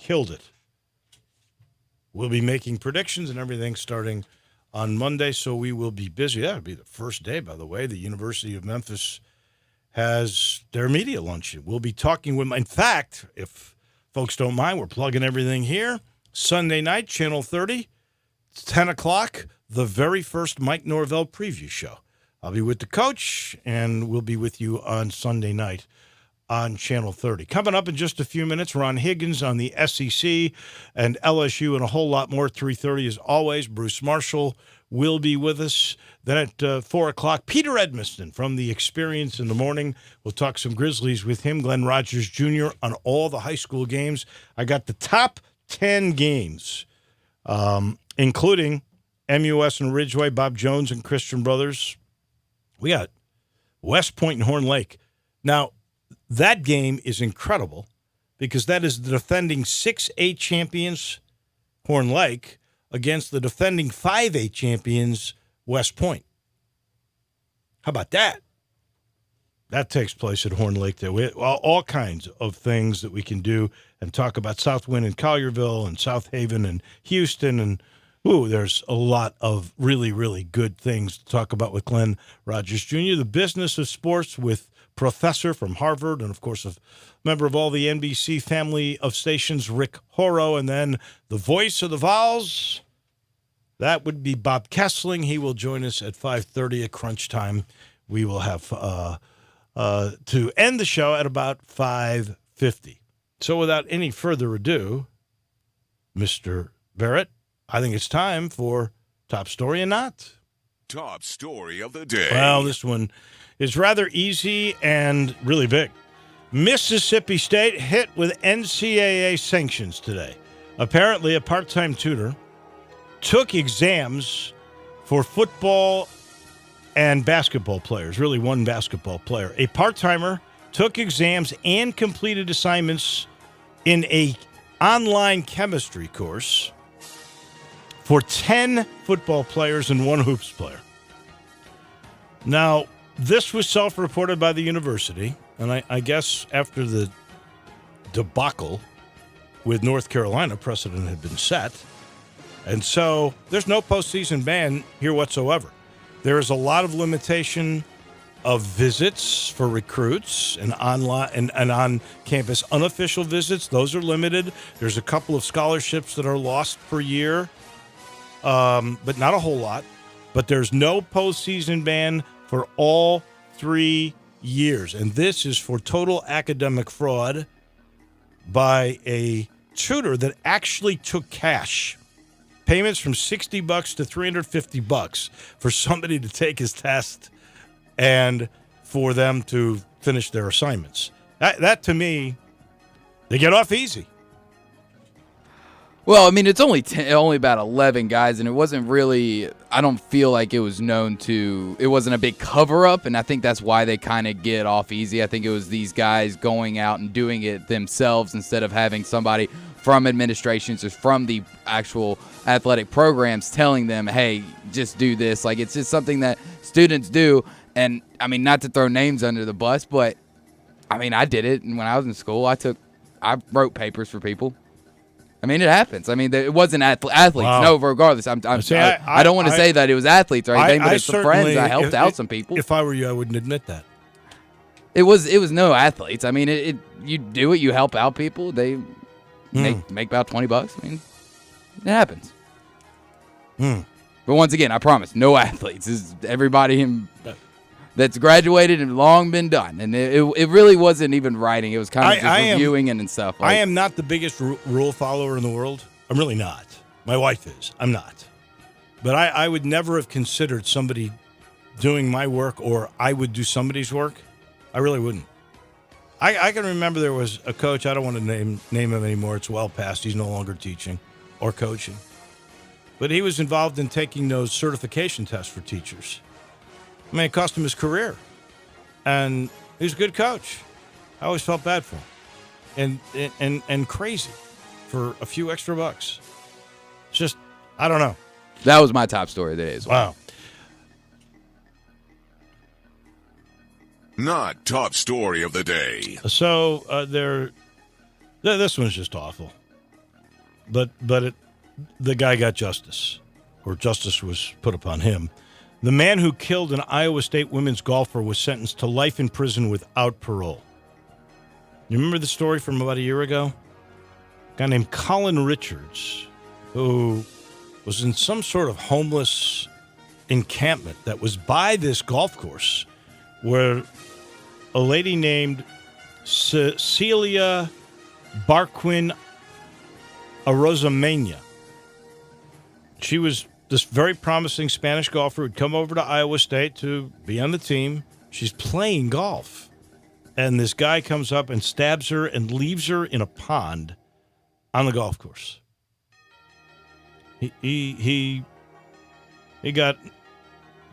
killed it. We'll be making predictions and everything starting on Monday, so we will be busy. That would be the first day, by the way. The University of Memphis has their media luncheon. We'll be talking with, in fact, if folks don't mind, we're plugging everything here. Sunday night, Channel 30, 10 o'clock, the very first Mike Norvell preview show. I'll be with the coach, and we'll be with you on Sunday night on Channel 30. Coming up in just a few minutes, Ron Higgins on the SEC and LSU and a whole lot more. 3:30 as always. Bruce Marshall will be with us. Then at 4 o'clock, Peter Edmiston from The Experience in the Morning. We'll talk some Grizzlies with him. Glenn Rogers Jr. on all the high school games. I got the top 10 games, including MUS and Ridgeway, Bob Jones and Christian Brothers. We got West Point and Horn Lake. Now, that game is incredible because that is the defending 6A champions, Horn Lake, against the defending 5A champions, West Point. How about that? That takes place at Horn Lake there. We have all kinds of things that we can do and talk about Southwind and Collierville and South Haven and Houston. And, there's a lot of really, really good things to talk about with Glenn Rogers Jr., the business of sports with professor from Harvard, and, of course, a member of all the NBC family of stations, Rick Horrow, and then the voice of the Vols, that would be Bob Kessling. He will join us at 5:30 at crunch time. We will have to end the show at about 5:50. So without any further ado, Mr. Barrett, I think it's time for Top Story and Not. Top Story of the Day. Well, this one is rather easy and really big. Mississippi State hit with NCAA sanctions today. Apparently, a part-time tutor took exams for football and basketball players, really one basketball player. A part-timer took exams and completed assignments in a online chemistry course for 10 football players and one hoops player. Now, this was self-reported by the university, and I guess after the debacle with North Carolina, precedent had been set. And so there's no postseason ban here whatsoever. There is a lot of limitation of visits for recruits and online and on-campus unofficial visits. Those are limited. There's a couple of scholarships that are lost per year, but not a whole lot. But there's no postseason ban for all 3 years. And this is for total academic fraud by a tutor that actually took cash. Payments from $60 to $350 for somebody to take his test and for them to finish their assignments. That to me, they get off easy. Well, I mean, it's only about 11 guys, and it wasn't really, I don't feel like it was it wasn't a big cover-up, and I think that's why they kind of get off easy. I think it was these guys going out and doing it themselves instead of having somebody from administrations or from the actual athletic programs telling them, hey, just do this. Like, it's just something that students do, and, I mean, not to throw names under the bus, but, I mean, I did it, and when I was in school, I wrote papers for people. I mean, it happens. I mean, it wasn't athletes. Wow. no, regardless. I don't want to say that it was athletes or anything, but it's some friends. I helped out some people. If I were you, I wouldn't admit that. It was no athletes. I mean, you do it. You help out people. They make about $20. I mean, it happens. But once again, I promise, no athletes. This is everybody that's graduated and long been done. And it really wasn't even writing. It was kind of just reviewing and stuff. I am not the biggest rule follower in the world. I'm really not. My wife is. I'm not. But I would never have considered somebody doing my work or I would do somebody's work. I really wouldn't. I can remember there was a coach. I don't want to name him anymore. It's well past. He's no longer teaching or coaching. But he was involved in taking those certification tests for teachers. I mean, it cost him his career. And he was a good coach. I always felt bad for him. And crazy for a few extra bucks. It's just, I don't know. That was my top story of the day as well. Wow. Not top story of the day. So this one's just awful. the guy got justice, or justice was put upon him. The man who killed an Iowa State women's golfer was sentenced to life in prison without parole. You remember the story from about a year ago? A guy named Colin Richards, who was in some sort of homeless encampment that was by this golf course, where a lady named Celia Barquin Arozamena. She was this very promising Spanish golfer who'd come over to Iowa State to be on the team. She's playing golf. And this guy comes up and stabs her and leaves her in a pond on the golf course. He got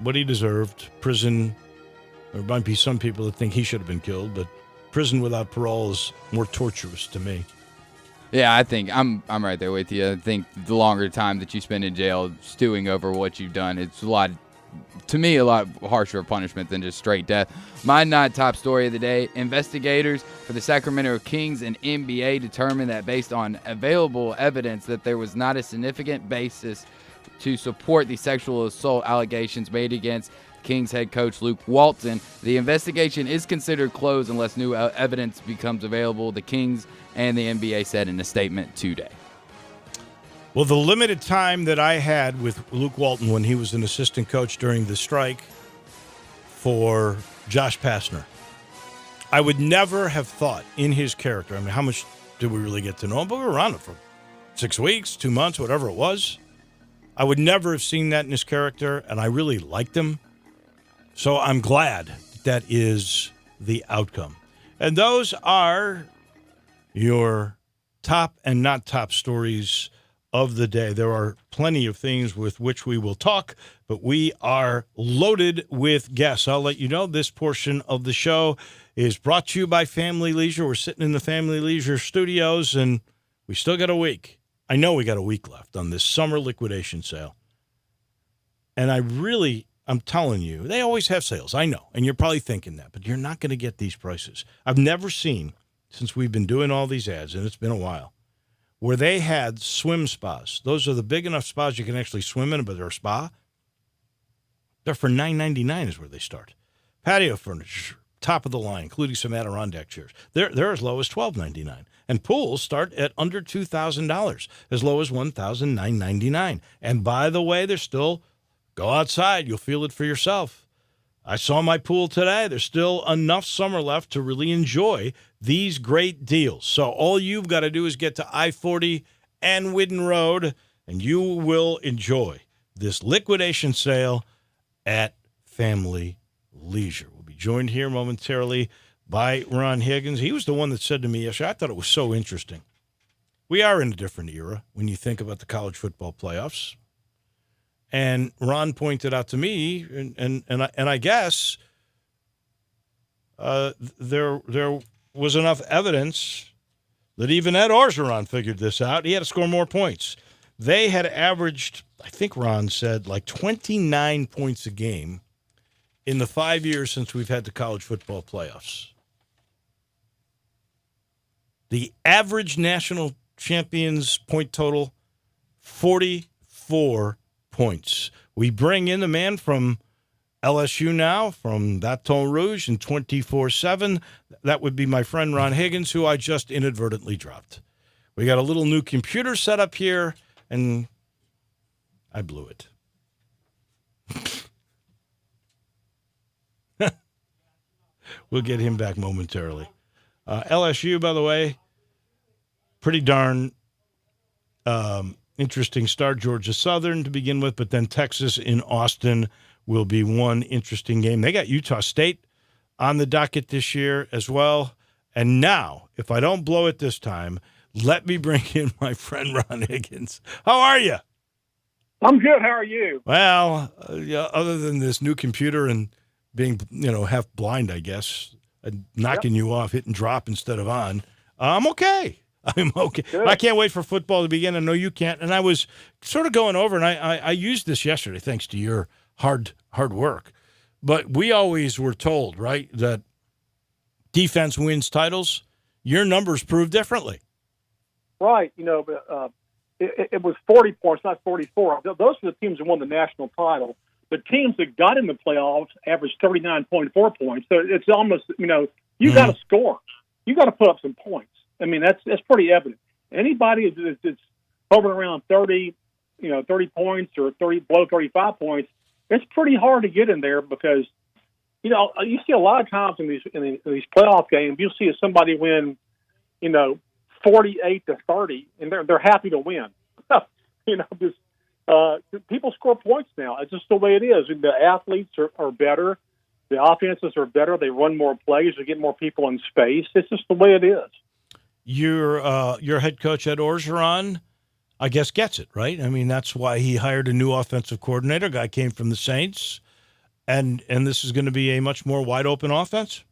what he deserved. Prison. There might be some people that think he should have been killed, but prison without parole is more torturous to me. Yeah, I think I'm right there with you. I think the longer time that you spend in jail stewing over what you've done, it's a lot harsher punishment than just straight death. My not top story of the day: investigators for the Sacramento Kings and NBA determined that based on available evidence that there was not a significant basis to support the sexual assault allegations made against Kings head coach Luke Walton. The investigation is considered closed unless new evidence becomes available, the Kings and the NBA said in a statement today. Well, the limited time that I had with Luke Walton when he was an assistant coach during the strike for Josh Pastner, I would never have thought in his character. I mean, how much did we really get to know him? But we were around him for 6 weeks, 2 months, whatever it was. I would never have seen that in his character, and I really liked him. So I'm glad that is the outcome. And those are your top and not top stories of the day. There are plenty of things with which we will talk, but we are loaded with guests. I'll let you know this portion of the show is brought to you by Family Leisure. We're sitting in the Family Leisure studios, and we still got a week. I know we got a week left on this summer liquidation sale. And I'm telling you, they always have sales. I know. And you're probably thinking that, but you're not going to get these prices. I've never seen, since we've been doing all these ads, and it's been a while, where they had swim spas. Those are the big enough spas you can actually swim in, but they're a spa. They're for $9.99 is where they start. Patio furniture, top of the line, including some Adirondack chairs. They're as low as $12.99. And pools start at under $2,000, as low as $1,999. And by the way, they're still, go outside, you'll feel it for yourself. I saw my pool today. There's still enough summer left to really enjoy these great deals. So all you've got to do is get to I-40 and Whidden Road, and you will enjoy this liquidation sale at Family Leisure. We'll be joined here momentarily by Ron Higgins. He was the one that said to me yesterday, I thought it was so interesting. We are in a different era when you think about the college football playoffs. And Ron pointed out to me, and I guess there was enough evidence that even Ed Orgeron figured this out. He had to score more points. They had averaged, I think Ron said, like 29 points a game in the 5 years since we've had the college football playoffs. The average national champions point total, 44 points. We bring in the man from LSU now, from Baton Rouge and 24/7. That would be my friend Ron Higgins, who I just inadvertently dropped. We got a little new computer set up here, and I blew it. We'll get him back momentarily. LSU, by the way, pretty darn interesting start. Georgia Southern to begin with, but then Texas in Austin will be one interesting game. They got Utah State on the docket this year as well. And now, if I don't blow it this time, let me bring in my friend Ron Higgins. How are you? I'm good. How are you? Well, other than this new computer and being, half blind, I guess, knocking you off, hitting drop instead of on, I'm okay. I'm okay. Good. I can't wait for football to begin. I know you can't. And I was sort of going over, and I used this yesterday thanks to your hard work. But we always were told, right, that defense wins titles. Your numbers prove differently. Right. But it was 40 points, not 44. Those are the teams that won the national title. The teams that got in the playoffs averaged 39.4 points. So it's almost, you got to score. You got to put up some points. I mean, that's pretty evident. Anybody that's hovering around 30 points or below 35 points, it's pretty hard to get in there because, you see a lot of times in these playoff games, you'll see somebody win, 48-30, and they're happy to win. People score points now. It's just the way it is. The athletes are better. The offenses are better. They run more plays. They get more people in space. It's just the way it is. Your head coach, Ed Orgeron, I guess gets it, right? I mean, that's why he hired a new offensive coordinator. Guy came from the Saints, and this is going to be a much more wide-open offense?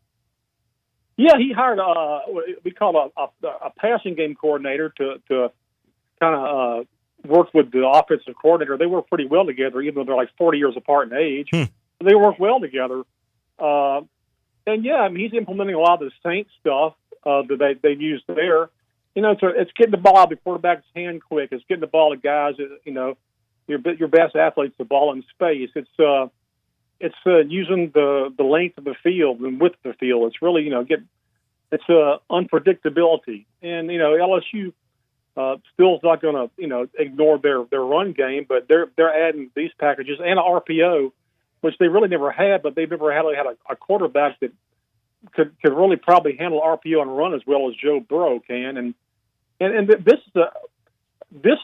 Yeah, he hired we call a passing game coordinator to kind of work with the offensive coordinator. They work pretty well together, even though they're like 40 years apart in age. They work well together. And yeah, I mean, he's implementing a lot of the Saints stuff that they use there. It's getting the ball out of the quarterback's hand quick. It's getting the ball to guys that, your best athletes, the ball in space. It's using the length of the field and width of the field. It's really, it's unpredictability. And, LSU still is not going to, ignore their run game, but they're adding these packages and an RPO, which they really never had, but they've never had a quarterback that could really probably handle RPO and run as well as Joe Burrow can. And this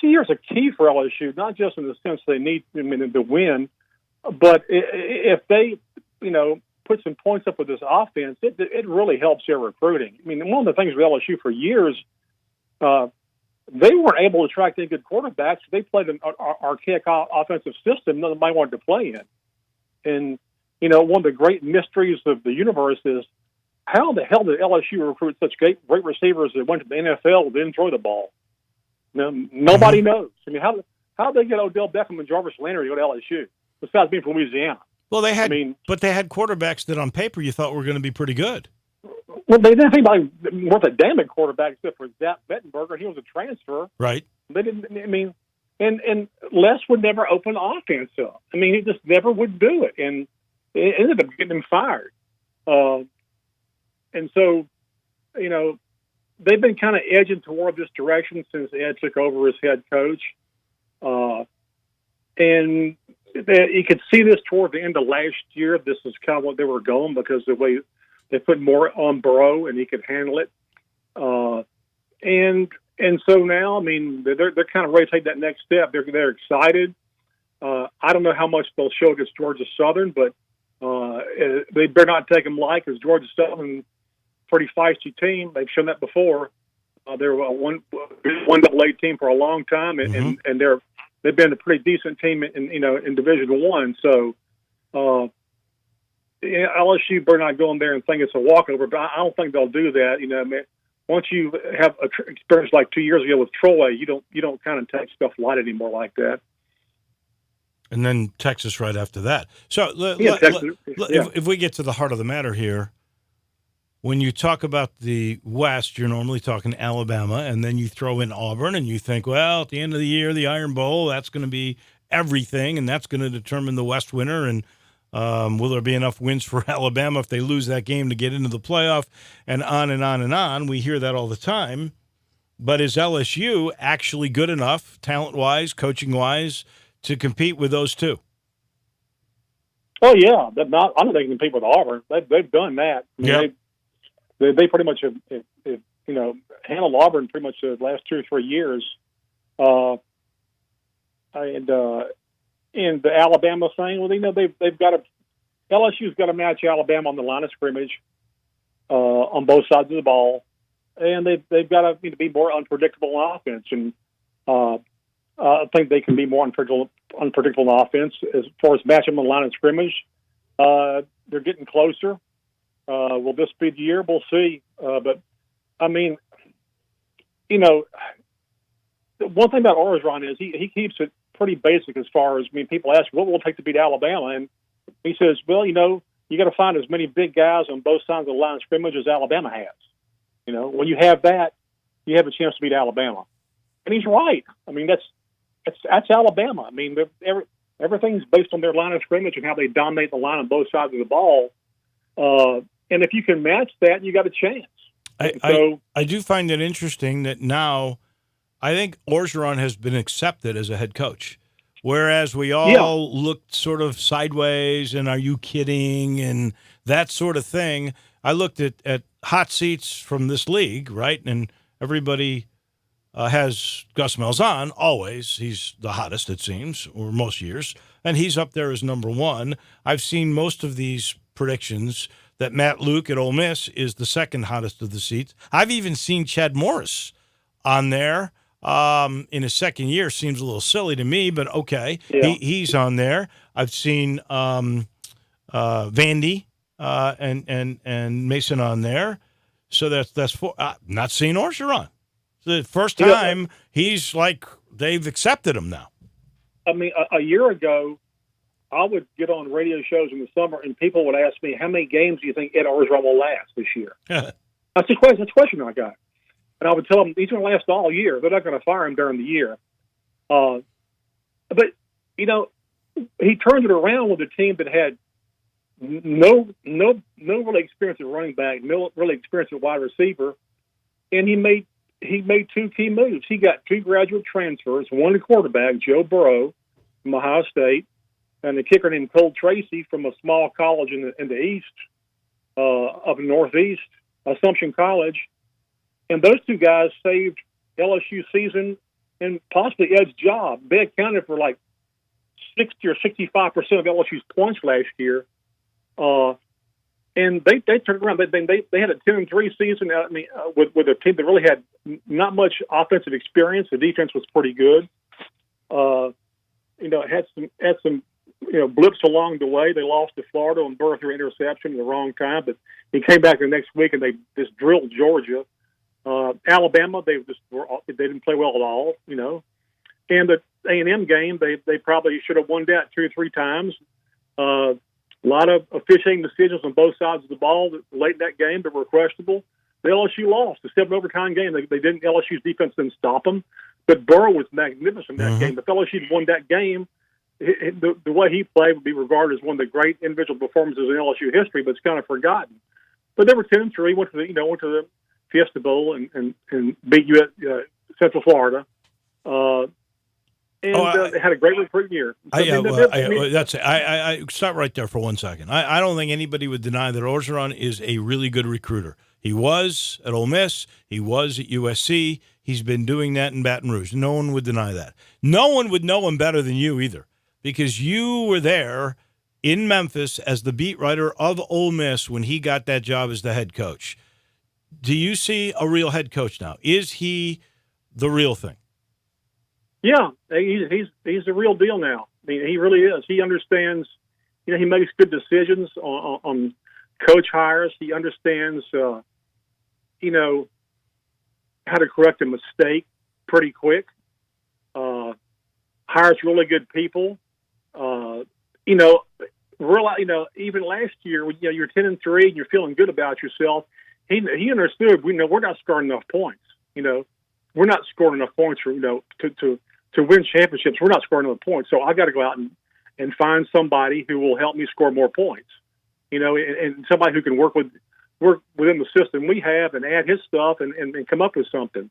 year is a key for LSU, not just in the sense they need to win, but if they, put some points up with this offense, it really helps their recruiting. I mean, one of the things with LSU for years, they weren't able to attract any good quarterbacks. They played an archaic offensive system nobody wanted to play in. And, one of the great mysteries of the universe is how the hell did LSU recruit such great receivers that went to the NFL to enjoy the ball? Nobody knows. I mean, how did they get Odell Beckham and Jarvis Landry to go to LSU, besides being from Louisiana? Well, they had quarterbacks that on paper you thought were going to be pretty good. Well, they didn't have anybody worth a damn quarterback except for Zach Bettenberger. He was a transfer. Right. They didn't, and Les would never open offense up. I mean, he just never would do it. And it ended up getting him fired. And so, they've been kind of edging toward this direction since Ed took over as head coach. And you could see this toward the end of last year. This is kind of what they were going because the way they put more on Burrow and he could handle it. And so now, I mean, they're kind of ready to take that next step. They're excited. I don't know how much they'll show against Georgia Southern, but they better not take them light because Georgia Southern, pretty feisty team. They've shown that before. They're a one AA team for a long time, and they've been a pretty decent team in Division I. So LSU better not go in there and think it's a walkover. But I don't think they'll do that. Once you have an experience like 2 years ago with Troy, you don't kind of take stuff light anymore like that. And then Texas right after that. So if we get to the heart of the matter here, when you talk about the West, you're normally talking Alabama, and then you throw in Auburn, and you think, well, at the end of the year, the Iron Bowl, that's going to be everything, and that's going to determine the West winner, and will there be enough wins for Alabama if they lose that game to get into the playoff, and on and on and on. We hear that all the time. But is LSU actually good enough, talent-wise, coaching-wise, to compete with those two? Oh, yeah. I don't think they can compete with Auburn. They've done that. I mean, They pretty much have handled Auburn pretty much the last 2 or 3 years. And the Alabama thing, well, they've got LSU's got to match Alabama on the line of scrimmage on both sides of the ball, and they've got to be more unpredictable on offense. And I think they can be more unpredictable on offense as far as matching them on the line of scrimmage. They're getting closer. Will this be the year? We'll see. But, I mean, the one thing about Orgeron is he keeps it pretty basic as far as, people ask, what will it take to beat Alabama? And he says, well, you got to find as many big guys on both sides of the line of scrimmage as Alabama has. When you have that, you have a chance to beat Alabama. and he's right. I mean, that's Alabama. I mean, everything's based on their line of scrimmage and how they dominate the line on both sides of the ball. And if you can match that, you got a chance. I do find it interesting that now I think Orgeron has been accepted as a head coach, whereas we all looked sort of sideways and are you kidding and that sort of thing. I looked at hot seats from this league, right, and everybody has Gus Malzahn always. He's the hottest, it seems, or most years, and he's up there as number one. I've seen most of these predictions that Matt Luke at Ole Miss is the second hottest of the seats. I've even seen Chad Morris on there in his second year. Seems a little silly to me, but okay. Yeah. He's on there. I've seen Vandy and Mason on there. So that's four. Not seeing Orgeron. The first time he's like they've accepted him now. I mean, a year ago, I would get on radio shows in the summer, and people would ask me, "How many games do you think Ed Orgeron will last this year?" That's the question I got, and I would tell them he's going to last all year. They're not going to fire him during the year. But he turned it around with a team that had no really experience at running back, no really experience at wide receiver, and he made two key moves. He got two graduate transfers, one quarterback, Joe Burrow from Ohio State, and a kicker named Cole Tracy from a small college in the east, up in Northeast, Assumption College. And those two guys saved LSU season and possibly Ed's job. They accounted for like 60 or 65% of LSU's points last year. And they turned around. They had a 10-3 season. I mean, with a team that really had not much offensive experience. The defense was pretty good. Had some blips along the way. They lost to Florida on Burrow through interception at the wrong time, but he came back the next week and they just drilled Georgia. Alabama, they didn't play well at all. And the A&M game, they probably should have won that 2 or 3 times. A lot of officiating decisions on both sides of the ball late in that game that were questionable. The LSU lost. The 7 overtime game, LSU's defense didn't stop them. But Burrow was magnificent in that game. If LSU won that game, the way he played would be regarded as one of the great individual performances in LSU history, but it's kind of forgotten. But they were 10-3, went to the Fiesta Bowl and beat you at Central Florida. They had a great recruiting year. I stop right there for 1 second. I don't think anybody would deny that Orgeron is a really good recruiter. He was at Ole Miss. He was at USC. He's been doing that in Baton Rouge. No one would deny that. No one would know him better than you either, because you were there in Memphis as the beat writer of Ole Miss when he got that job as the head coach. Do you see a real head coach now? Is he the real thing? Yeah, he's the real deal now. I mean, he really is. He understands. He makes good decisions on coach hires. He understands, how to correct a mistake pretty quick. Hires really good people. Even last year, when you're 10-3 and you're feeling good about yourself, he understood. We're not scoring enough points. We're not scoring enough points for to win championships. We're not scoring enough points, so I got to go out and find somebody who will help me score more points. And somebody who can work within the system we have and add his stuff and come up with something.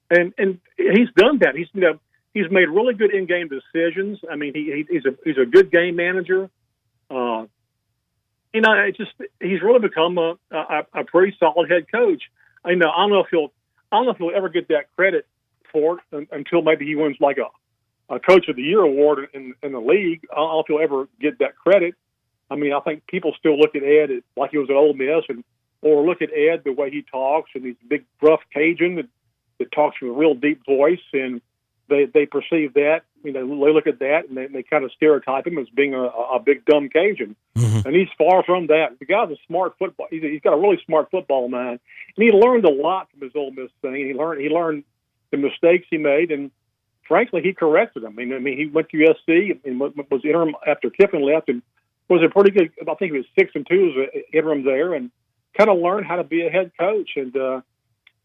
And he's done that. He's made really good in-game decisions. I mean, he's a good game manager. He's really become a pretty solid head coach. I don't know if he'll ever get that credit for it until maybe he wins like a Coach of the Year award in the league. I don't know if he'll ever get that credit. I mean, I think people still look at Ed like he was at Ole Miss, or look at Ed the way he talks, and he's a big, rough Cajun that talks with a real deep voice, and they perceive that. They look at that, and they kind of stereotype him as being a big, dumb Cajun. Mm-hmm. And he's far from that. The guy's a smart football. He's got a really smart football mind, and he learned a lot from his Ole Miss thing. He learned the mistakes he made, and frankly, he corrected them. I mean, he went to USC and was interim after Kiffin left, and was a pretty good. I think he was 6-2 as an interim there, and kind of learned how to be a head coach. And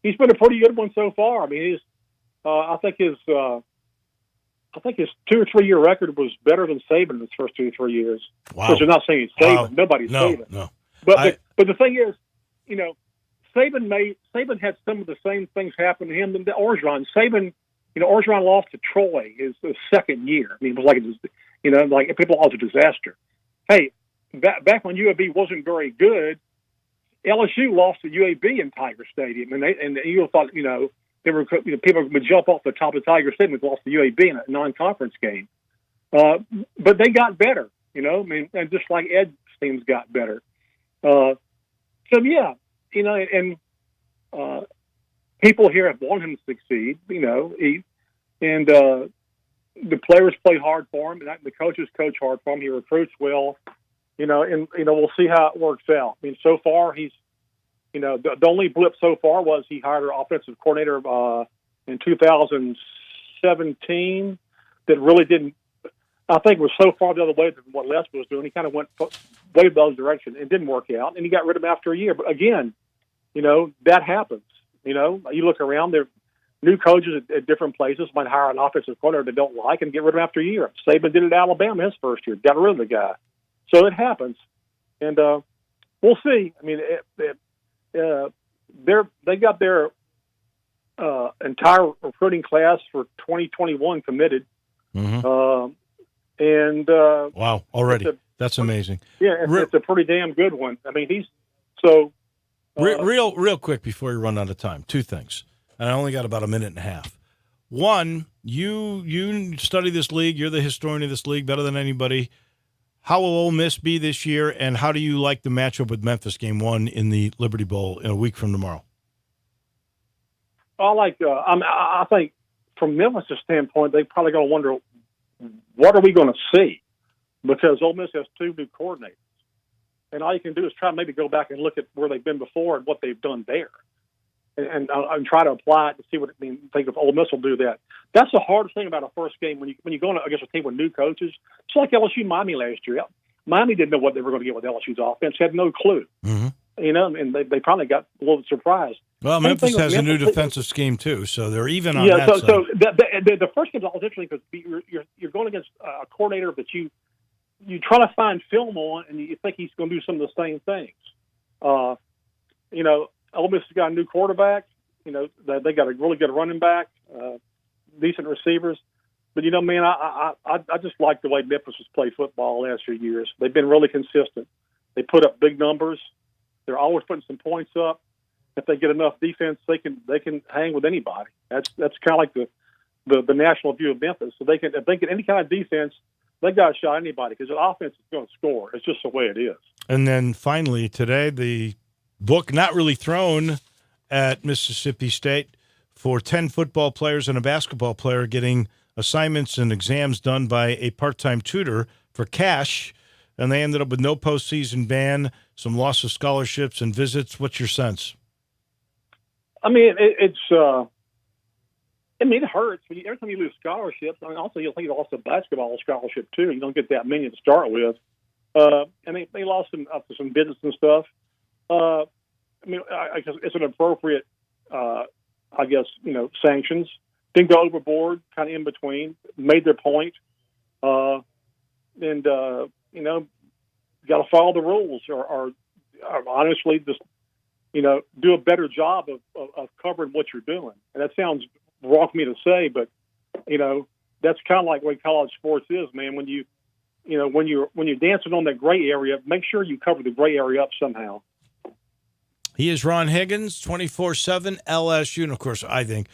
he's been a pretty good one so far. I mean, I think his 2 or 3 year record was better than Saban in his first 2 or 3 years. Wow. Which I'm not saying he's Saban. Wow. Nobody's No, Saban. no. But the thing is, Saban had some of the same things happen to him than Orgeron. Saban, Orgeron lost to Troy his second year. I mean, it was like people thought it was a disaster. Hey, back when UAB wasn't very good, LSU lost to UAB in Tiger Stadium, and you thought they were people would jump off the top of Tiger Stadium and lost to UAB in a non-conference game. But they got better, and just like Ed's teams got better. So yeah, and people here have wanted him to succeed. The players play hard for him, and the coaches coach hard for him. He recruits well, and we'll see how it works out. I mean, so far he's, the only blip so far was he hired an offensive coordinator in 2017 that really didn't. I think was so far the other way than what Les was doing. He kind of went way the other direction. It didn't work out, and he got rid of him after a year. But again, that happens. You look around, there new coaches at different places might hire an offensive coordinator they don't like and get rid of him after a year. Saban did it at Alabama his first year, got rid of the guy. So it happens, and we'll see. I mean, they got their entire recruiting class for 2021 committed. Mm-hmm. Wow, already. That's amazing. Yeah, it's a pretty damn good one. I mean, he's so... real quick before you run out of time, two things. And I only got about a minute and a half. One, you study this league. You're the historian of this league better than anybody. How will Ole Miss be this year, and how do you like the matchup with Memphis game 1 in the Liberty Bowl in a week from tomorrow? I think from Memphis' standpoint, they probably going to wonder, what are we going to see? Because Ole Miss has 2 new coordinators. And all you can do is try to maybe go back and look at where they've been before and what they've done there. And try to apply it to see what it means. Think if Ole Miss will do that. That's the hardest thing about a first game when you go against a team with new coaches. It's like LSU Miami last year. Miami didn't know what they were going to get with LSU's offense. Had no clue. Mm-hmm. And they probably got a little surprised. Well, Memphis has a new defensive scheme too, so they're even on that side. So the first game is always interesting because you're going against a coordinator that you try to find film on, and you think he's going to do some of the same things. Ole Miss has got a new quarterback. They got a really good running back, decent receivers. But man, I just like the way Memphis has played football the last few years. They've been really consistent. They put up big numbers. They're always putting some points up. If they get enough defense, they can hang with anybody. That's kind of like the national view of Memphis. So if they get any kind of defense, they got a shot at anybody because the offense is going to score. It's just the way it is. And then finally today, the book not really thrown at Mississippi State for 10 football players and a basketball player getting assignments and exams done by a part-time tutor for cash, and they ended up with no postseason ban, some loss of scholarships and visits. What's your sense? I mean, it hurts. Every time you lose scholarships, also you'll think you lost a basketball scholarship too. You don't get that many to start with. And they lost some business and stuff. I guess it's an appropriate, sanctions. Didn't go overboard, kind of in between. Made their point, got to follow the rules, or honestly, just do a better job of covering what you're doing. And that sounds wrong for me to say, but that's kind of like the way college sports is, man. When you're dancing on that gray area, make sure you cover the gray area up somehow. He is Ron Higgins, 24/7 LSU, and of course, I think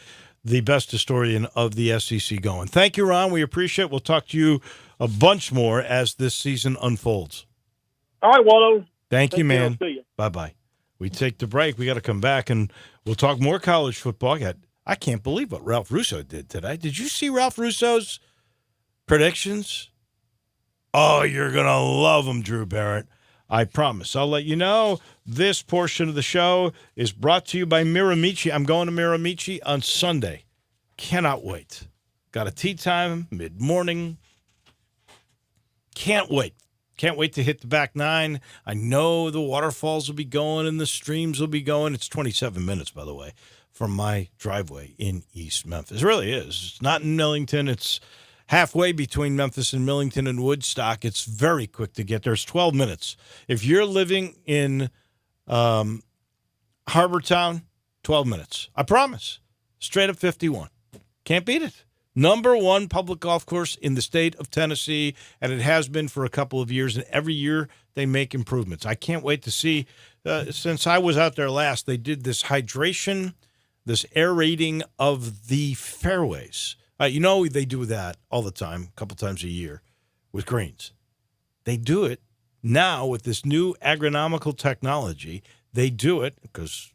the best historian of the SEC going. Thank you, Ron. We appreciate it. We'll talk to you a bunch more as this season unfolds. All right, Wolo. Thank you, man. See you. Bye-bye. We take the break. We got to come back, and we'll talk more college football. I can't believe what Ralph Russo did today. Did you see Ralph Russo's predictions? Oh, you're going to love them, Drew Barrett. I promise. I'll let you know. This portion of the show is brought to you by Miramichi. I'm going to Miramichi on Sunday. Cannot wait. Got a tea time, mid-morning. Can't wait. Can't wait to hit the back nine. I know the waterfalls will be going and the streams will be going. It's 27 minutes, by the way, from my driveway in East Memphis. It really is. It's not in Millington. It's halfway between Memphis and Millington and Woodstock. It's very quick to get there. It's 12 minutes. If you're living in Harbortown, 12 minutes. I promise. Straight up 51. Can't beat it. Number one public golf course in the state of Tennessee, and it has been for a couple of years, and every year they make improvements. I can't wait to see, since I was out there last, they did this hydration, this aerating of the fairways. They do that all the time, a couple times a year with greens. They do it now with this new agronomical technology. They do it because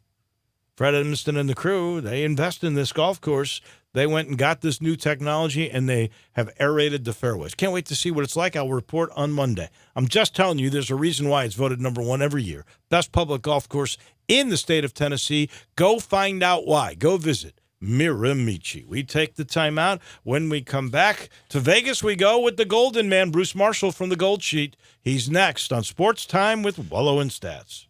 Fred Edmiston and the crew, they invest in this golf course. They went and got this new technology, and they have aerated the fairways. Can't wait to see what it's like. I'll report on Monday. I'm just telling you, there's a reason why it's voted number one every year. Best public golf course in the state of Tennessee. Go find out why. Go visit Miramichi. We take the time out. When we come back to Vegas, we go with the Golden Man, Bruce Marshall from the Gold Sheet. He's next on Sports Time with Wolo and Stats.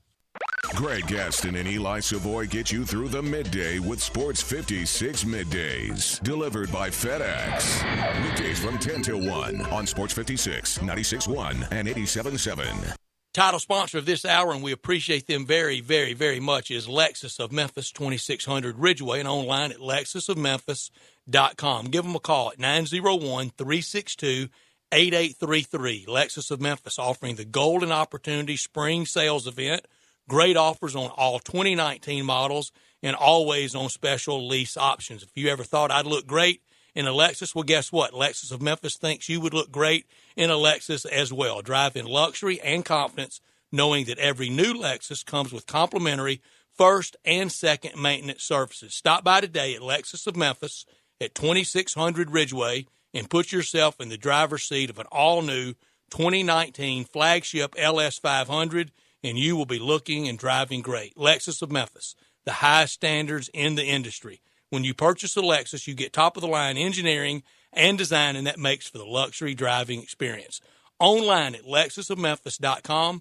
Greg Gaston and Eli Savoy get you through the midday with Sports 56 Middays. Delivered by FedEx. Weekdays from 10 till 1 on Sports 56, 96.1 and 87.7. Title sponsor of this hour, and we appreciate them very, very, very much, is Lexus of Memphis, 2600 Ridgeway, and online at lexusofmemphis.com. Give them a call at 901-362-8833. Lexus of Memphis, offering the Golden Opportunity Spring Sales Event. Great offers on all 2019 models and always on special lease options. If you ever thought I'd look great in a Lexus, well, guess what? Lexus of Memphis thinks you would look great in a Lexus as well. Drive in luxury and confidence, knowing that every new Lexus comes with complimentary first and second maintenance services. Stop by today at Lexus of Memphis at 2600 Ridgeway and put yourself in the driver's seat of an all-new 2019 flagship LS500, and you will be looking and driving great. Lexus of Memphis, the highest standards in the industry. When you purchase a Lexus, you get top-of-the-line engineering and design, and that makes for the luxury driving experience. Online at lexusofmemphis.com,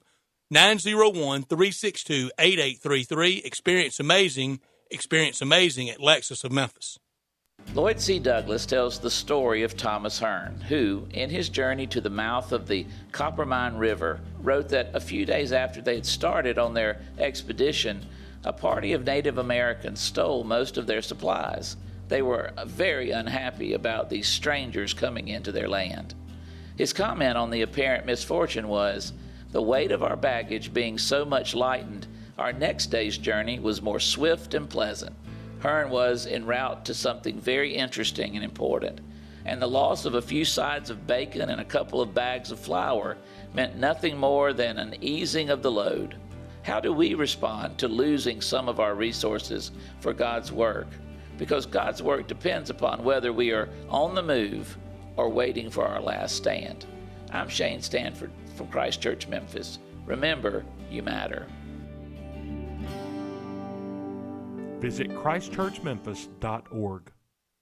901-362-8833. Experience amazing at Lexus of Memphis. Lloyd C. Douglas tells the story of Thomas Hearne, who, in his journey to the mouth of the Coppermine River, wrote that a few days after they had started on their expedition, a party of Native Americans stole most of their supplies. They were very unhappy about these strangers coming into their land. His comment on the apparent misfortune was, "The weight of our baggage being so much lightened, our next day's journey was more swift and pleasant." Hearne was en route to something very interesting and important, and the loss of a few sides of bacon and a couple of bags of flour meant nothing more than an easing of the load. How do we respond to losing some of our resources for God's work? Because God's work depends upon whether we are on the move or waiting for our last stand. I'm Shane Stanford from Christ Church, Memphis. Remember, you matter. Visit ChristchurchMemphis.org.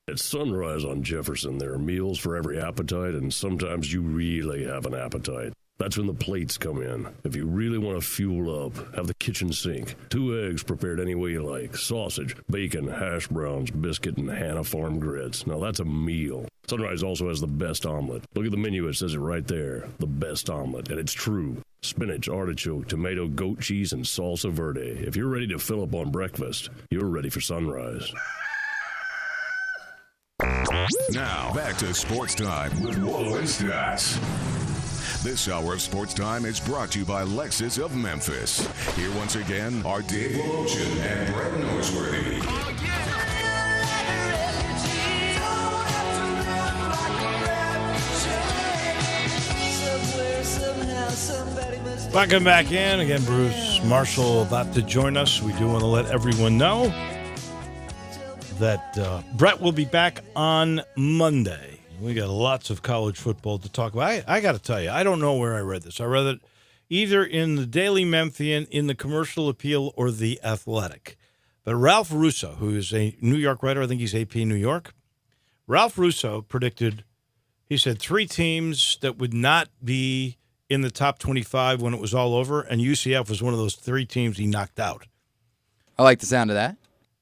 At Sunrise on Jefferson, there are meals for every appetite, and sometimes you really have an appetite. That's when the plates come in. If you really want to fuel up, have the kitchen sink. 2 eggs prepared any way you like. Sausage, bacon, hash browns, biscuit, and Hannah Farm grits. Now that's a meal. Sunrise also has the best omelet. Look at the menu, it says it right there. The best omelet, and it's true. Spinach, artichoke, tomato, goat cheese, and salsa verde. If you're ready to fill up on breakfast, you're ready for Sunrise. Now, back to Sports Time with Wolo and Stats. This hour of Sports Time is brought to you by Lexus of Memphis. Here once again are Dave Wolochen and Brett Norsworthy. Welcome back in. Again, Bruce Marshall about to join us. We do want to let everyone know that Brett will be back on Monday. We got lots of college football to talk about. I got to tell you, I don't know where I read this. I read it either in the Daily Memphian, in the Commercial Appeal, or the Athletic. But Ralph Russo, who is a New York writer, I think he's AP New York, Ralph Russo predicted, he said 3 teams that would not be in the top 25 when it was all over, and UCF was one of those 3 teams he knocked out. I like the sound of that.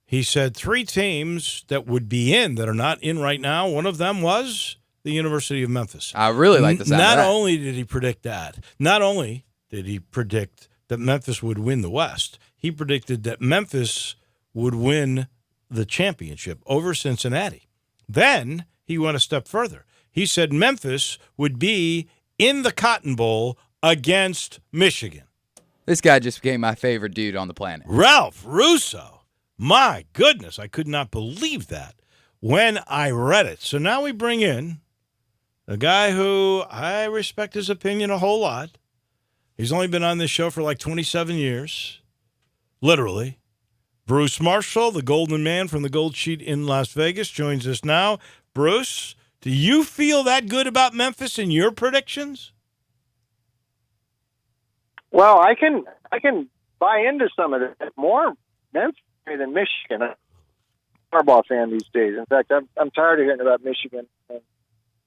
he said 3 teams that would be in that are not in right now. One of them was the University of Memphis. I really like the sound of Not that. only did he predict that, not only did he predict that Memphis would win the West, he predicted that Memphis would win the championship over Cincinnati. Then he went a step further. He said Memphis would be in the Cotton Bowl against Michigan. This guy just became my favorite dude on the planet. Ralph Russo. My goodness, I could not believe that when I read it. So now we bring in a guy who I respect his opinion a whole lot. He's only been on this show for like 27 years, literally. Bruce Marshall, the Golden Man from the Gold Sheet in Las Vegas, joins us now. Bruce, do you feel that good about Memphis in your predictions? Well, I can buy into some of it. More Memphis than Michigan. I'm a Harbaugh fan these days. In fact, I'm tired of hearing about Michigan and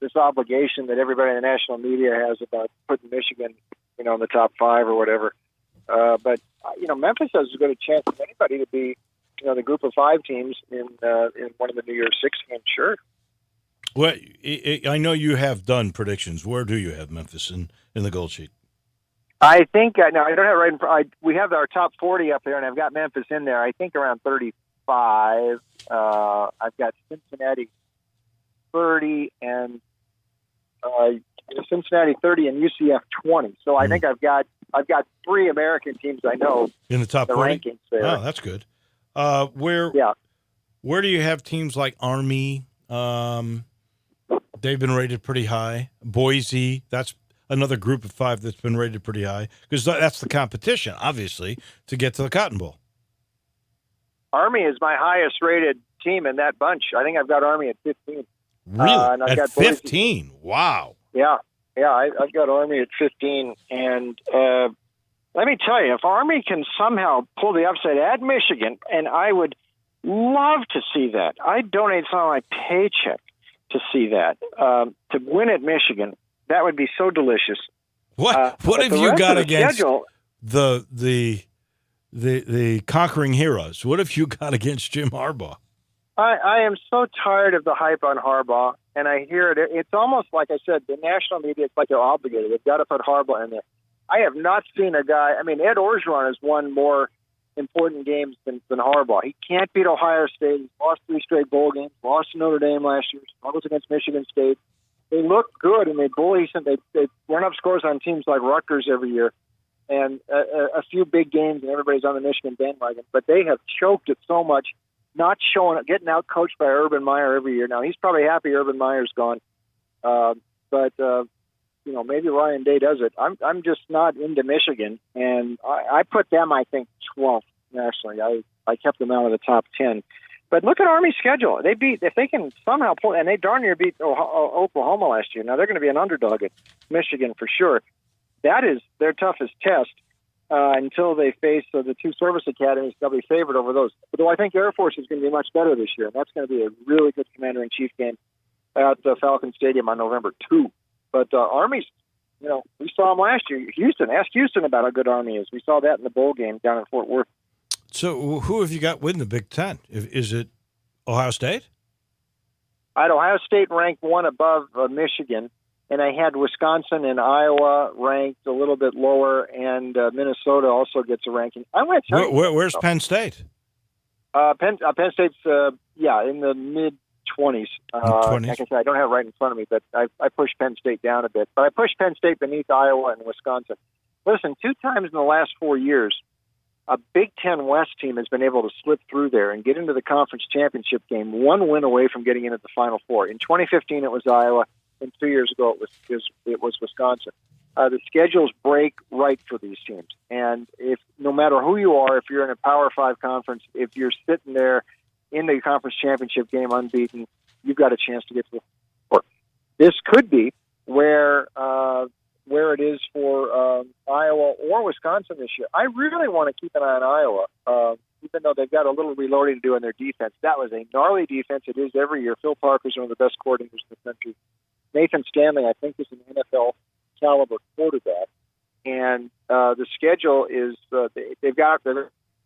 this obligation that everybody in the national media has about putting Michigan, in the top 5 or whatever. But Memphis has as good a chance as anybody to be, the group of 5 teams in one of the New Year's 6 games. Sure. Well, I know you have done predictions. Where do you have Memphis in the Gold Sheet? I think now I don't have it right in front. We have our top 40 up there, and I've got Memphis in there. I think around 35. I've got Cincinnati 30 and Cincinnati 30 and UCF 20. So I think I've got 3 American teams I know in the top 40 rankings there. Oh, that's good. Where do you have teams like Army? They've been rated pretty high. Boise, that's another group of 5 that's been rated pretty high because that's the competition, obviously, to get to the Cotton Bowl. Army is my highest rated team in that bunch. I think I've got Army at 15. Really? And I've at got 15? Boise. Wow. Yeah. I've got Army at 15. And let me tell you, if Army can somehow pull the upset at Michigan, and I would love to see that. I'd donate some of my paycheck to see that. To win at Michigan, that would be so delicious. What have you got against the conquering heroes? What have you got against Jim Harbaugh? I am so tired of the hype on Harbaugh, and I hear it. It's almost like I said, the national media, it's like they're obligated. They've got to put Harbaugh in there. I have not seen a guy. I mean, Ed Orgeron has won more important games than Harbaugh. He can't beat Ohio State. He's lost 3 straight bowl games, lost to Notre Dame last year, struggles against Michigan State. They look good, and they bully. They run up scores on teams like Rutgers every year, and a few big games, and everybody's on the Michigan bandwagon. But they have choked it so much, not showing it, getting out coached by Urban Meyer every year. Now he's probably happy Urban Meyer's gone, but maybe Ryan Day does it. I'm just not into Michigan, and I put them, I think, 12th nationally. I kept them out of the top 10. But look at Army's schedule. If they can somehow pull, and they darn near beat Oklahoma last year. Now they're going to be an underdog at Michigan for sure. That is their toughest test until they face the 2 service academies. They'll be favored over those. Though I think Air Force is going to be much better this year, and that's going to be a really good Commander-in-Chief game at Falcon Stadium on November 2. But Army's, we saw them last year. Ask Houston about how good Army is. We saw that in the bowl game down in Fort Worth. So who have you got winning the Big Ten? Is it Ohio State? I had Ohio State ranked 1 above Michigan, and I had Wisconsin and Iowa ranked a little bit lower, and Minnesota also gets a ranking. I'm going to tell you. Where's Penn State? Penn State's, in the mid-20s. Like I said, I don't have it right in front of me, but I pushed Penn State down a bit. But I pushed Penn State beneath Iowa and Wisconsin. Listen, 2 times in the last 4 years, a Big Ten West team has been able to slip through there and get into the conference championship game, 1 win away from getting into the Final Four. In 2015, it was Iowa, and 2 years ago, it was Wisconsin. The schedules break right for these teams, and no matter who you are, if you're in a Power 5 conference, if you're sitting there in the conference championship game unbeaten, you've got a chance to get to the Four. This could be where it is for Iowa or Wisconsin this year. I really want to keep an eye on Iowa, even though they've got a little reloading to do in their defense. That was a gnarly defense. It is every year. Phil Parker's one of the best coordinators in the country. Nathan Stanley, I think, is an NFL caliber quarterback. And the schedule is they've got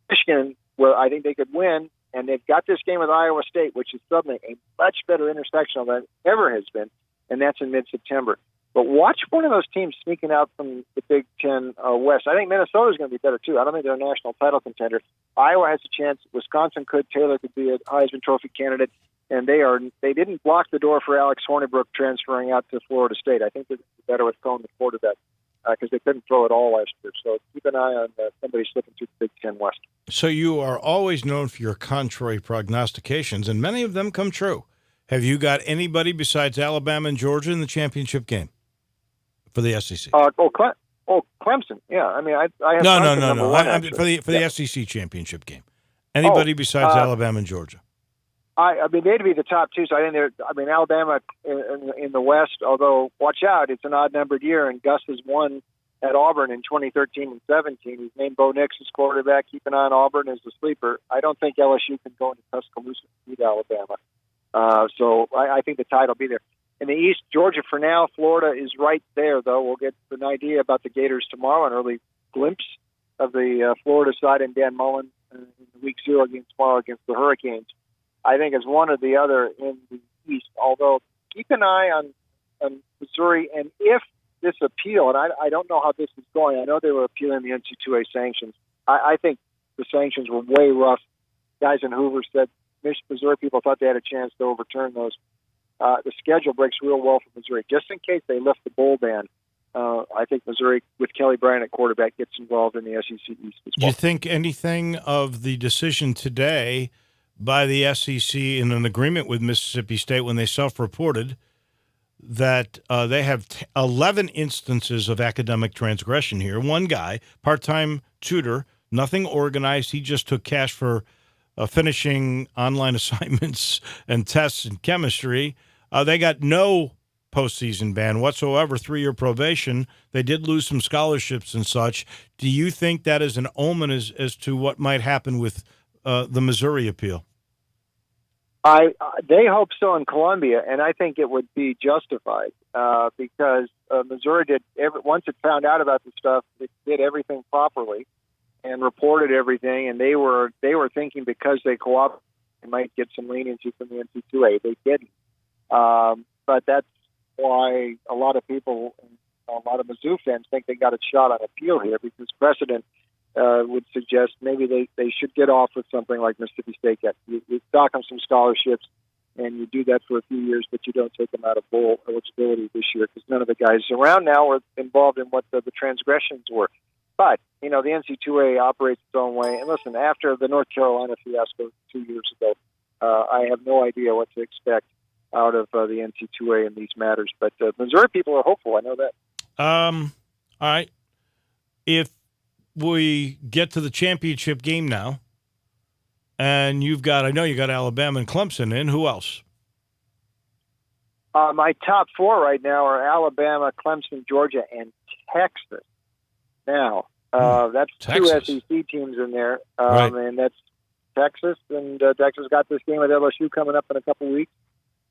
Michigan, where I think they could win, and they've got this game with Iowa State, which is suddenly a much better intersectional than it ever has been, and that's in mid-September. But watch one of those teams sneaking out from the Big Ten West. I think Minnesota's going to be better, too. I don't think they're a national title contender. Iowa has a chance. Wisconsin could. Taylor could be a Heisman Trophy candidate. And they didn't block the door for Alex Hornibrook transferring out to Florida State. I think they're better with Cohen the quarterback because they couldn't throw it all last year. So keep an eye on somebody slipping through the Big Ten West. So you are always known for your contrary prognostications, and many of them come true. Have you got anybody besides Alabama and Georgia in the championship game for the SEC? Clemson. Yeah, I mean, I have no. For the SEC championship game, anybody besides Alabama and Georgia? I mean, they'd be the top two. So I think Alabama in the West, although watch out, it's an odd-numbered year, and Gus has won at Auburn in 2013 and 17. He's named Bo Nix as quarterback. Keep an eye on Auburn as the sleeper. I don't think LSU can go into Tuscaloosa to beat Alabama. So I think the tide will be there. In the East, Georgia for now. Florida is right there, though. We'll get an idea about the Gators tomorrow, an early glimpse of the Florida side and Dan Mullen in week 0 tomorrow against the Hurricanes. I think is one or the other in the East, although keep an eye on Missouri. And if this appeal, and I don't know how this is going, I know they were appealing the NC2A sanctions. I think the sanctions were way rough. Guys in Hoover said Missouri people thought they had a chance to overturn those. The schedule breaks real well for Missouri. Just in case they lift the bowl ban, I think Missouri, with Kelly Bryant at quarterback, gets involved in the SEC East as well. Do you think anything of the decision today by the SEC in an agreement with Mississippi State when they self-reported that they have 11 instances of academic transgression here? One guy, part-time tutor, nothing organized. He just took cash for finishing online assignments and tests in chemistry. They got no postseason ban whatsoever, 3-year probation. They did lose some scholarships and such. Do you think that is an omen as to what might happen with the Missouri appeal? They hope so in Columbia, and I think it would be justified because Missouri did once it found out about the stuff, it did everything properly and reported everything, and they were thinking because they cooperated, they might get some leniency from the NC2A. They didn't, but that's why a lot of people, a lot of Mizzou fans, think they got a shot on appeal here because precedent would suggest maybe they should get off with something like Mississippi State got. You stock them some scholarships, and you do that for a few years, but you don't take them out of bowl eligibility this year because none of the guys around now are involved in what the transgressions were. But, the NC2A operates its own way. And listen, after the North Carolina fiasco 2 years ago, I have no idea what to expect out of the NC2A in these matters. But Missouri people are hopeful. I know that. All right. If we get to the championship game now, and I know you got Alabama and Clemson in. Who else? My top 4 right now are Alabama, Clemson, Georgia, and Texas. Now, that's Texas. 2 SEC teams in there, Right. and that's Texas. And Texas got this game with LSU coming up in a couple weeks.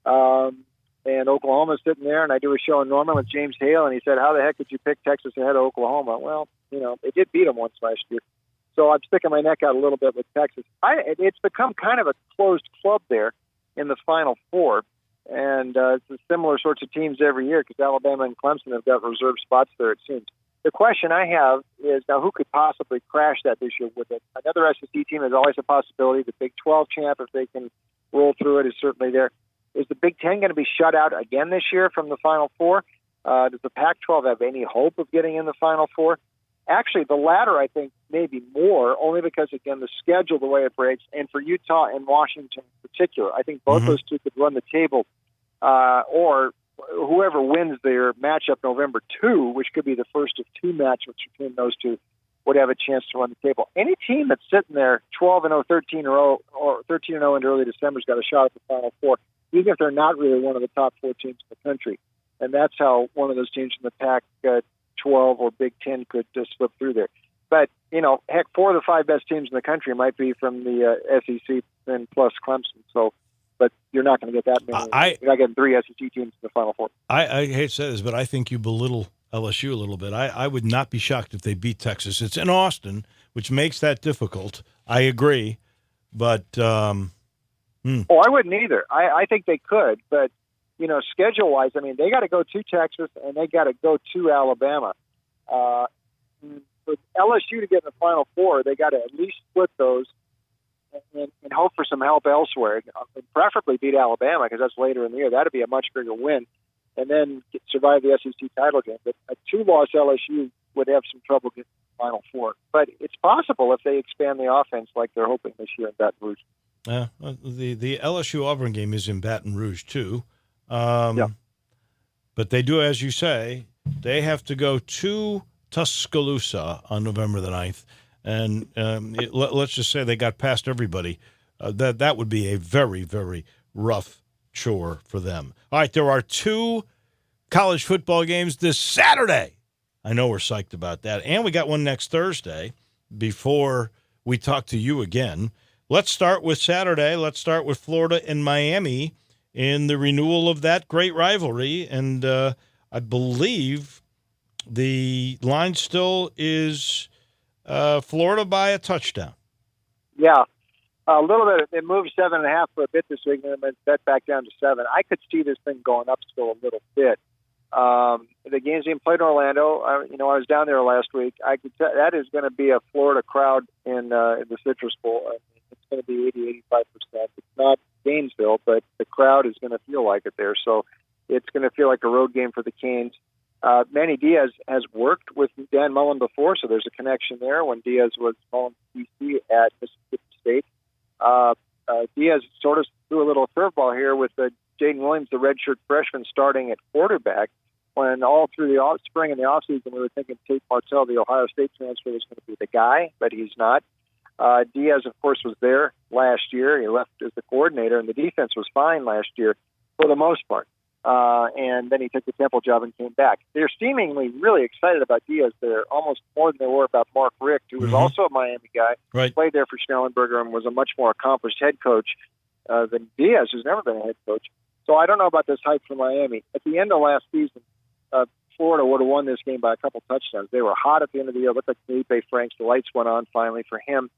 And Oklahoma's sitting there, and I do a show in Norman with James Hale, and he said, how the heck did you pick Texas ahead of Oklahoma? Well, they did beat them once last year. So I'm sticking my neck out a little bit with Texas. It's become kind of a closed club there in the Final Four, and it's the similar sorts of teams every year because Alabama and Clemson have got reserved spots there, it seems. The question I have is, now who could possibly crash that this year with it? Another SEC team is always a possibility. The Big 12 champ, if they can roll through it, is certainly there. Is the Big 10 going to be shut out again this year from the Final Four? Does the Pac-12 have any hope of getting in the Final Four? Actually, the latter, I think, maybe more, only because, again, the schedule, the way it breaks, and for Utah and Washington in particular, I think both those two could run the table, or whoever wins their matchup November 2, which could be the first of 2 matchups between those two, would have a chance to run the table. Any team that's sitting there 12-0, 13-0, or 13-0 into early December's got a shot at the Final Four, even if they're not really one of the top 4 teams in the country. And that's how one of those teams in the Pac-12 or Big 10 could slip through there. But, heck, 4 of the 5 best teams in the country might be from the SEC and plus Clemson. So, but you're not going to get that many. You're not getting 3 SEC teams in the Final Four. I hate to say this, but I think you belittle LSU a little bit. I would not be shocked if they beat Texas. It's in Austin, which makes that difficult. I agree. But Oh, I wouldn't either. I think they could, but schedule-wise, I mean, they got to go to Texas and they got to go to Alabama. For LSU to get in the Final Four, they got to at least split those and hope for some help elsewhere. And preferably beat Alabama because that's later in the year. That'd be a much bigger win, and then survive the SEC title game. But a 2-loss LSU would have some trouble getting to the Final Four. But it's possible if they expand the offense like they're hoping this year in Baton Rouge. The LSU Auburn game is in Baton Rouge too. Yeah. But they do, as you say, they have to go to Tuscaloosa on November the 9th. And let's just say they got past everybody. That would be a very, very rough chore for them. All right, there are 2 college football games this Saturday. I know we're psyched about that. And we got one next Thursday before we talk to you again. Let's start with Saturday. Let's start with Florida and Miami in the renewal of that great rivalry. And I believe the line still is Florida by a touchdown. Yeah, a little bit. It moved 7.5 for a bit this week, and then bet back down to 7. I could see this thing going up still a little bit. The game's being played in Orlando. I was down there last week. I could tell that is going to be a Florida crowd in the Citrus Bowl. I mean, it's going to be 80-85%. It's not Gainesville, but the crowd is going to feel like it there. So it's going to feel like a road game for the Canes. Manny Diaz has worked with Dan Mullen before, so there's a connection there when Diaz was Mullen's DC at Mississippi State. Diaz sort of threw a little curveball here with Jaden Williams, the redshirt freshman, starting at quarterback. When all through the spring and the offseason, we were thinking Tate Martell, the Ohio State transfer, was going to be the guy, but he's not. Diaz, of course, was there last year. He left as the coordinator, and the defense was fine last year for the most part. And then he took the Temple job and came back. They're seemingly really excited about Diaz there, almost more than they were about Mark Richt, who was also a Miami guy, right. Played there for Schnellenberger and was a much more accomplished head coach than Diaz, who's never been a head coach. So I don't know about this hype for Miami. At the end of last season, Florida would have won this game by a couple touchdowns. They were hot at the end of the year. It looked like Felipe Franks. The lights went on finally for him.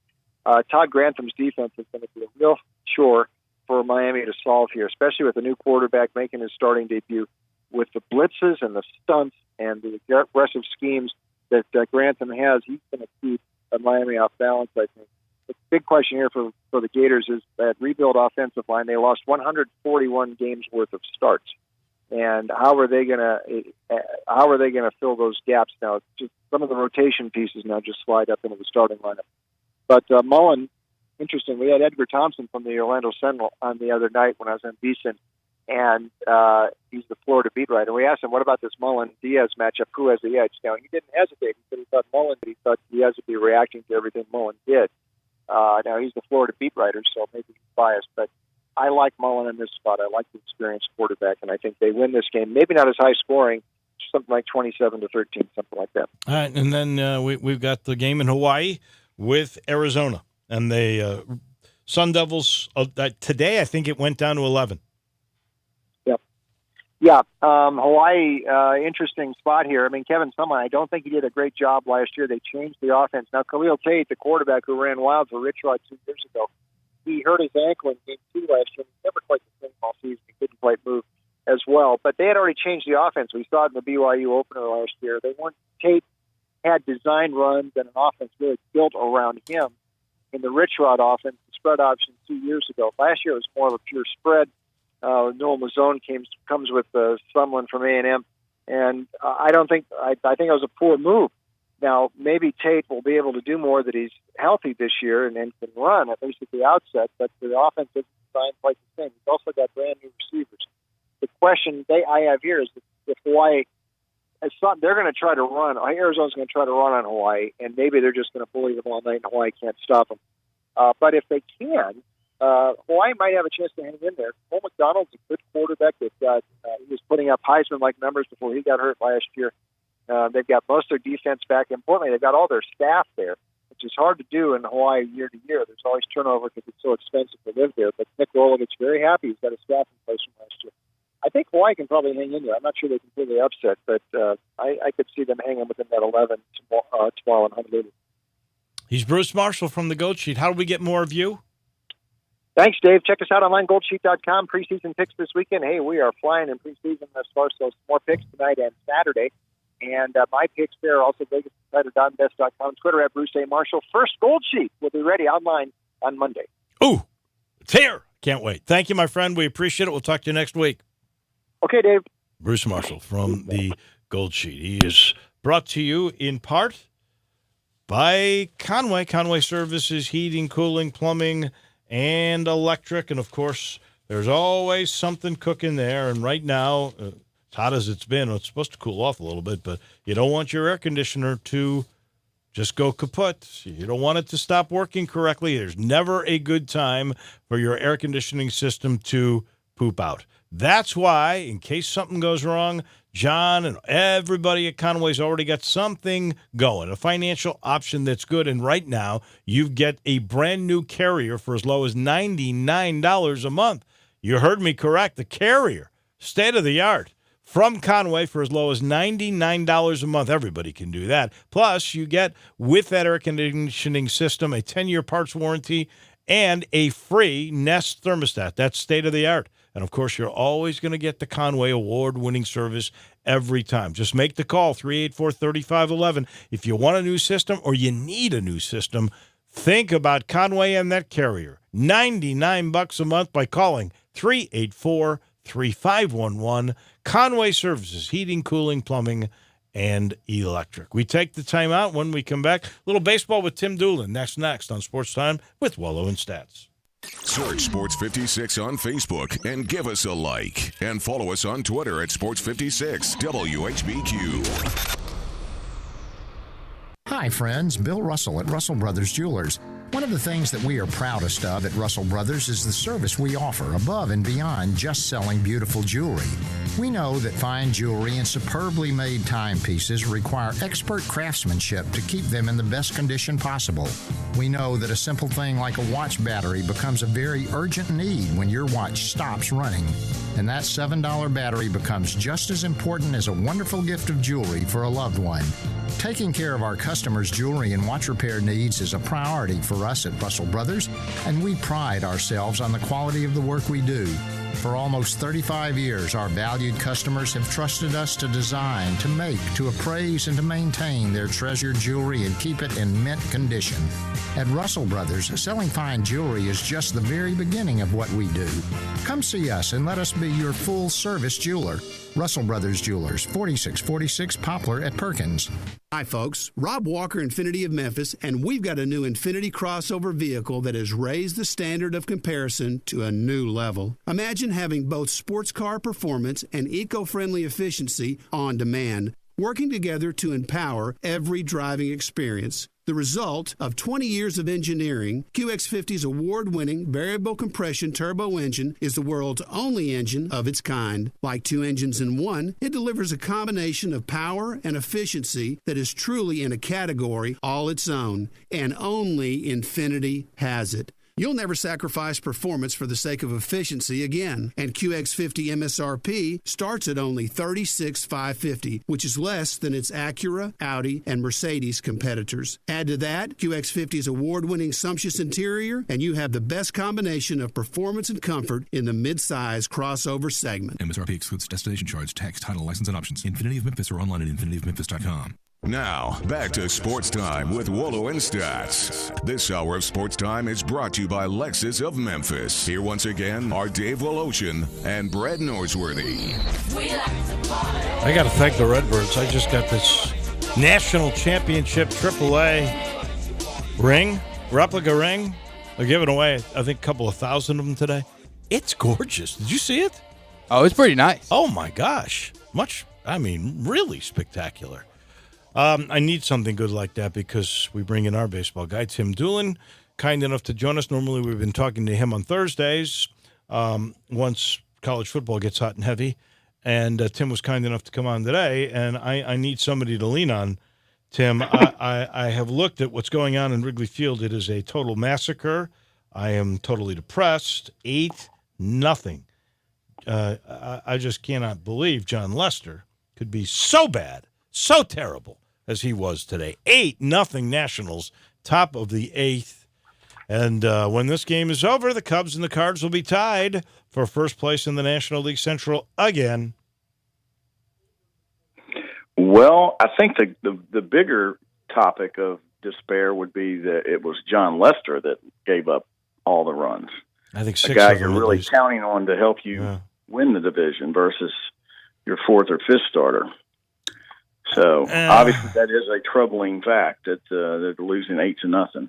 Todd Grantham's defense is going to be a real chore for Miami to solve here, especially with a new quarterback making his starting debut. With the blitzes and the stunts and the aggressive schemes that Grantham has, he's going to keep Miami off balance, I think. The big question here for the Gators is that rebuild offensive line. They lost 141 games worth of starts, and how are they going to fill those gaps now? Just some of the rotation pieces now just slide up into the starting lineup. But Mullen, interesting. We had Edgar Thompson from the Orlando Sentinel on the other night when I was in Beeson, and he's the Florida beat writer. We asked him, what about this Mullen-Diaz matchup? Who has the edge? Now, he didn't hesitate. He said he thought Mullen, but he thought Diaz would be reacting to everything Mullen did. Now, he's the Florida beat writer, so maybe he's biased, but I like Mullen in this spot. I like the experienced quarterback, and I think they win this game. Maybe not as high scoring, something like 27-13, something like that. All right, and then we've got the game in Hawaii with Arizona. And the Sun Devils, today I think it went down to 11. Yep. Yeah, Hawaii, interesting spot here. I mean, Kevin Sumlin, I don't think he did a great job last year. They changed the offense. Now, Khalil Tate, the quarterback who ran wild for Rich Rod 2 years ago, he hurt his ankle in Game 2 last year. He never quite the same all season. He couldn't quite move as well. But they had already changed the offense. We saw it in the BYU opener last year. Tate had designed runs and an offense really built around him. In the Rich Rod offense, the spread option 2 years ago. Last year it was more of a pure spread. Noel Mazzone comes with someone from A&M, and I think it was a poor move. Now, maybe Tate will be able to do more that he's healthy this year and can run, at least at the outset, but the offense isn't designed quite the same. He's also got brand new receivers. The question I have here is if Hawaii, they're going to try to run. Arizona's going to try to run on Hawaii, and maybe they're just going to bully them all night, and Hawaii can't stop them. But if they can, Hawaii might have a chance to hang in there. Cole McDonald's a good quarterback. He was putting up Heisman-like numbers before he got hurt last year. They've got most of their defense back. Importantly, they've got all their staff there, which is hard to do in Hawaii year to year. There's always turnover because it's so expensive to live there. But Nick Rolovich very happy. He's got a staff in place from last year. I think Hawaii can probably hang in there. I'm not sure they can completely upset, but I could see them hanging within that 11 tomorrow in Honolulu. He's Bruce Marshall from the Goat Sheet. How do we get more of you? Thanks, Dave. Check us out online, goldsheet.com. Preseason picks this weekend. Hey, we are flying in preseason thus far, so more picks tonight and Saturday. And my picks there are also Vegas.com, Twitter at Bruce A. Marshall. First Gold Sheet will be ready online on Monday. Ooh, it's here. Can't wait. Thank you, my friend. We appreciate it. We'll talk to you next week. Okay, Dave. Bruce Marshall from the Gold Sheet. He is brought to you in part by Conway. Conway Services, heating, cooling, plumbing, and electric. And, of course, there's always something cooking there. And right now, as hot as it's been, it's supposed to cool off a little bit, but you don't want your air conditioner to just go kaput. You don't want it to stop working correctly. There's never a good time for your air conditioning system to poop out. That's why, in case something goes wrong, John and everybody at Conway's already got something going, a financial option that's good. And right now, you get a brand new Carrier for as low as $99 a month. You heard me correct. The Carrier, state of the art, from Conway for as low as $99 a month. Everybody can do that. Plus, you get, with that air conditioning system, a 10-year parts warranty and a free Nest thermostat. That's state of the art. And, of course, you're always going to get the Conway award-winning service every time. Just make the call, 384-3511. If you want a new system or you need a new system, think about Conway and that Carrier. $99 a month by calling 384-3511. Conway Services, heating, cooling, plumbing, and electric. We take the time out. When we come back, a little baseball with Tim Doolin. Next on Sports Time with Wolo and Stats. Search Sports 56 on Facebook and give us a like. And follow us on Twitter at Sports 56 WHBQ. Hi, friends. Bill Russell at Russell Brothers Jewelers. One of the things that we are proudest of at Russell Brothers is the service we offer above and beyond just selling beautiful jewelry. We know that fine jewelry and superbly made timepieces require expert craftsmanship to keep them in the best condition possible. We know that a simple thing like a watch battery becomes a very urgent need when your watch stops running. And that $7 battery becomes just as important as a wonderful gift of jewelry for a loved one. Taking care of our customers' jewelry and watch repair needs is a priority for us at Russell Brothers, and we pride ourselves on the quality of the work we do. For almost 35 years, our valued customers have trusted us to design, to make, to appraise, and to maintain their treasured jewelry and keep it in mint condition. At Russell Brothers, selling fine jewelry is just the very beginning of what we do. Come see us and let us be your full-service jeweler. Russell Brothers Jewelers, 4646 Poplar at Perkins. Hi, folks. Rob Walker, Infinity of Memphis, and we've got a new Infinity crossover vehicle that has raised the standard of comparison to a new level. Imagine having both sports car performance and eco-friendly efficiency on demand, working together to empower every driving experience. The result of 20 years of engineering, QX50's award-winning variable compression turbo engine is the world's only engine of its kind. Like two engines in one, it delivers a combination of power and efficiency that is truly in a category all its own, and only Infinity has it. You'll never sacrifice performance for the sake of efficiency again. And QX50 MSRP starts at only $36,550, which is less than its Acura, Audi, and Mercedes competitors. Add to that QX50's award-winning sumptuous interior, and you have the best combination of performance and comfort in the mid-size crossover segment. MSRP excludes destination charge, tax, title, license, and options. Infinity of Memphis or online at infinityofmemphis.com. Now, back to Sports Time with Wolo and Stats. This hour of Sports Time is brought to you by Lexus of Memphis. Here once again are Dave Woloshin and Brad Norsworthy. I got to thank the Redbirds. I just got this national championship AAA replica ring. They're giving away, I think, a couple of thousand of them today. It's gorgeous. Did you see it? Oh, it's pretty nice. Oh, my gosh. Really spectacular. I need something good like that because we bring in our baseball guy, Tim Doolin, kind enough to join us. Normally, we've been talking to him on Thursdays once college football gets hot and heavy. And Tim was kind enough to come on today, and I need somebody to lean on. Tim, I have looked at what's going on in Wrigley Field. It is a total massacre. I am totally depressed. 8-0. I just cannot believe John Lester could be so bad, so terrible as he was today. 8-0 Nationals, top of the eighth. And when this game is over, the Cubs and the Cards will be tied for first place in the National League Central again. Well, I think the bigger topic of despair would be that it was John Lester that gave up all the runs. I think a six guy of them you're at really least. counting on to help you win the division versus your fourth or fifth starter. So obviously that is a troubling fact that they're losing 8-0.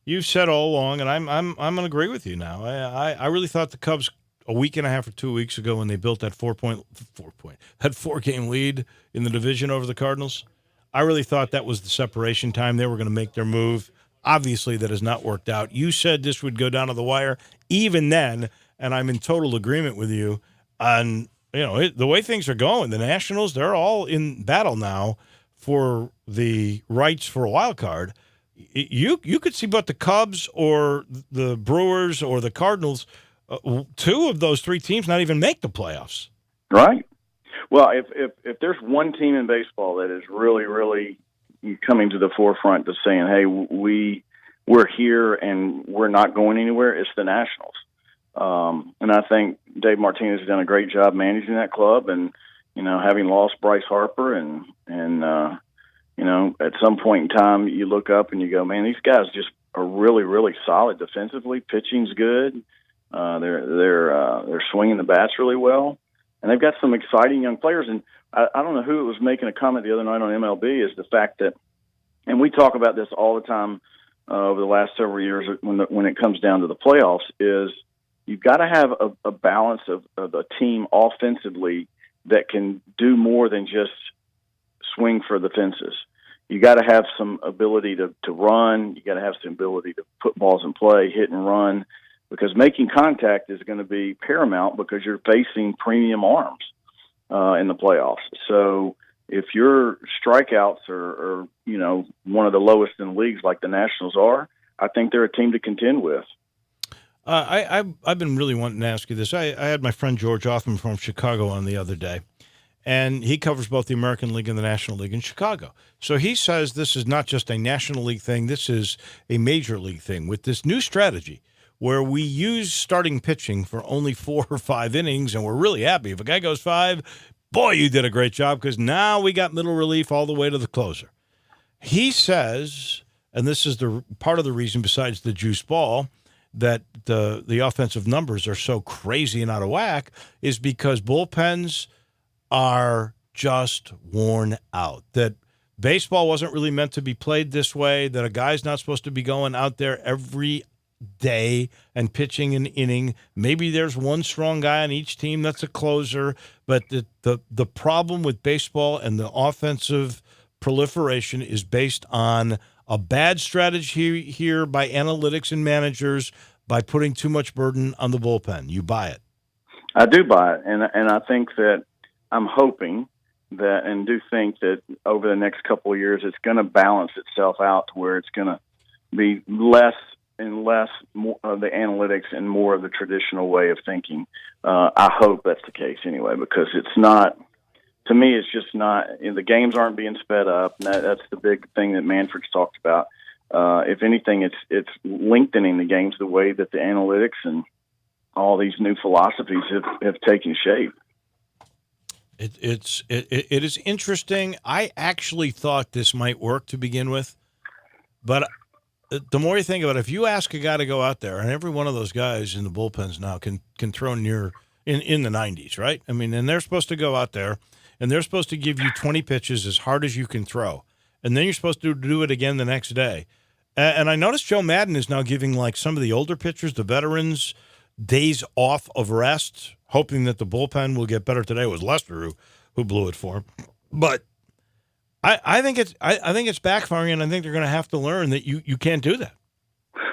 You've said all along, and I'm going to agree with you now. I really thought the Cubs a week and a half or 2 weeks ago when they built that 4-game lead in the division over the Cardinals. I really thought that was the separation time. They were going to make their move. Obviously, that has not worked out. You said this would go down to the wire even then, and I'm in total agreement with you on the way things are going. The Nationals, they're all in battle now for the rights for a wild card. You could see but the Cubs or the Brewers or the Cardinals, two of those three teams not even make the playoffs. Right. Well, if there's one team in baseball that is really, really coming to the forefront to saying, hey, we're here and we're not going anywhere, it's the Nationals. And I think Dave Martinez has done a great job managing that club, and having lost Bryce Harper and at some point in time you look up and you go, man, these guys just are really, really solid defensively. Pitching's good. They're swinging the bats really well, and they've got some exciting young players. And I don't know who was making a comment the other night on MLB is the fact that, and we talk about this all the time over the last several years when it comes down to the playoffs, is you've got to have a balance of a team offensively that can do more than just swing for the fences. You got to have some ability to run. You got to have some ability to put balls in play, hit and run, because making contact is going to be paramount because you're facing premium arms in the playoffs. So if your strikeouts are one of the lowest in the leagues like the Nationals are, I think they're a team to contend with. I've been really wanting to ask you this. I had my friend George Hoffman from Chicago on the other day, and he covers both the American League and the National League in Chicago. So he says this is not just a National League thing, this is a Major League thing with this new strategy where we use starting pitching for only 4 or 5 innings, and we're really happy. If a guy goes 5, boy, you did a great job because now we got middle relief all the way to the closer. He says, and this is the part of the reason besides the juice ball, that the offensive numbers are so crazy and out of whack is because bullpens are just worn out. That baseball wasn't really meant to be played this way, that a guy's not supposed to be going out there every day and pitching an inning. Maybe there's one strong guy on each team that's a closer, but the problem with baseball and the offensive proliferation is based on a bad strategy here by analytics and managers by putting too much burden on the bullpen. You buy it? I do buy it, and I think that I'm hoping that and do think that over the next couple of years it's going to balance itself out to where it's going to be less and less of the analytics and more of the traditional way of thinking. I hope that's the case anyway, because it's not. To me, it's just not. The games aren't being sped up. And that's the big thing that Manfred's talked about. If anything, it's lengthening the games the way that the analytics and all these new philosophies have taken shape. It is interesting. I actually thought this might work to begin with, but the more you think about it, if you ask a guy to go out there, and every one of those guys in the bullpens now can throw near in the 90s, right? I mean, and they're supposed to go out there, and they're supposed to give you 20 pitches as hard as you can throw, and then you're supposed to do it again the next day. And I noticed Joe Madden is now giving like some of the older pitchers, the veterans, days off of rest, hoping that the bullpen will get better. Today it was Lester who blew it for him. But I think it's backfiring, and I think they're going to have to learn that you can't do that.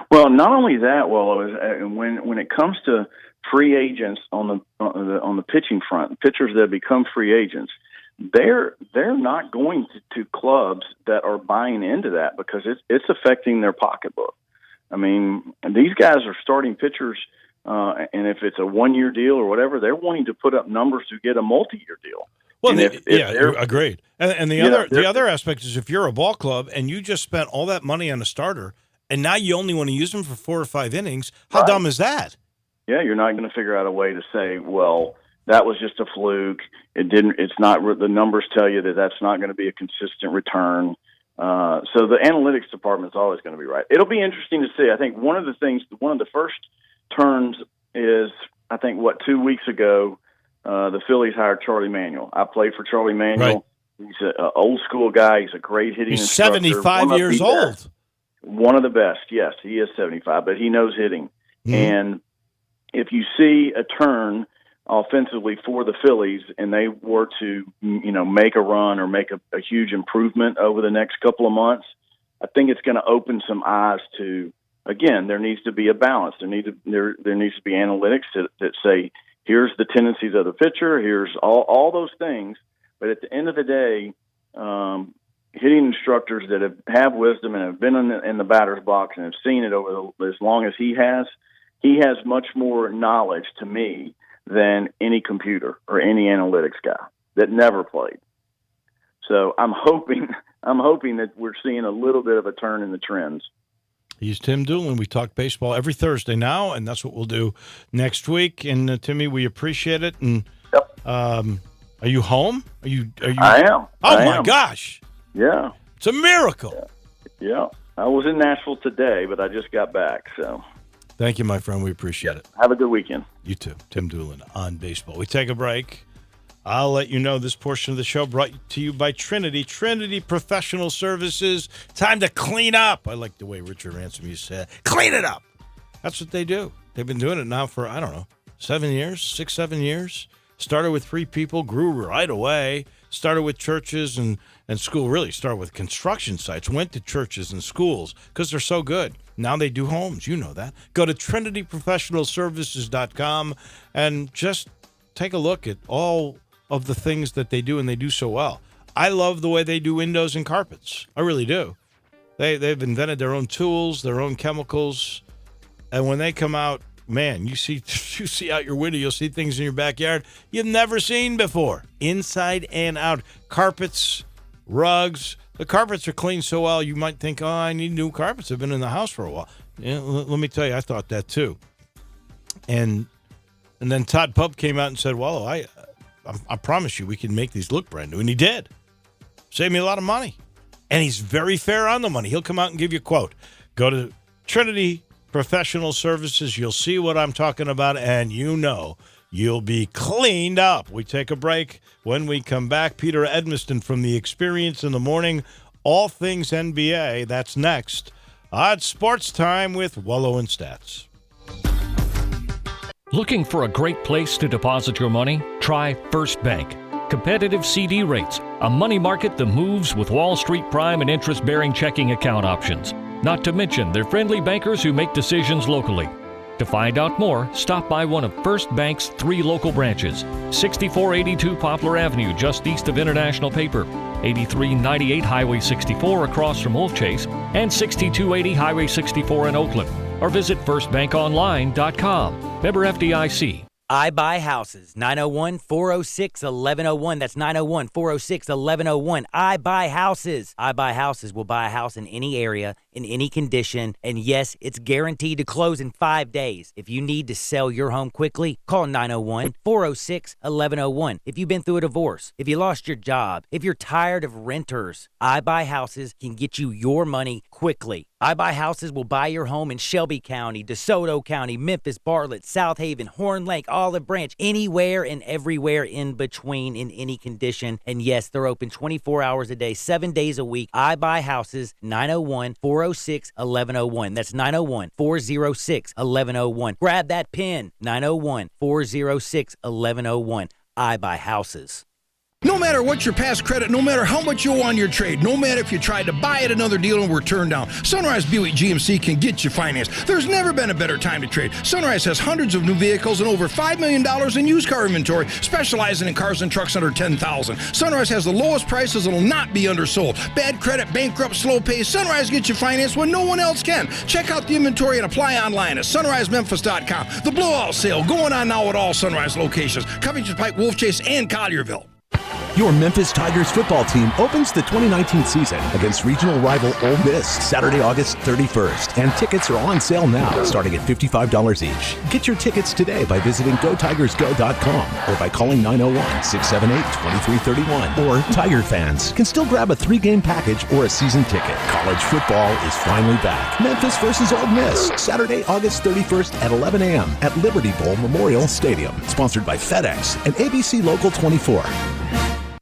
Well, not only that, when it comes to free agents on the pitching front, pitchers that become free agents, they're not going to clubs that are buying into that because it's affecting their pocketbook. I mean, these guys are starting pitchers, and if it's a 1-year deal or whatever, they're wanting to put up numbers to get a multi-year deal. Well, And agreed. And the other aspect is if you're a ball club and you just spent all that money on a starter and now you only want to use them for 4 or 5 innings, how dumb is that? Yeah, you're not going to figure out a way to say, well, that was just a fluke. It's not. The numbers tell you that that's not going to be a consistent return. So the analytics department is always going to be right. It'll be interesting to see. I think one of the first turns is, I think, 2 weeks ago, the Phillies hired Charlie Manuel. I played for Charlie Manuel. Right. He's an old school guy. He's a great hitting instructor. 75 years old. One of the best. Yes, he is 75, but he knows hitting. Mm-hmm. And if you see a turn offensively for the Phillies and they were to, make a run or make a huge improvement over the next couple of months, I think it's going to open some eyes to, again, there needs to be a balance. There needs to be analytics that say, here's the tendencies of the pitcher, here's all those things. But at the end of the day, hitting instructors that have wisdom and have been in the batter's box and have seen it as long as he has much more knowledge to me than any computer or any analytics guy that never played. So I'm hoping that we're seeing a little bit of a turn in the trends. He's Tim Doolin. We talk baseball every Thursday now, and that's what we'll do next week. And Timmy, we appreciate it. And are you home? Are you? I am. My gosh! Yeah, it's a miracle. Yeah, I was in Nashville today, but I just got back. So, thank you, my friend. We appreciate it. Have a good weekend. You too, Tim Doolin on baseball. We take a break. I'll let you know this portion of the show brought to you by Trinity Professional Services. Time to clean up. I like the way Richard Ransom used to say, clean it up. That's what they do. They've been doing it now for, 7 years. Started with 3 people, grew right away. Started with churches and school. Really started with construction sites. Went to churches and schools because they're so good. Now they do homes. You know that. Go to trinityprofessionalservices.com and just take a look at all of the things that they do, and they do so well. I love the way they do windows and carpets. I really do. They've invented their own tools, their own chemicals, and when they come out, man, you see out your window, you'll see things in your backyard you've never seen before, inside and out. Carpets, rugs. The carpets are cleaned so well, you might think, I need new carpets. I've been in the house for a while. Yeah, let me tell you, I thought that too. And then Todd Pup came out and said, well, I promise you we can make these look brand new. And he did. Saved me a lot of money. And he's very fair on the money. He'll come out and give you a quote. Go to Trinity Professional Services. You'll see what I'm talking about, and you'll be cleaned up. We take a break. When we come back, Peter Edmiston from The Experience in the Morning. All things NBA. That's next. It's Sports Time with Wolo and Stats. Looking for a great place to deposit your money? Try First Bank. Competitive CD rates, a money market that moves with Wall Street prime and interest-bearing checking account options. Not to mention their friendly bankers who make decisions locally. To find out more, stop by one of First Bank's 3 local branches. 6482 Poplar Avenue, just east of International Paper. 8398 Highway 64 across from Wolf Chase. And 6280 Highway 64 in Oakland. Or visit firstbankonline.com. Member FDIC. I Buy Houses, 901-406-1101. That's 901-406-1101. I Buy Houses. I Buy Houses will buy a house in any area, in any condition, and yes, it's guaranteed to close in 5 days. If you need to sell your home quickly, call 901-406-1101. If you've been through a divorce, if you lost your job, if you're tired of renters, I Buy Houses can get you your money quickly. I Buy Houses will buy your home in Shelby County, DeSoto County, Memphis, Bartlett, South Haven, Horn Lake, Olive Branch, anywhere and everywhere in between in any condition. And yes, they're open 24 hours a day, 7 days a week. I Buy Houses, 901-406-1101. That's 901-406-1101. Grab that pen, 901-406-1101. I Buy Houses. No matter what your past credit, no matter how much you owe on your trade, no matter if you tried to buy at another deal and were turned down, Sunrise Buick GMC can get you financed. There's never been a better time to trade. Sunrise has hundreds of new vehicles and over $5 million in used car inventory, specializing in cars and trucks under $10,000. Sunrise has the lowest prices and will not be undersold. Bad credit, bankrupt, slow pay, Sunrise gets you financed when no one else can. Check out the inventory and apply online at sunrisememphis.com. The blowout sale going on now at all Sunrise locations, Covington Pike, Wolf Chase, and Collierville. Your Memphis Tigers football team opens the 2019 season against regional rival Ole Miss Saturday, August 31st. And tickets are on sale now, starting at $55 each. Get your tickets today by visiting GoTigersGo.com or by calling 901-678-2331. Or Tiger fans can still grab a 3-game package or a season ticket. College football is finally back. Memphis versus Ole Miss, Saturday, August 31st at 11 a.m. at Liberty Bowl Memorial Stadium. Sponsored by FedEx and ABC Local 24.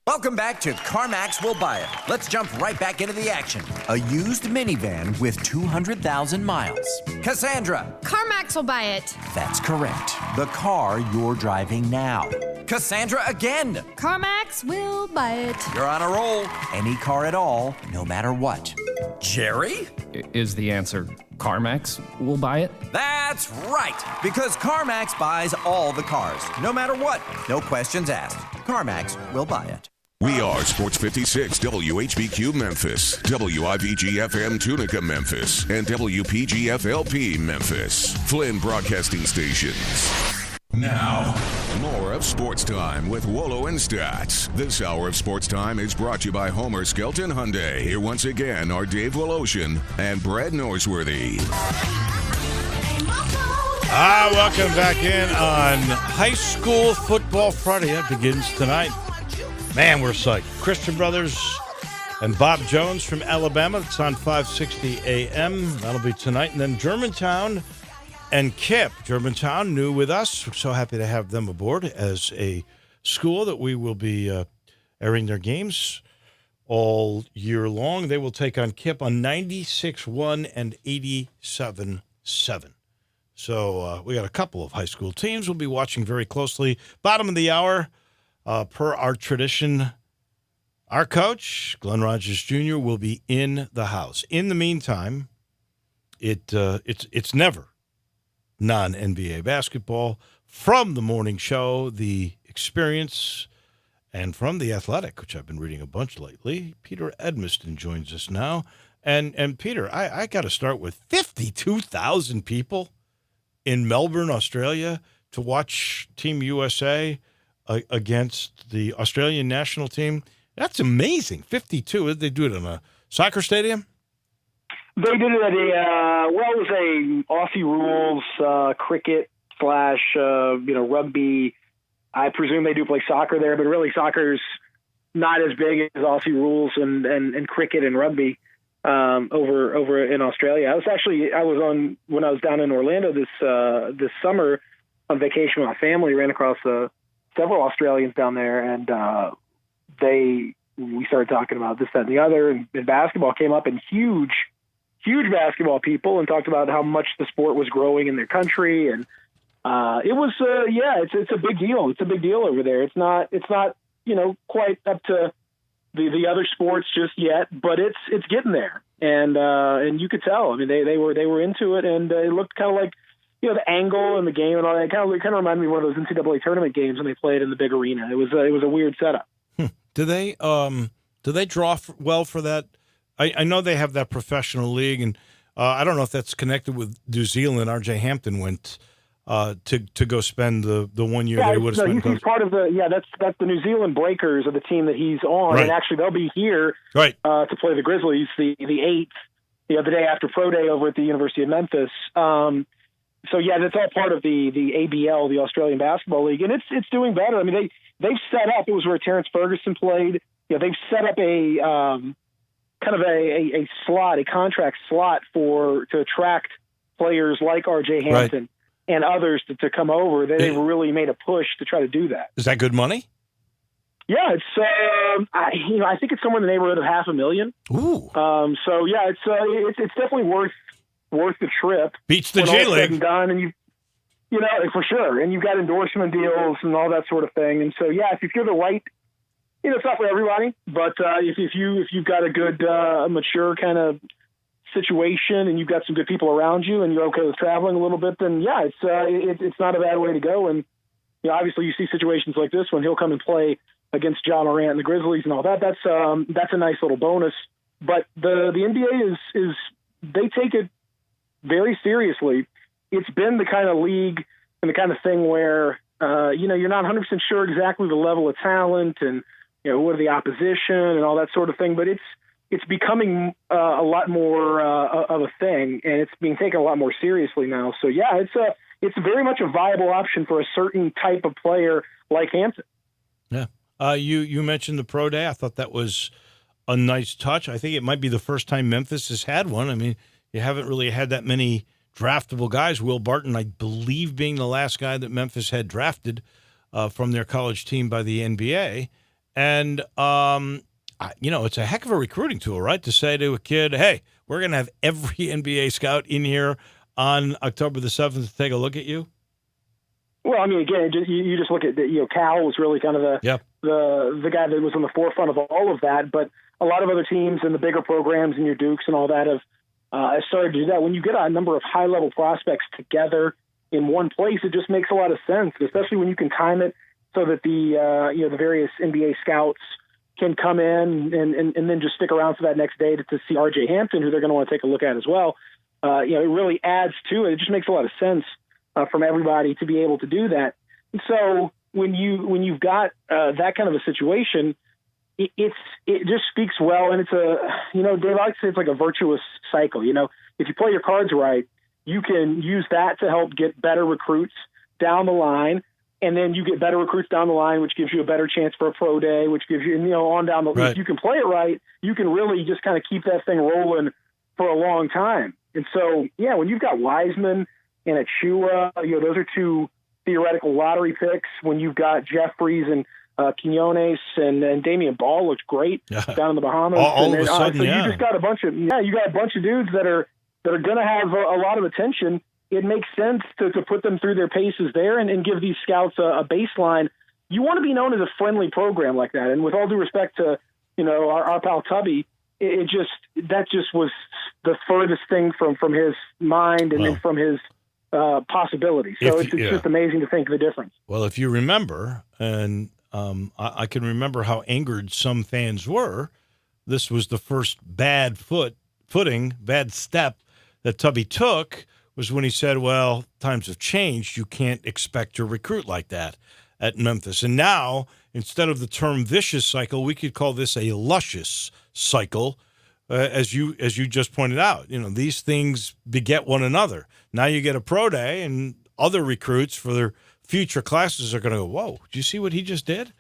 Welcome back to CarMax Will Buy It. Let's jump right back into the action. A used minivan with 200,000 miles. Cassandra. CarMax will buy it. That's correct. The car you're driving now. Cassandra again. CarMax will buy it. You're on a roll. Any car at all, no matter what. Jerry? Is the answer CarMax will buy it? That's right, because CarMax buys all the cars, no matter what. No questions asked. CarMax will buy it. We are Sports 56 WHBQ Memphis, WIVG-FM Tunica Memphis, and WPG-FLP Memphis. Flynn Broadcasting Stations. Now, more of Sports Time with Wolo and Stats. This hour of Sports Time is brought to you by Homer Skelton Hyundai. Here once again are Dave Woloshin and Brad Norsworthy. Welcome back in on High School Football Friday. That begins tonight. Man, we're psyched. Christian Brothers and Bob Jones from Alabama. It's on 560 a.m. That'll be tonight. And then Germantown and KIPP. Germantown, new with us. We're so happy to have them aboard as a school that we will be airing their games all year long. They will take on KIPP on 96.1 and 87.7. So we got a couple of high school teams we'll be watching very closely. Bottom of the hour. Per our tradition, our coach, Glenn Rogers Jr., will be in the house. In the meantime, it's never non-NBA basketball. From the morning show, The Experience, and from The Athletic, which I've been reading a bunch lately, Peter Edmiston joins us now. And Peter, I got to start with 52,000 people in Melbourne, Australia, to watch Team USA against the Australian national team. That's amazing. 52. Did they do it in a soccer stadium? They did it at it was a Aussie rules cricket / rugby. I presume they do play soccer there, but really soccer's not as big as Aussie rules and cricket and rugby over in Australia. I was on when I was down in Orlando this summer on vacation with my family. Ran across several Australians down there, and we started talking about this, that, and the other, and basketball came up, and huge basketball people, and talked about how much the sport was growing in their country, and it was it's a big deal. It's a big deal over there. It's not quite up to the other sports just yet, but it's getting there, and you could tell. I mean, they were into it, and it looked kind of like, the angle and the game and all that. It kind of reminded me of one of those NCAA tournament games when they played in the big arena. It was a weird setup. Do they draw well for that? I know they have that professional league, and I don't know if that's connected with New Zealand. RJ Hampton went to go spend the 1 year they would have spent. He's part of that's the New Zealand Breakers of the team that he's on, right. And actually they'll be here to play the Grizzlies the 8th, the day after Pro Day over at the University of Memphis. So that's all part of the ABL, the Australian Basketball League, and it's doing better. I mean, they've set up. It was where Terrence Ferguson played. They've set up a kind of a slot, a contract slot to attract players like RJ Hampton and others to come over. They've really made a push to try to do that. Is that good money? Yeah, it's I think it's somewhere in the neighborhood of $500,000. Ooh. So it's definitely worth the trip. Beats the J League. And done, and for sure. And you've got endorsement deals and all that sort of thing. And so if you're the right, it's not for everybody, but if you've got a good mature kind of situation and you've got some good people around you and you're okay with traveling a little bit, then it's not a bad way to go. And obviously you see situations like this when he'll come and play against John Morant and the Grizzlies and all that. That's a nice little bonus. But the NBA is they take it very seriously. It's been the kind of league and the kind of thing where you're not 100% sure exactly the level of talent and what are the opposition and all that sort of thing. But it's becoming a lot more of a thing, and it's being taken a lot more seriously now. So yeah, it's very much a viable option for a certain type of player like Hampton. Yeah. You mentioned the pro day. I thought that was a nice touch. I think it might be the first time Memphis has had one. I mean, you haven't really had that many draftable guys. Will Barton, I believe, being the last guy that Memphis had drafted from their college team by the NBA. And, it's a heck of a recruiting tool, right? To say to a kid, hey, we're going to have every NBA scout in here on October the 7th to take a look at you. Well, I mean, again, you just look at Cal was really kind of the guy that was on the forefront of all of that. But a lot of other teams and the bigger programs and your Dukes and all that have started to do that. When you get a number of high-level prospects together in one place, it just makes a lot of sense, especially when you can time it so that the various NBA scouts can come in and then just stick around for that next day to see R.J. Hampton, who they're going to want to take a look at as well. It really adds to it. It just makes a lot of sense from everybody to be able to do that. And so when you've got that kind of a situation, it just speaks well, and it's Dave, I like to say it's like a virtuous cycle. If you play your cards right, you can use that to help get better recruits down the line, and then you get better recruits down the line, which gives you a better chance for a pro day, which gives you, on down the line. If you can play it right, you can really just kind of keep that thing rolling for a long time. And so, yeah, when you've got Wiseman and Achua, those are two theoretical lottery picks. When you've got Jeffries and Quinones and Damian Ball looks great down in the Bahamas. All of a sudden, you just got a bunch of dudes that are going to have a lot of attention. It makes sense to put them through their paces there and give these scouts a baseline. You want to be known as a friendly program like that. And with all due respect to, our pal Tubby, that just was the furthest thing from his mind and then from his possibility. So it's just amazing to think of the difference. Well, if you remember, and I can remember how angered some fans were, this was the first bad step that Tubby took, was when he said, well, times have changed. You can't expect to recruit like that at Memphis. And now, instead of the term vicious cycle, we could call this a luscious cycle, as you just pointed out. These things beget one another. Now you get a pro day, and other recruits for their future classes are going to go, whoa, do you see what he just did?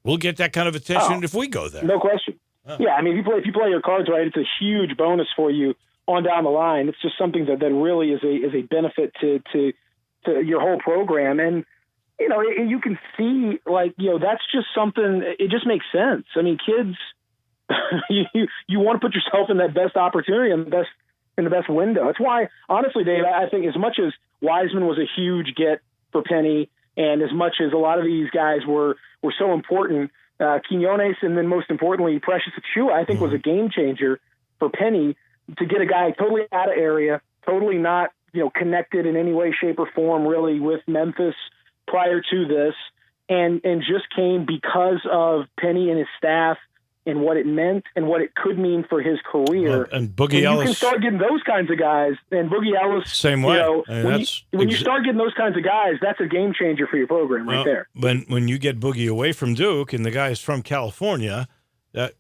We'll get that kind of attention if we go there. No question. Yeah, I mean, if you play your cards right, it's a huge bonus for you on down the line. It's just something that really is a benefit to your whole program. And, you can see, that's just something, it just makes sense. I mean, kids, you want to put yourself in that best opportunity and in the best window. That's why, honestly, Dave, I think as much as Wiseman was a huge get for Penny, and as much as a lot of these guys were so important, Quinones, and then most importantly, Precious Achua, I think was a game changer for Penny to get a guy totally out of area, totally not, connected in any way, shape, or form really with Memphis prior to this, and just came because of Penny and his staff and what it meant and what it could mean for his career. And Boogie Ellis. You can start getting those kinds of guys, and Boogie Ellis. Same way. When you start getting those kinds of guys, that's a game changer for your program right there. When you get Boogie away from Duke and the guy is from California, that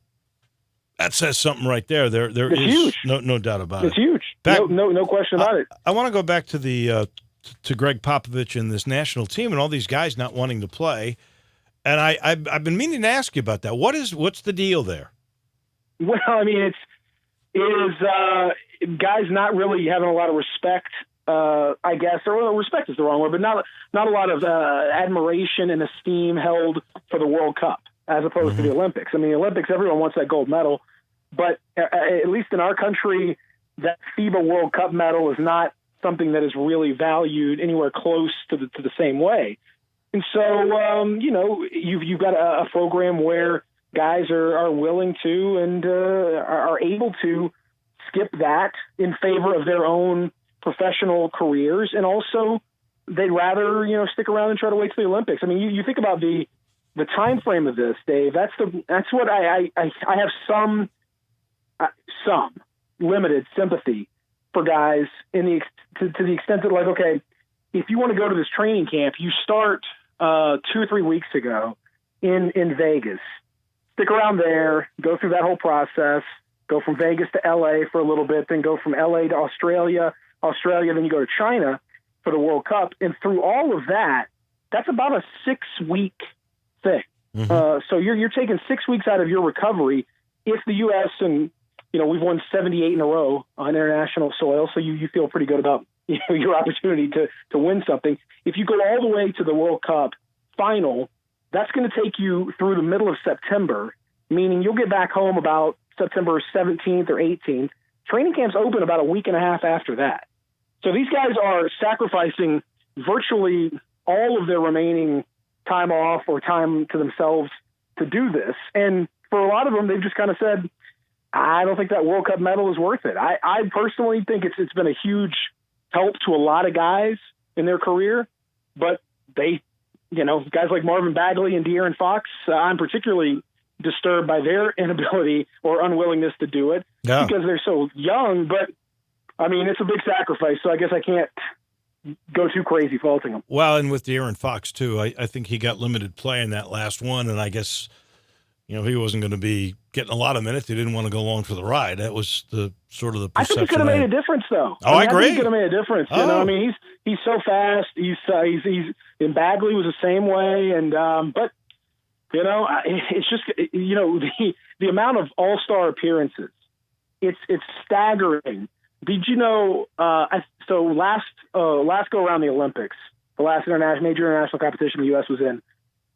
says something right there. There it's is huge. No doubt about it's it. It's huge. No question about it. I want to go back to the to Greg Popovich and this national team and all these guys not wanting to play. And I've been meaning to ask you about that. What's the deal there? Well, I mean, it is guys not really having a lot of respect, I guess, or respect is the wrong word, but not a lot of admiration and esteem held for the World Cup as opposed to the Olympics. I mean, the Olympics, everyone wants that gold medal, but at least in our country, that FIBA World Cup medal is not something that is really valued anywhere close to the same way. And so, you've got a program where guys are willing to and are able to skip that in favor of their own professional careers, and also they'd rather stick around and try to wait till the Olympics. I mean, you think about the time frame of this, Dave. That's what I have some limited sympathy for guys to the extent that, like, okay, if you want to go to this training camp, you start 2 or 3 weeks ago, in Vegas. Stick around there, go through that whole process, go from Vegas to LA for a little bit, then go from LA to Australia, then you go to China for the World Cup. And through all of that, that's about a 6-week thing. So you're taking 6 weeks out of your recovery if the U.S. and, we've won 78 in a row on international soil, so you feel pretty good about your opportunity to win something. If you go all the way to the World Cup final, that's going to take you through the middle of September, meaning you'll get back home about September 17th or 18th. Training camps open about a week and a half after that. So these guys are sacrificing virtually all of their remaining time off or time to themselves to do this. And for a lot of them, they've just kind of said, I don't think that World Cup medal is worth it. I personally think it's been a huge help to a lot of guys in their career, but they, guys like Marvin Bagley and De'Aaron Fox, I'm particularly disturbed by their inability or unwillingness to do it because they're so young. But I mean, it's a big sacrifice, so I guess I can't go too crazy faulting them. Well, and with De'Aaron Fox too, I think he got limited play in that last one, and I guess he wasn't going to be getting a lot of minutes. He didn't want to go along for the ride. That was the sort of the perception. I think it could have made a difference, though. I agree. I think it could have made a difference. I mean, he's so fast. He's and Bagley was the same way, and but it's just the amount of all-star appearances. It's staggering. Did you know? So last go around the Olympics, the last major international competition the U.S. was in,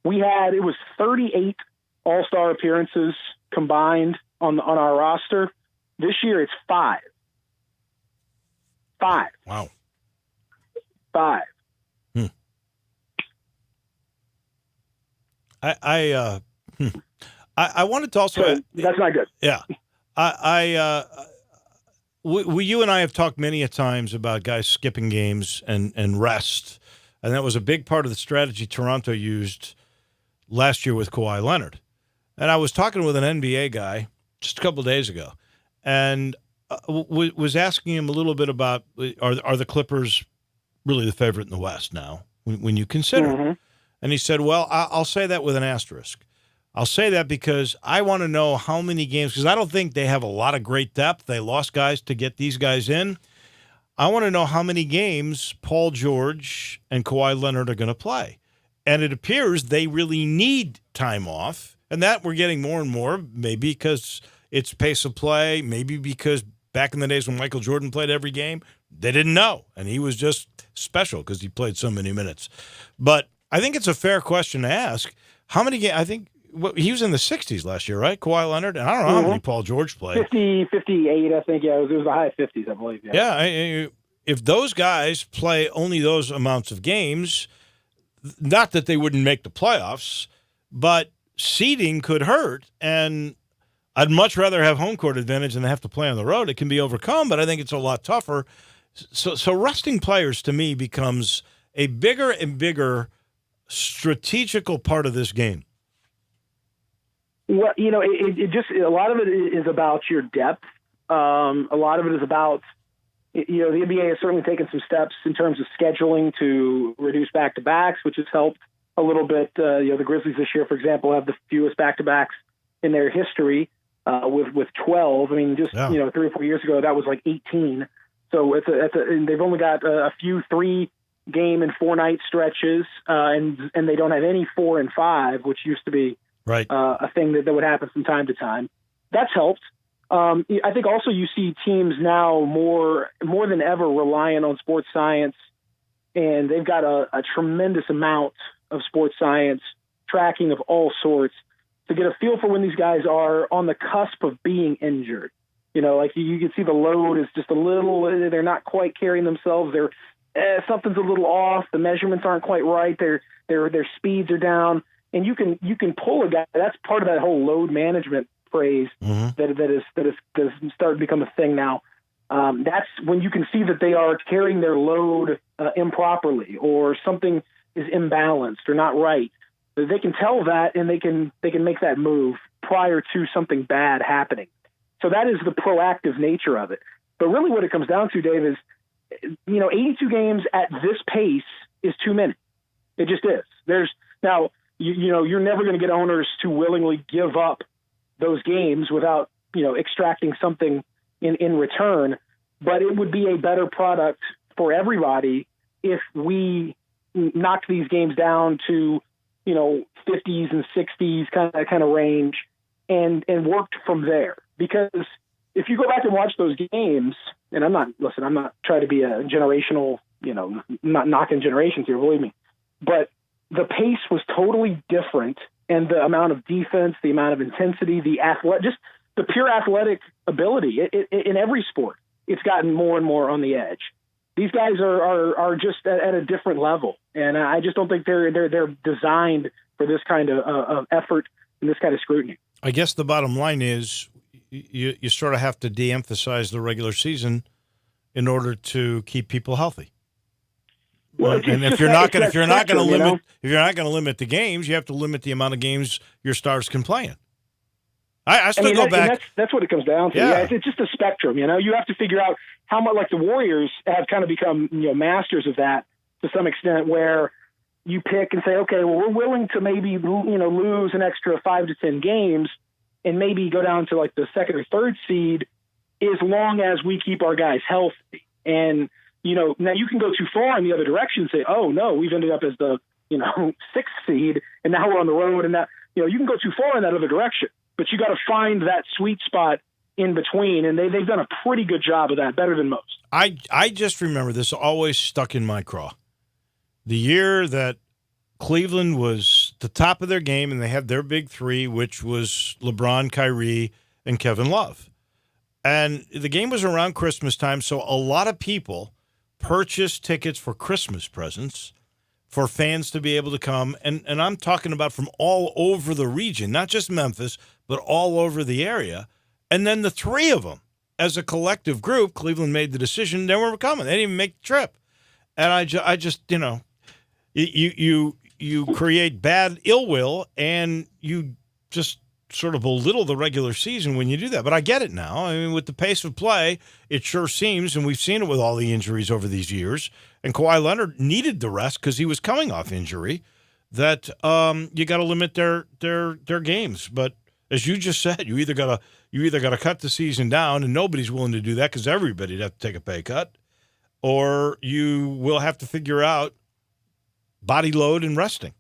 it was 38 all-star appearances combined on our roster. This year it's 5. 5. Wow. 5. I wanted to also. So that's not good. Yeah. You and I have talked many a times about guys skipping games and rest, and that was a big part of the strategy Toronto used last year with Kawhi Leonard. And I was talking with an NBA guy just a couple of days ago, and was asking him a little bit about are the Clippers really the favorite in the West now when you consider it? And he said, well, I'll say that with an asterisk. I'll say that because I want to know how many games, because I don't think they have a lot of great depth. They lost guys to get these guys in. I want to know how many games Paul George and Kawhi Leonard are going to play. And it appears they really need time off. And that we're getting more and more, maybe because it's pace of play, maybe because back in the days when Michael Jordan played every game, they didn't know. And he was just special because he played so many minutes. But I think it's a fair question to ask. How many games? I think he was in the 60s last year, right? Kawhi Leonard? And I don't know how many Paul George played. 50, 58, I think. Yeah, it was the high 50s, I believe. Yeah, if those guys play only those amounts of games, not that they wouldn't make the playoffs, but seeding could hurt, and I'd much rather have home court advantage than have to play on the road. It can be overcome, but I think it's a lot tougher. So resting players to me becomes a bigger and bigger strategical part of this game. Well, it just a lot of it is about your depth. A lot of it is about the NBA has certainly taken some steps in terms of scheduling to reduce back-to-backs, which has helped a little bit. The Grizzlies this year, for example, have the fewest back-to-backs in their history with 12. I mean, just 3 or 4 years ago, that was like 18. So and they've only got a few 3-game and 4-night stretches, and they don't have any 4 and 5, which used to be a thing that would happen from time to time. That's helped. I think also you see teams now more than ever reliant on sports science, and they've got a tremendous amount of sports science tracking of all sorts to get a feel for when these guys are on the cusp of being injured. Like you can see the load is just a little, they're not quite carrying themselves. Something's a little off. The measurements aren't quite right. Their speeds are down, and you can pull a guy. That's part of that whole load management phrase that is starting to become a thing now. That's when you can see that they are carrying their load improperly, or something is imbalanced or not right. They can tell that, and they can make that move prior to something bad happening. So that is the proactive nature of it. But really what it comes down to, Dave, is 82 games at this pace is too many. It just is. Now, you're never going to get owners to willingly give up those games without, extracting something in return. But it would be a better product for everybody if we knocked these games down to, 50s and 60s kind of range and worked from there. Because if you go back and watch those games, and I'm not trying to be a generational, not knocking generations here, believe me, but the pace was totally different, and the amount of defense, the amount of intensity, just the pure athletic ability in every sport, it's gotten more and more on the edge. These guys are just at a different level, and I just don't think they're designed for this kind of effort and this kind of scrutiny. I guess the bottom line is you sort of have to de-emphasize the regular season in order to keep people healthy. Well, and if you're not going to limit the games, you have to limit the amount of games your stars can play in. I still go back. That's what it comes down to. Yeah, it's just a spectrum. You have to figure out how much. Like the Warriors have kind of become masters of that to some extent, where you pick and say, okay, well, we're willing to maybe lose an extra 5 to 10 games and maybe go down to like the second or third seed, as long as we keep our guys healthy. And now you can go too far in the other direction and say, oh no, we've ended up as the 6th seed, and now we're on the road, and that you can go too far in that other direction. But you got to find that sweet spot in between, and they've done a pretty good job of that, better than most. I just remember this always stuck in my craw. The year that Cleveland was the top of their game, and they had their big three, which was LeBron, Kyrie, and Kevin Love. And the game was around Christmas time, so a lot of people purchased tickets for Christmas presents for fans to be able to come. And I'm talking about from all over the region, not just Memphis, but all over the area. And then the three of them, as a collective group, Cleveland made the decision they weren't coming. They didn't even make the trip. And I just you create bad ill will, and you just sort of belittle the regular season when you do that. But I get it now. I mean, with the pace of play, it sure seems, and we've seen it with all the injuries over these years, and Kawhi Leonard needed the rest because he was coming off injury, that you got to limit their games. But as you just said, you either got to cut the season down, and nobody's willing to do that because everybody'd have to take a pay cut, or you will have to figure out body load and resting.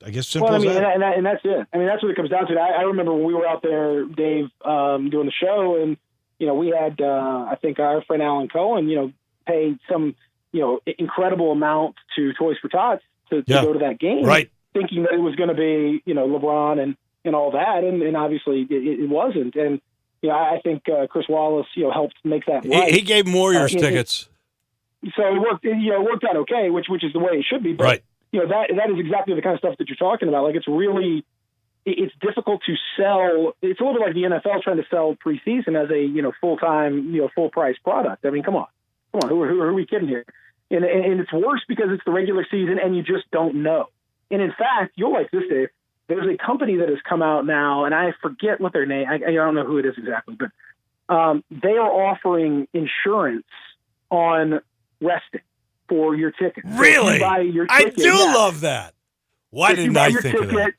I guess simple as that. And that's it. I mean, that's what it comes down to. I remember when we were out there, Dave, doing the show, and we had I think our friend Alan Cohen, paid some incredible amount to Toys for Tots to go to that game, right? Thinking that it was going to be LeBron and all that, and obviously it wasn't. And I think Chris Wallace helped make that right. He gave Warriors tickets, so it worked. It worked out okay, which is the way it should be. But, right. That is exactly the kind of stuff that you're talking about. Like, it's difficult to sell. It's a little bit like the NFL trying to sell preseason as a full-time full price product. I mean, come on, who are we kidding here? And it's worse because it's the regular season and you just don't know. And in fact, you'll like this, Dave. There's a company that has come out now, and I forget what their name. I don't know who it is exactly, but they are offering insurance on resting for your ticket. Really? So your I ticket, do love that. Why didn't I think of that?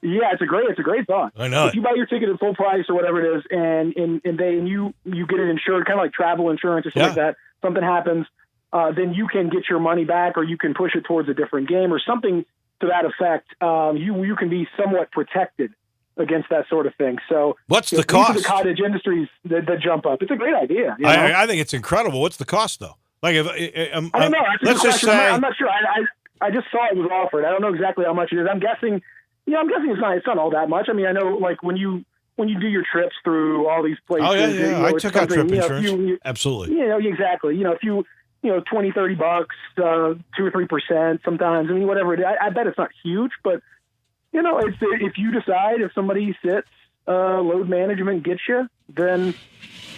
Yeah, it's a great thought. I know. If you buy your ticket at full price or whatever it is, and you get it insured, kind of like travel insurance or something like that, something happens, then you can get your money back, or you can push it towards a different game or something to that effect. You can be somewhat protected against that sort of thing. So what's the cost? These are the cottage industries that jump up. It's a great idea. I think it's incredible. What's the cost though? Like, I don't know. Let's just say I'm not sure. I just saw it was offered. I don't know exactly how much it is. I'm guessing it's not all that much. I mean, I know like when you do your trips through all these places. Oh yeah. I took out trip insurance. Absolutely. Exactly. If you $20, $30, 2 or 3% sometimes. I mean, whatever it is. I bet it's not huge, but it's, if you decide, if somebody sits, load management gets you, then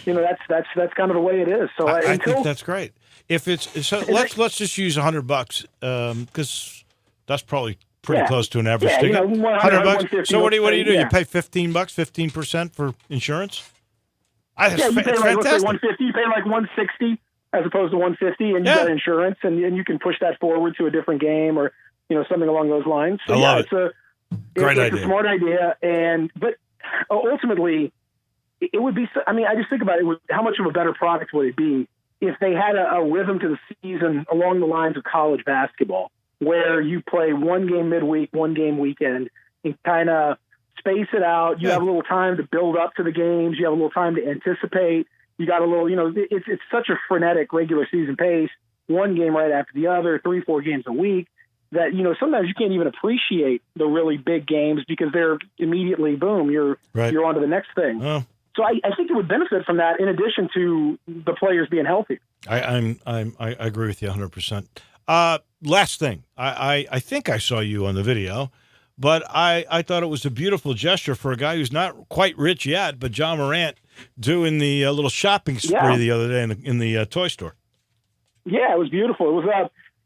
that's kind of the way it is. So I think that's great. If it's let's just use $100 because that's probably pretty close to an average ticket. $100. So what do you do? You pay $15, 15% for insurance. You pay like $150. You pay like $160 as opposed to $150, and you got insurance, and you can push that forward to a different game, or something along those lines. So, I love it. It's a smart idea. But ultimately, it would be, I just think about it, how much of a better product would it be if they had a rhythm to the season along the lines of college basketball, where you play one game midweek, one game weekend, and kind of space it out. You have a little time to build up to the games. You have a little time to anticipate. You got a little, it's such a frenetic regular season pace, one game right after the other, 3-4 games a week, that, sometimes you can't even appreciate the really big games because they're immediately, boom, you're on to the next thing. Oh. So I think it would benefit from that, in addition to the players being healthy. I agree with you 100%. Last thing, I think I saw you on the video, but I thought it was a beautiful gesture for a guy who's not quite rich yet, but John Morant doing the little shopping spree the other day in the toy store. Yeah, it was beautiful. It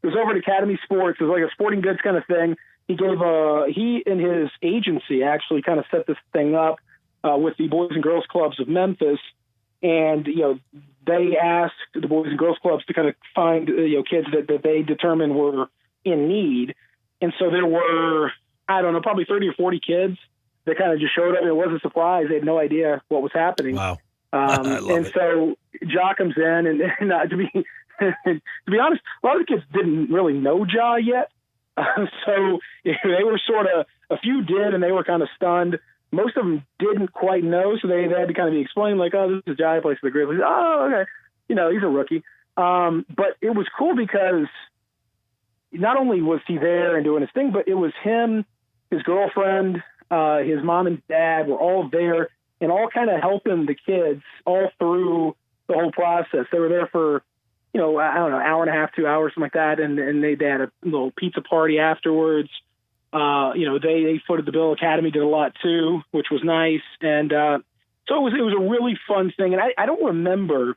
was over at Academy Sports. It was like a sporting goods kind of thing. He and his agency actually kind of set this thing up with the Boys and Girls Clubs of Memphis. And, they asked the Boys and Girls Clubs to kind of find, kids that they determined were in need. And so there were, I don't know, probably 30 or 40 kids that kind of just showed up. It was a surprise. They had no idea what was happening. Wow. So Ja comes in, and to be honest, a lot of the kids didn't really know Ja yet. So they were sort of, a few did, and they were kind of stunned. Most of them didn't quite know, so they had to kind of be explained, like, oh, this is Ja, he plays for the Grizzlies. Oh, okay. He's a rookie. But it was cool because not only was he there and doing his thing, but it was him, his girlfriend, his mom and dad were all there and all kind of helping the kids all through the whole process. They were there for, I don't know, an hour and a half, 2 hours, something like that, and they had a little pizza party afterwards. They footed the bill. Academy did a lot too, which was nice. And so it was a really fun thing. And I don't remember,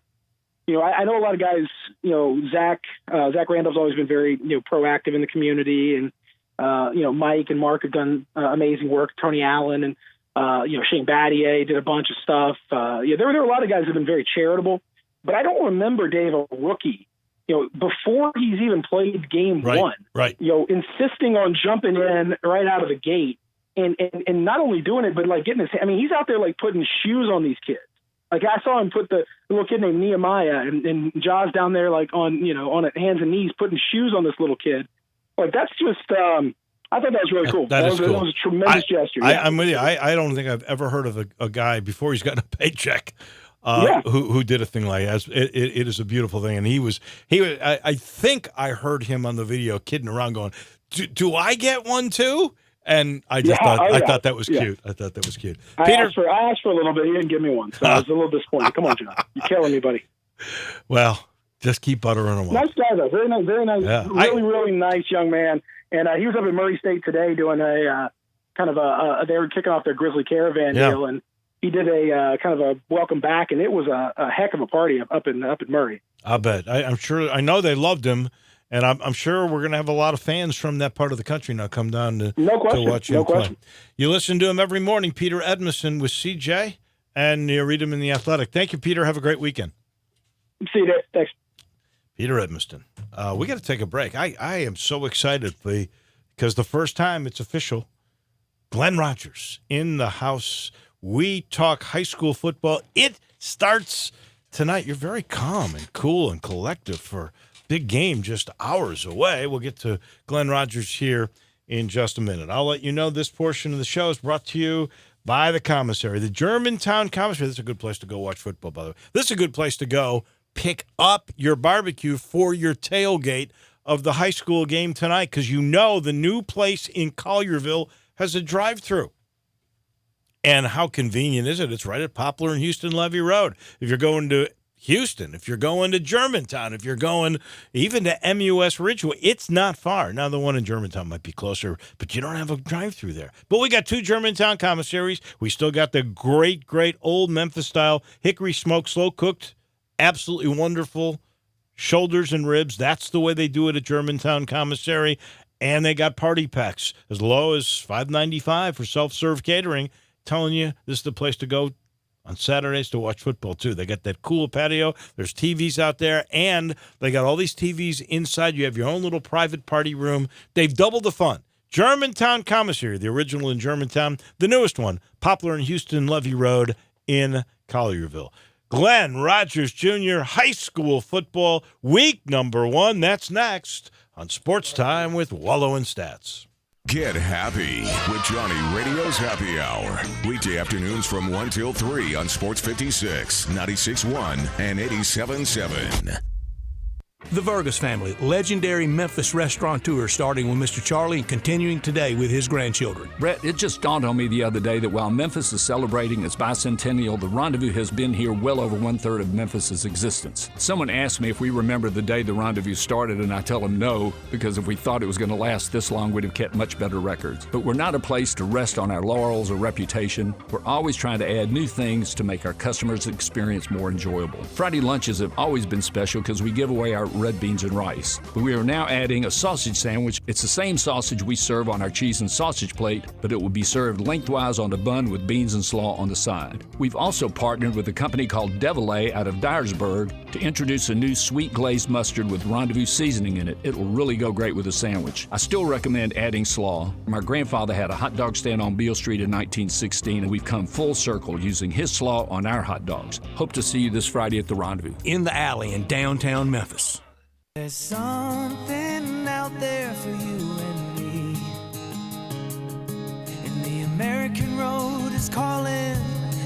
I know a lot of guys, Zach Randolph's always been very, proactive in the community. And, Mike and Mark have done amazing work. Tony Allen and, Shane Battier did a bunch of stuff. There were a lot of guys who have been very charitable. But I don't remember, Dave, a rookie, before he's even played game one, insisting on jumping in right out of the gate and not only doing it, but like getting he's out there like putting shoes on these kids. Like I saw him put the little kid named Nehemiah and Jaws down there, like on hands and knees, putting shoes on this little kid. Like that's just, I thought that was really cool. That was a tremendous gesture. I'm with you. I don't think I've ever heard of a guy before he's gotten a paycheck who did a thing like that. It is a beautiful thing. And he was. I think I heard him on the video kidding around going, do I get one too? And I just thought that was cute. I thought that was cute. Peter, I asked for a little bit. He didn't give me one, so I was a little disappointed. Come on, John. You're killing me, buddy. Well, just keep buttering him. Nice guy, though. Very nice. Very nice. Yeah. Really nice young man. And he was up at Murray State today doing a kind of they were kicking off their Grizzly Caravan deal, and he did a kind of a welcome back, and it was a heck of a party up in Murray. I bet. I'm sure. I know they loved him. And I'm sure we're going to have a lot of fans from that part of the country now come down to watch him play. You listen to him every morning, Peter Edmondson with CJ, and you read him in The Athletic. Thank you, Peter. Have a great weekend. See you there. Thanks. Peter Edmondson. We got to take a break. I am so excited because the first time it's official, Glenn Rogers in the house. We talk high school football. It starts tonight. You're very calm and cool and collective for big game just hours away. We'll get to Glenn Rogers here in just a minute. I'll let you know this portion of the show is brought to you by the commissary, the Germantown Commissary. This is a good place to go watch football, by the way. This is a good place to go pick up your barbecue for your tailgate of the high school game tonight, because you know the new place in Collierville has a drive-thru. And how convenient is it? It's right at Poplar and Houston Levy Road. If you're going to Houston, if you're going to Germantown, if you're going even to MUS Ridgeway, it's not far. Now, the one in Germantown might be closer, but you don't have a drive-thru there. But we got two Germantown commissaries. We still got the great, great old Memphis-style hickory smoked, slow-cooked, absolutely wonderful shoulders and ribs. That's the way they do it at Germantown Commissary. And they got party packs as low as $5.95 for self-serve catering. Telling you, this is the place to go on Saturdays to watch football, too. They got that cool patio. There's TVs out there, and they got all these TVs inside. You have your own little private party room. They've doubled the fun. Germantown Commissary, the original in Germantown, the newest one, Poplar and Houston Levy Road in Collierville. Glenn Rogers Jr., high school football, week number 1. That's next on Sports Time with Wolo and Stats. Get happy with Johnny Radio's Happy Hour. Weekday afternoons from 1 till 3 on Sports 56, 96.1, and 87.7. The Vargas family, legendary Memphis restaurateur, starting with Mr. Charlie and continuing today with his grandchildren. Brett, it just dawned on me the other day that while Memphis is celebrating its bicentennial, the Rendezvous has been here well over one-third of Memphis's existence. Someone asked me if we remember the day the Rendezvous started, and I tell them no, because if we thought it was going to last this long, we'd have kept much better records. But we're not a place to rest on our laurels or reputation. We're always trying to add new things to make our customers' experience more enjoyable. Friday lunches have always been special because we give away our red beans and rice. But we are now adding a sausage sandwich. It's the same sausage we serve on our cheese and sausage plate, but it will be served lengthwise on the bun with beans and slaw on the side. We've also partnered with a company called Devillet out of Dyersburg to introduce a new sweet glazed mustard with Rendezvous seasoning in it. It'll really go great with a sandwich. I still recommend adding slaw. My grandfather had a hot dog stand on Beale Street in 1916, and we've come full circle using his slaw on our hot dogs. Hope to see you this Friday at the Rendezvous. In the Alley in downtown Memphis. There's something out there for you and me, and the American road is calling,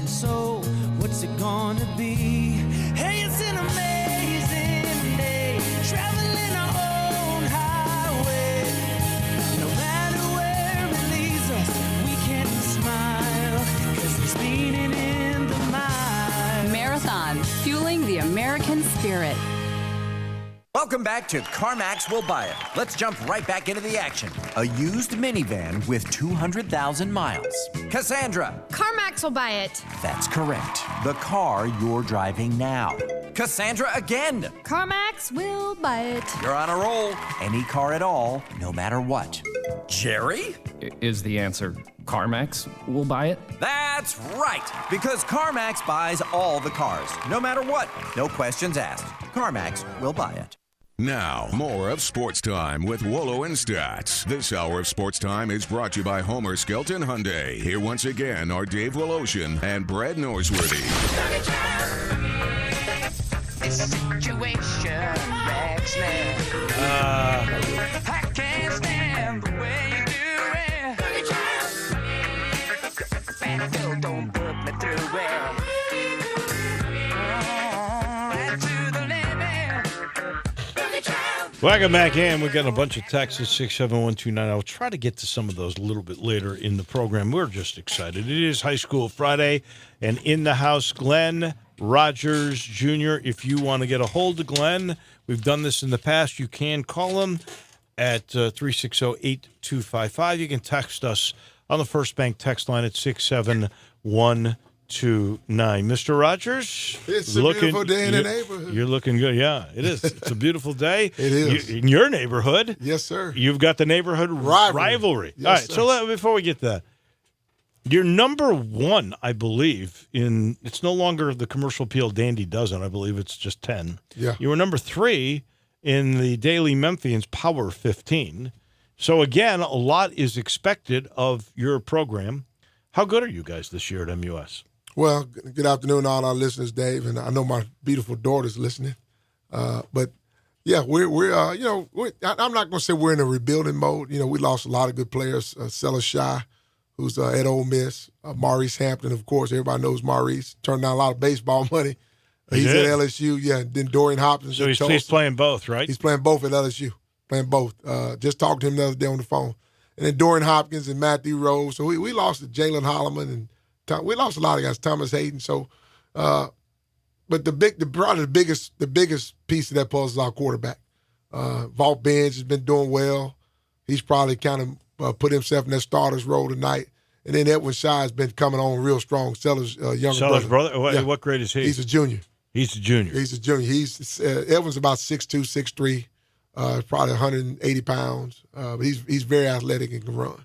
so what's it gonna be? Hey, it's an amazing day, traveling our own highway. No matter where it leads us, we can smile, 'cause there's meaning in the mind. Marathon, fueling the American spirit. Welcome back to CarMax Will Buy It. Let's jump right back into the action. A used minivan with 200,000 miles. Cassandra. CarMax will buy it. That's correct. The car you're driving now. Cassandra again. CarMax will buy it. You're on a roll. Any car at all, no matter what. Jerry? Is the answer CarMax will buy it? That's right, because CarMax buys all the cars, no matter what. No questions asked. CarMax will buy it. Now, more of Sports Time with Wolo and Stats. This hour of Sports Time is brought to you by Homer Skelton Hyundai. Here once again are Dave Woloshin and Brad Norsworthy. This situation wrecks me. I can't stand the way you do it. Bad girl, don't put me through it. Right to the limit. Welcome back in. We've got a bunch of texts at 67129. I'll try to get to some of those a little bit later in the program. We're just excited. It is High School Friday, and in the house, Glenn Rogers Jr. If you want to get a hold of Glenn, we've done this in the past. You can call him at 360-8255. You can text us on the First Bank text line at 67129. Mr. Rogers, it's a beautiful day in the neighborhood. You're looking good. Yeah, it is. It's a beautiful day. It is. In your neighborhood. Yes, sir. You've got the neighborhood rivalry. Yes, all right, sir. so before we get to that, you're number one, I believe, it's no longer the commercial appeal Dandy Dozen. I believe it's just 10. Yeah. You were number 3 in the Daily Memphians Power 15. So, again, a lot is expected of your program. How good are you guys this year at MUS? Well, good afternoon, all our listeners, Dave, and I know my beautiful daughter's listening. But yeah, I'm not going to say we're in a rebuilding mode. We lost a lot of good players. Sellers Shy, who's at Ole Miss. Maurice Hampton, of course, everybody knows Maurice. Turned down a lot of baseball money. He's at LSU. Yeah, then Dorian Hopkins. So he's playing both, right? He's playing both at LSU. Playing both. Just talked to him the other day on the phone. And then Dorian Hopkins and Matthew Rose. So we lost to Jalen Holloman and we lost a lot of guys, Thomas Hayden. So, but probably the biggest piece of that puzzle is our quarterback. Vaught Benz has been doing well. He's probably kind of put himself in that starter's role tonight. And then Edwin Shy has been coming on real strong. Sellers' younger brother. What grade is he? He's a junior. He's a junior. Edwin's about 6'2", 6'3", probably 180 pounds. But he's very athletic and can run.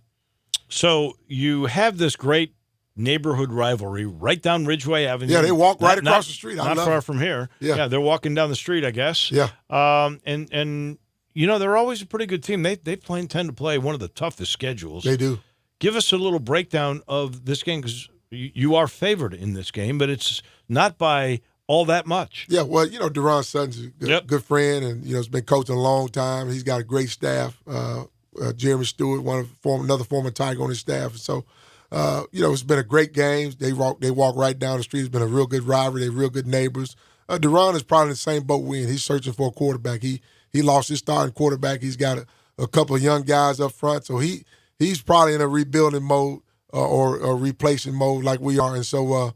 So you have this great neighborhood rivalry right down Ridgeway Avenue. Yeah, they walk right across the street. Not far from here. Yeah, they're walking down the street, I guess. Yeah. And they're always a pretty good team. They tend to play one of the toughest schedules. They do. Give us a little breakdown of this game, because you are favored in this game, but it's not by all that much. Yeah, well, Deron Sutton's a good friend, and has been coaching a long time. He's got a great staff. Jeremy Stewart, another former Tiger on his staff. So, it's been a great game. They walk right down the street. It's been a real good rivalry. They're real good neighbors. Deron is probably in the same boat we're in. He's searching for a quarterback. He lost his starting quarterback. He's got a couple of young guys up front, so he's probably in a rebuilding mode or replacing mode like we are. And so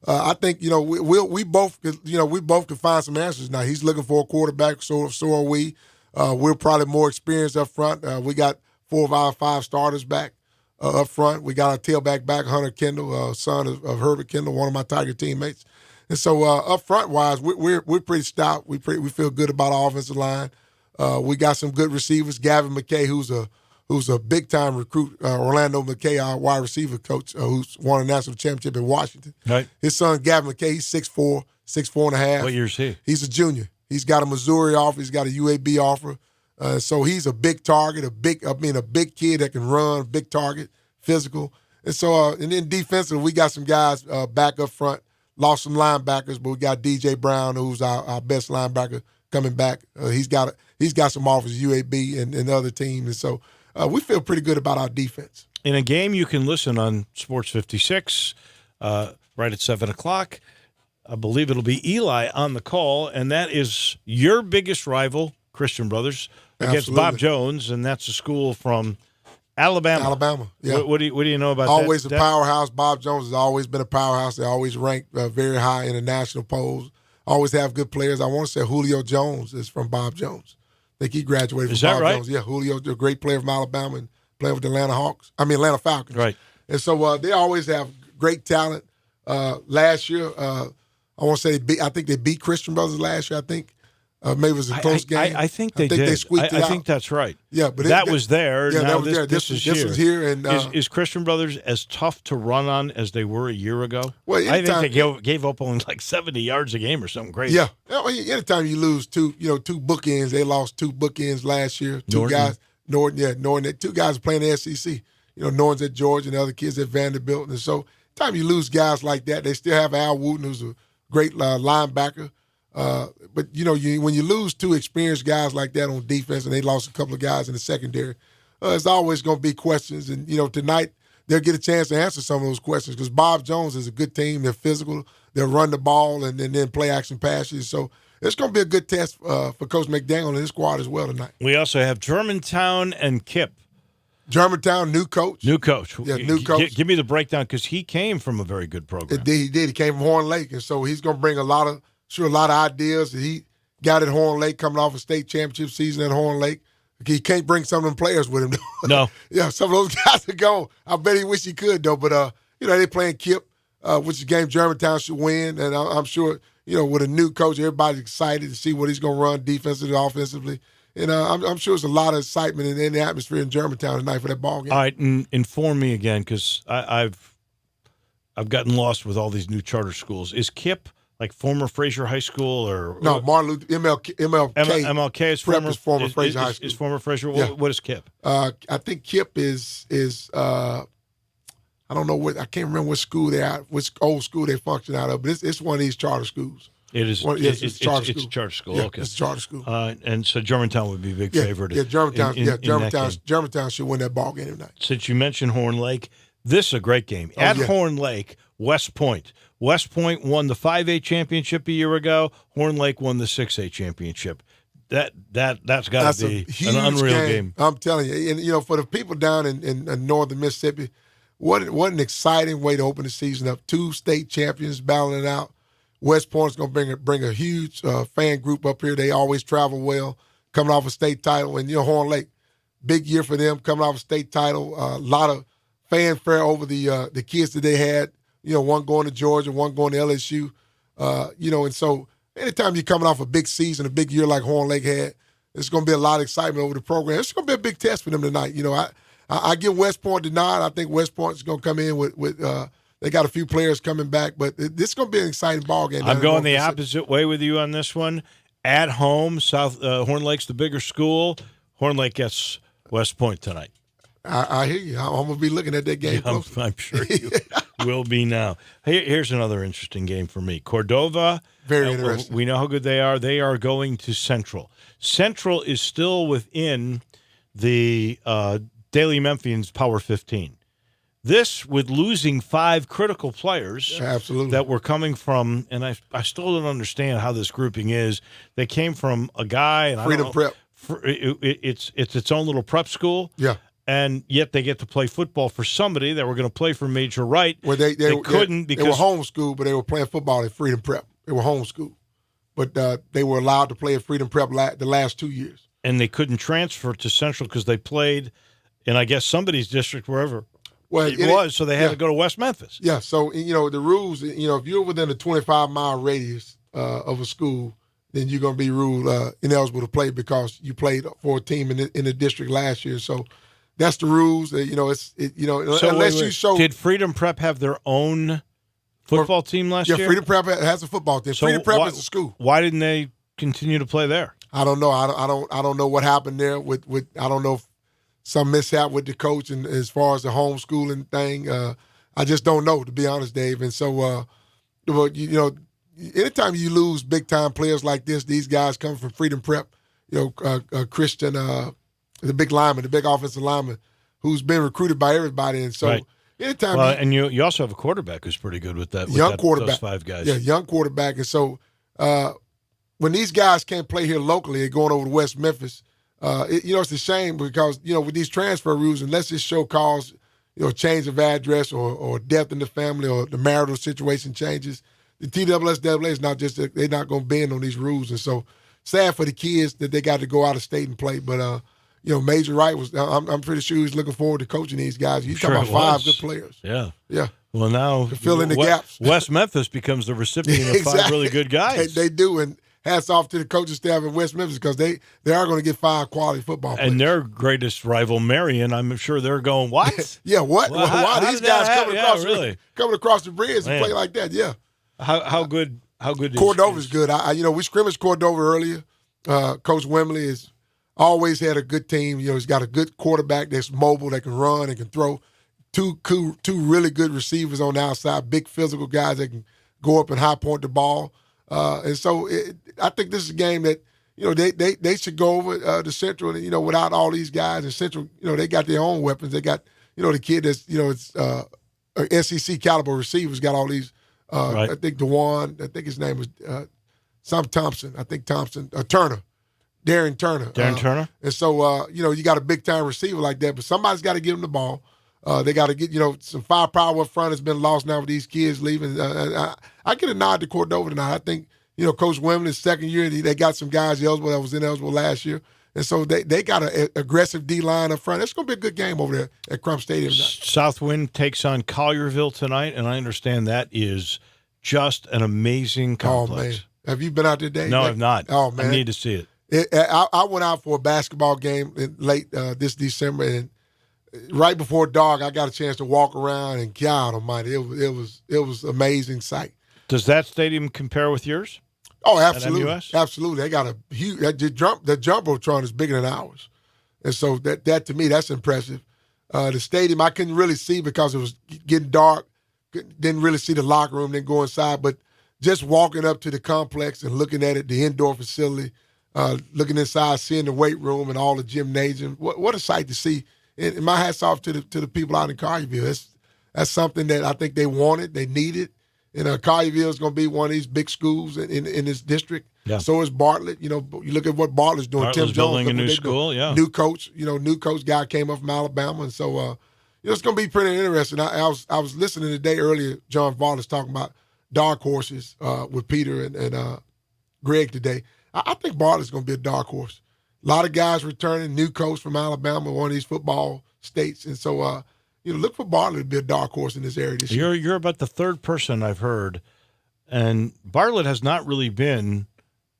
I think we both can find some answers now. He's looking for a quarterback, so are we. We're probably more experienced up front. We got 4 of our 5 starters back up front. We got our tailback back, Hunter Kendall, son of Herbert Kendall, one of my Tiger teammates. And so up front wise, we're pretty stout. We feel good about our offensive line. We got some good receivers. Gavin McKay, who's a big time recruit. Orlando McKay, our wide receiver coach, who's won a national championship in Washington. Right. His son Gavin McKay, he's 6'4", 6'4.5". What year is he? He's a junior. He's got a Missouri offer. He's got a UAB offer. So he's a big target, a big kid that can run, a big target, physical. And so, and then defensively, we got some guys back up front. Lost some linebackers, but we got DJ Brown, who's our best linebacker, coming back. He's got some offers, UAB and other teams. And so we feel pretty good about our defense. In a game you can listen on Sports 56 right at 7 o'clock. I believe it'll be Eli on the call, and that is your biggest rival, Christian Brothers, against Absolutely. Bob Jones, and that's a school from Alabama. Yeah. What do you know about always that? a powerhouse. Bob Jones has always been a powerhouse. They always rank very high in the national polls. Always have good players. I want to say Julio Jones is from Bob Jones. I think he graduated from Bob Jones. Yeah, Julio, a great player from Alabama and playing with the Atlanta Falcons. Right. And so they always have great talent. Last year, I want to say I think they beat Christian Brothers last year. I think maybe it was a close game. I think they did. They squeaked it out. I think that's right. Yeah, but that was there. Yeah, now that was this, there. This was here. And is Christian Brothers as tough to run on as they were a year ago? Well, I think they gave up only like 70 yards a game or something crazy. Yeah. Anytime you lose two bookends, they lost 2 bookends last year. Norton. 2 guys playing the SEC. Norton's at Georgia and the other kids at Vanderbilt. And so, time you lose guys like that, they still have Al Wooten, who's a great linebacker. But when you lose 2 experienced guys like that on defense, and they lost a couple of guys in the secondary, there's always going to be questions. And tonight they'll get a chance to answer some of those questions because Bob Jones is a good team. They're physical. They'll run the ball and then play action passes. So it's going to be a good test for Coach McDaniel and his squad as well tonight. We also have Germantown and Kip. Germantown, new coach. New coach. Yeah, new coach. Give me the breakdown because he came from a very good program. He did. He came from Horn Lake, and so he's going to bring a lot of ideas. He got at Horn Lake coming off a state championship season at Horn Lake. He can't bring some of them players with him. No. Yeah, some of those guys are gone. I bet he wish he could, though. But, they playing Kip, which is a game Germantown should win. And I'm sure, with a new coach, everybody's excited to see what he's going to run defensively, offensively. And I'm sure there's a lot of excitement in the atmosphere in Germantown tonight for that ball game. All right, and inform me again because I've gotten lost with all these new charter schools. Is Kip like former Fraser High School or no? Martin Luther MLK is former Fraser High School. Is former Fraser. Yeah. What is Kip? I think Kip is I don't know what I can't remember which school which old school they function out of, but it's one of these charter schools. It is. It's a charter school. Yeah, okay, it's a charter school. And so Germantown would be a big favorite. Yeah, Germantown. In Germantown should win that ball game tonight. Since you mentioned Horn Lake, this is a great game at Horn Lake. West Point. West Point won the 5A championship a year ago. Horn Lake won the 6A championship. That's got to be an unreal game. I'm telling you, and for the people down in northern Mississippi, what an exciting way to open the season up. 2 state champions battling it out. West Point's going to bring a huge fan group up here. They always travel well, coming off a state title. And, Horn Lake, big year for them, coming off a state title. A lot of fanfare over the kids that they had, one going to Georgia, one going to LSU. And so anytime you're coming off a big season, a big year like Horn Lake had, there's going to be a lot of excitement over the program. It's going to be a big test for them tonight. I give West Point the nod. I think West Point is going to come in with They got a few players coming back, but this is going to be an exciting ball game. I'm going the opposite way with you on this one. At home, Horn Lake's the bigger school. Horn Lake gets West Point tonight. I hear you. I'm going to be looking at that game closely. I'm sure you will be now. Here's another interesting game for me. Cordova. Very interesting. We know how good they are. They are going to Central. Central is still within the Daily Memphians Power 15. This, with losing 5 critical players that were coming from, and I still don't understand how this grouping is. They came from a guy, and Freedom Prep. It's its own little prep school. Yeah. And yet they get to play football for somebody that were going to play for Major Wright. Well, they couldn't because they were homeschooled, but they were playing football at Freedom Prep. They were homeschooled, but they were allowed to play at Freedom Prep the last 2 years. And they couldn't transfer to Central because they played in, I guess, somebody's district, wherever. Well, it was, so they had to go to West Memphis. Yeah, so, the rules, if you're within a 25-mile radius of a school, then you're going to be ruled ineligible to play because you played for a team in the district last year. So that's the rules. So unless you show. Did Freedom Prep have their own football team last year? Yeah, Freedom Prep has a football team. So Freedom Prep is a school. Why didn't they continue to play there? I don't know. I don't know what happened there with I don't know if some mishap with the coach and as far as the homeschooling thing. I just don't know, to be honest, Dave. And so, anytime you lose big time players like this, these guys come from Freedom Prep. Christian, the big lineman, the big offensive lineman, who's been recruited by everybody, and so. Right. Anytime and you also have a quarterback who's pretty good with that. Quarterback, those 5 guys. Yeah, young quarterback, and so when these guys can't play here locally, they're going over to West Memphis. It's a shame because with these transfer rules, unless this show cause change of address or death in the family or the marital situation changes, the TSSAA is not just they're not going to bend on these rules, and so sad for the kids that they got to go out of state and play, but. Major Wright was. I'm pretty sure he's looking forward to coaching these guys. He's talking about 5 good players. Yeah. Well, now to fill in the gaps. West Memphis becomes the recipient of 5 really good guys. They do, and hats off to the coaching staff in West Memphis because they are going to get 5 quality football players. And their greatest rival, Marion, I'm sure they're going, what? Yeah, what? Well, why these guys coming across the bridge Man. and play like that? Yeah. How good? Cordova's good. We scrimmaged Cordova earlier. Coach Wembley is. Always had a good team. He's got a good quarterback that's mobile, that can run and can throw. Two really good receivers on the outside, big physical guys that can go up and high point the ball. And so I think this is a game that they should go over to Central. And, without all these guys in Central, they got their own weapons. They got the kid that's it's SEC caliber receivers. Got all these. Right. I think DeJuan. I think his name was some Thompson. I think Thompson Turner. Darren Turner. And so, you got a big-time receiver like that, but somebody's got to give them the ball. They got to get, some firepower up front has been lost now with these kids leaving. I get a nod to Cordova tonight. I think, Coach Wembley's second year, they got some guys eligible that was ineligible last year. And so they got an aggressive D-line up front. It's going to be a good game over there at Crump Stadium tonight. Southwind takes on Collierville tonight, and I understand that is just an amazing complex. Oh, man. Have you been out there, Dave? No, I've not. Oh, man. I need to see it. I went out for a basketball game late this December, and right before dark, I got a chance to walk around, and God Almighty, it was amazing sight. Does that stadium compare with yours? Oh, absolutely, absolutely. They got a huge the jumbotron is bigger than ours, and so that to me that's impressive. The stadium I couldn't really see because it was getting dark. Didn't really see the locker room. Then go inside, but just walking up to the complex and looking at it, the indoor facility. Looking inside, seeing the weight room and all the gymnasium, what a sight to see! And my hats off to the people out in Collierville. That's something that I think they wanted, they needed. And Collierville is going to be one of these big schools in this district. Yeah. So is Bartlett. You look at what Bartlett's doing. Bartlett's Tim Jones building a new school. Yeah, new coach. New coach guy came up from Alabama, and so it's going to be pretty interesting. I was listening today earlier. John Varlas talking about dark horses with Peter and Greg today. I think Bartlett's going to be a dark horse. A lot of guys returning, new coach from Alabama, one of these football states. And so, look for Bartlett to be a dark horse in this area this year. You're about the 3rd person I've heard. And Bartlett has not really been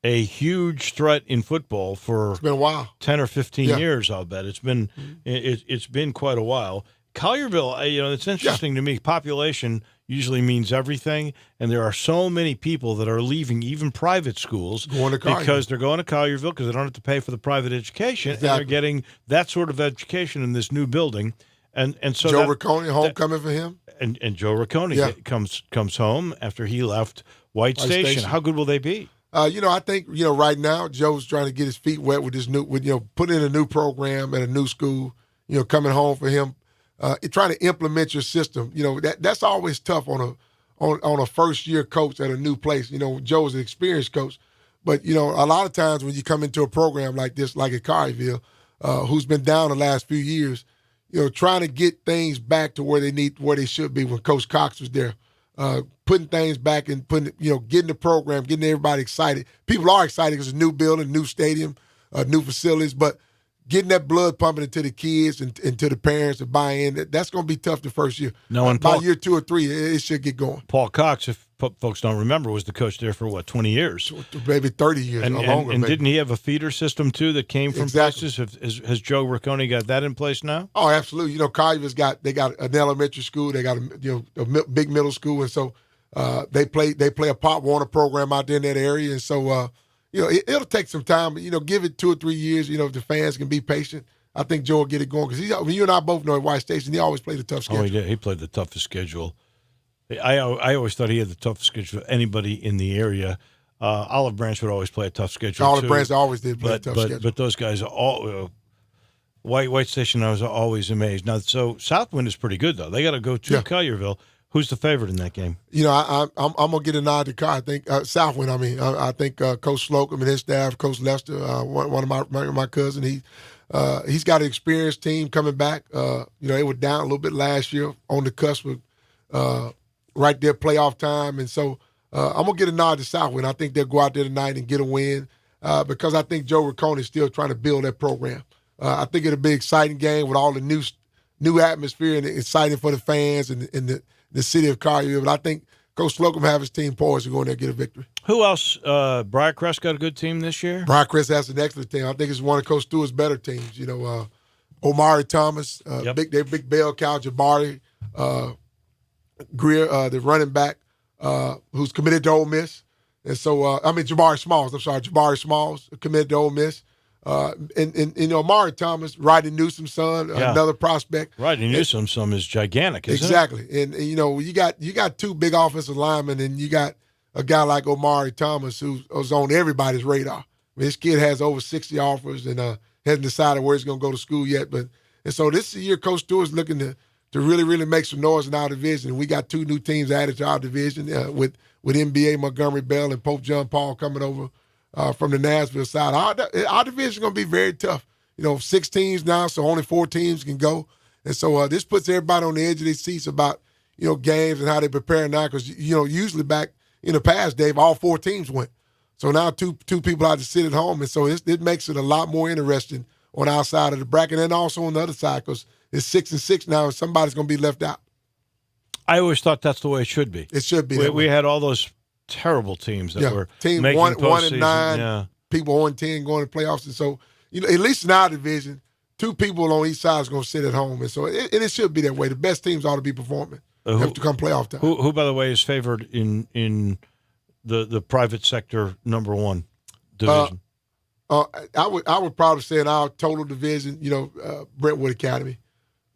a huge threat in football for it's been a while. 10 or 15 years, I'll bet. It's been quite a while. Collierville, it's interesting to me. Population usually means everything, and there are so many people that are leaving even private schools because they're going to Collierville because they don't have to pay for the private education, and they're getting that sort of education in this new building. And so Joe Riccone, homecoming for him? And Joe Riccone comes home after he left White Station. How good will they be? I think, right now Joe's trying to get his feet wet with this putting in a new program at a new school, coming home for him. Trying to implement your system, that's always tough on a first year coach at a new place. Joe's an experienced coach, but a lot of times when you come into a program like this, like at Collierville, who's been down the last few years, trying to get things back to where they should be when Coach Cox was there, putting things back and getting the program, getting everybody excited. People are excited because it's a new building, new stadium, new facilities, but getting that blood pumping into the kids and to the parents to buy in, that's going to be tough the first year. By year 2 or 3, it should get going. Paul Cox, if folks don't remember, was the coach there for, 20 years? Maybe 30 years or longer. And didn't he have a feeder system, too, that came from places? Has Joe Riccone got that in place now? Oh, absolutely. Collierville's got an elementary school. They got a big middle school, and so they play a Pop Warner program out there in that area, and so it'll take some time, but, give it 2 or 3 years, if the fans can be patient. I think Joe will get it going because you and I both know at White Station, he always played a tough schedule. Oh, he did. He played the toughest schedule. I always thought he had the toughest schedule of anybody in the area. Olive Branch would always play a tough schedule, Olive Branch always did play a tough schedule. But those guys are all White Station, I was always amazed. Now, so Southwind is pretty good, though. They got to go to Collierville. Who's the favorite in that game? I'm gonna get a nod to I think Southwind. I think Coach Slocum and his staff, Coach Lester, one of my cousins. He's got an experienced team coming back. They were down a little bit last year on the cusp of right there playoff time, and so I'm gonna get a nod to Southwind. I think they'll go out there tonight and get a win because I think Joe Riccone is still trying to build that program. I think it'll be an exciting game with all the new atmosphere and exciting for the fans and the city of Collierville. But I think Coach Slocum have his team poised to go in there and get a victory. Who else? Briarcrest got a good team this year? Briarcrest has an excellent team. I think it's one of Coach Stewart's better teams. Omari Thomas, big bell cow, Jabari Greer, the running back, who's committed to Ole Miss. And so, Jabari Smalls committed to Ole Miss. And Omari Thomas, Rodney Newsom's son, another prospect. Rodney Newsom's son is gigantic, isn't exactly. And you got 2 big offensive linemen, and you got a guy like Omari Thomas who's on everybody's radar. This kid has over 60 offers and hasn't decided where he's going to go to school yet. And so this year, Coach Stewart's looking to really, really make some noise in our division. And we got 2 new teams added to our division with NBA Montgomery Bell and Pope John Paul coming over from the Nashville side. Our division is going to be very tough. 6 teams now, so only 4 teams can go. And so this puts everybody on the edge of their seats about, games and how they prepare now because, usually back in the past, Dave, all 4 teams went. So now two people have to sit at home. And so it makes it a lot more interesting on our side of the bracket and also on the other side because it's 6-6 now and somebody's going to be left out. I always thought that's the way it should be. It should be. We had all those terrible teams that were team making 1-9, people 1-10 going to playoffs. And so, at least in our division, 2 people on each side is going to sit at home. And so it should be that way. The best teams ought to be performing to come playoff time. Who, by the way, is favored in the private sector number 1 division? I would probably say in our total division, Brentwood Academy.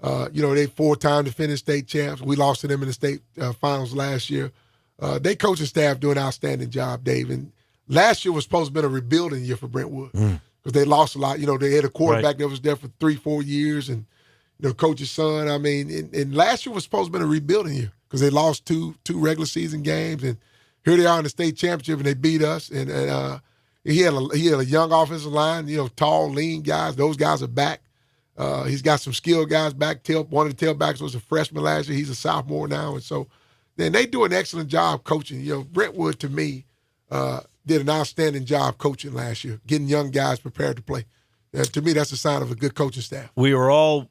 They 4-time defending state champs. We lost to them in the state finals last year. They coaching staff doing an outstanding job, Dave. And last year was supposed to have been a rebuilding year for Brentwood because they lost a lot. They had a quarterback that was there for 3-4 years and, coach's son. And last year was supposed to have been a rebuilding year because they lost two regular season games. And here they are in the state championship and they beat us. And he had a young offensive line, tall, lean guys. Those guys are back. He's got some skilled guys back. One of the tailbacks was a freshman last year. He's a sophomore now. And so, then they do an excellent job coaching. Brentwood, to me, did an outstanding job coaching last year, getting young guys prepared to play. To me, that's a sign of a good coaching staff. We were all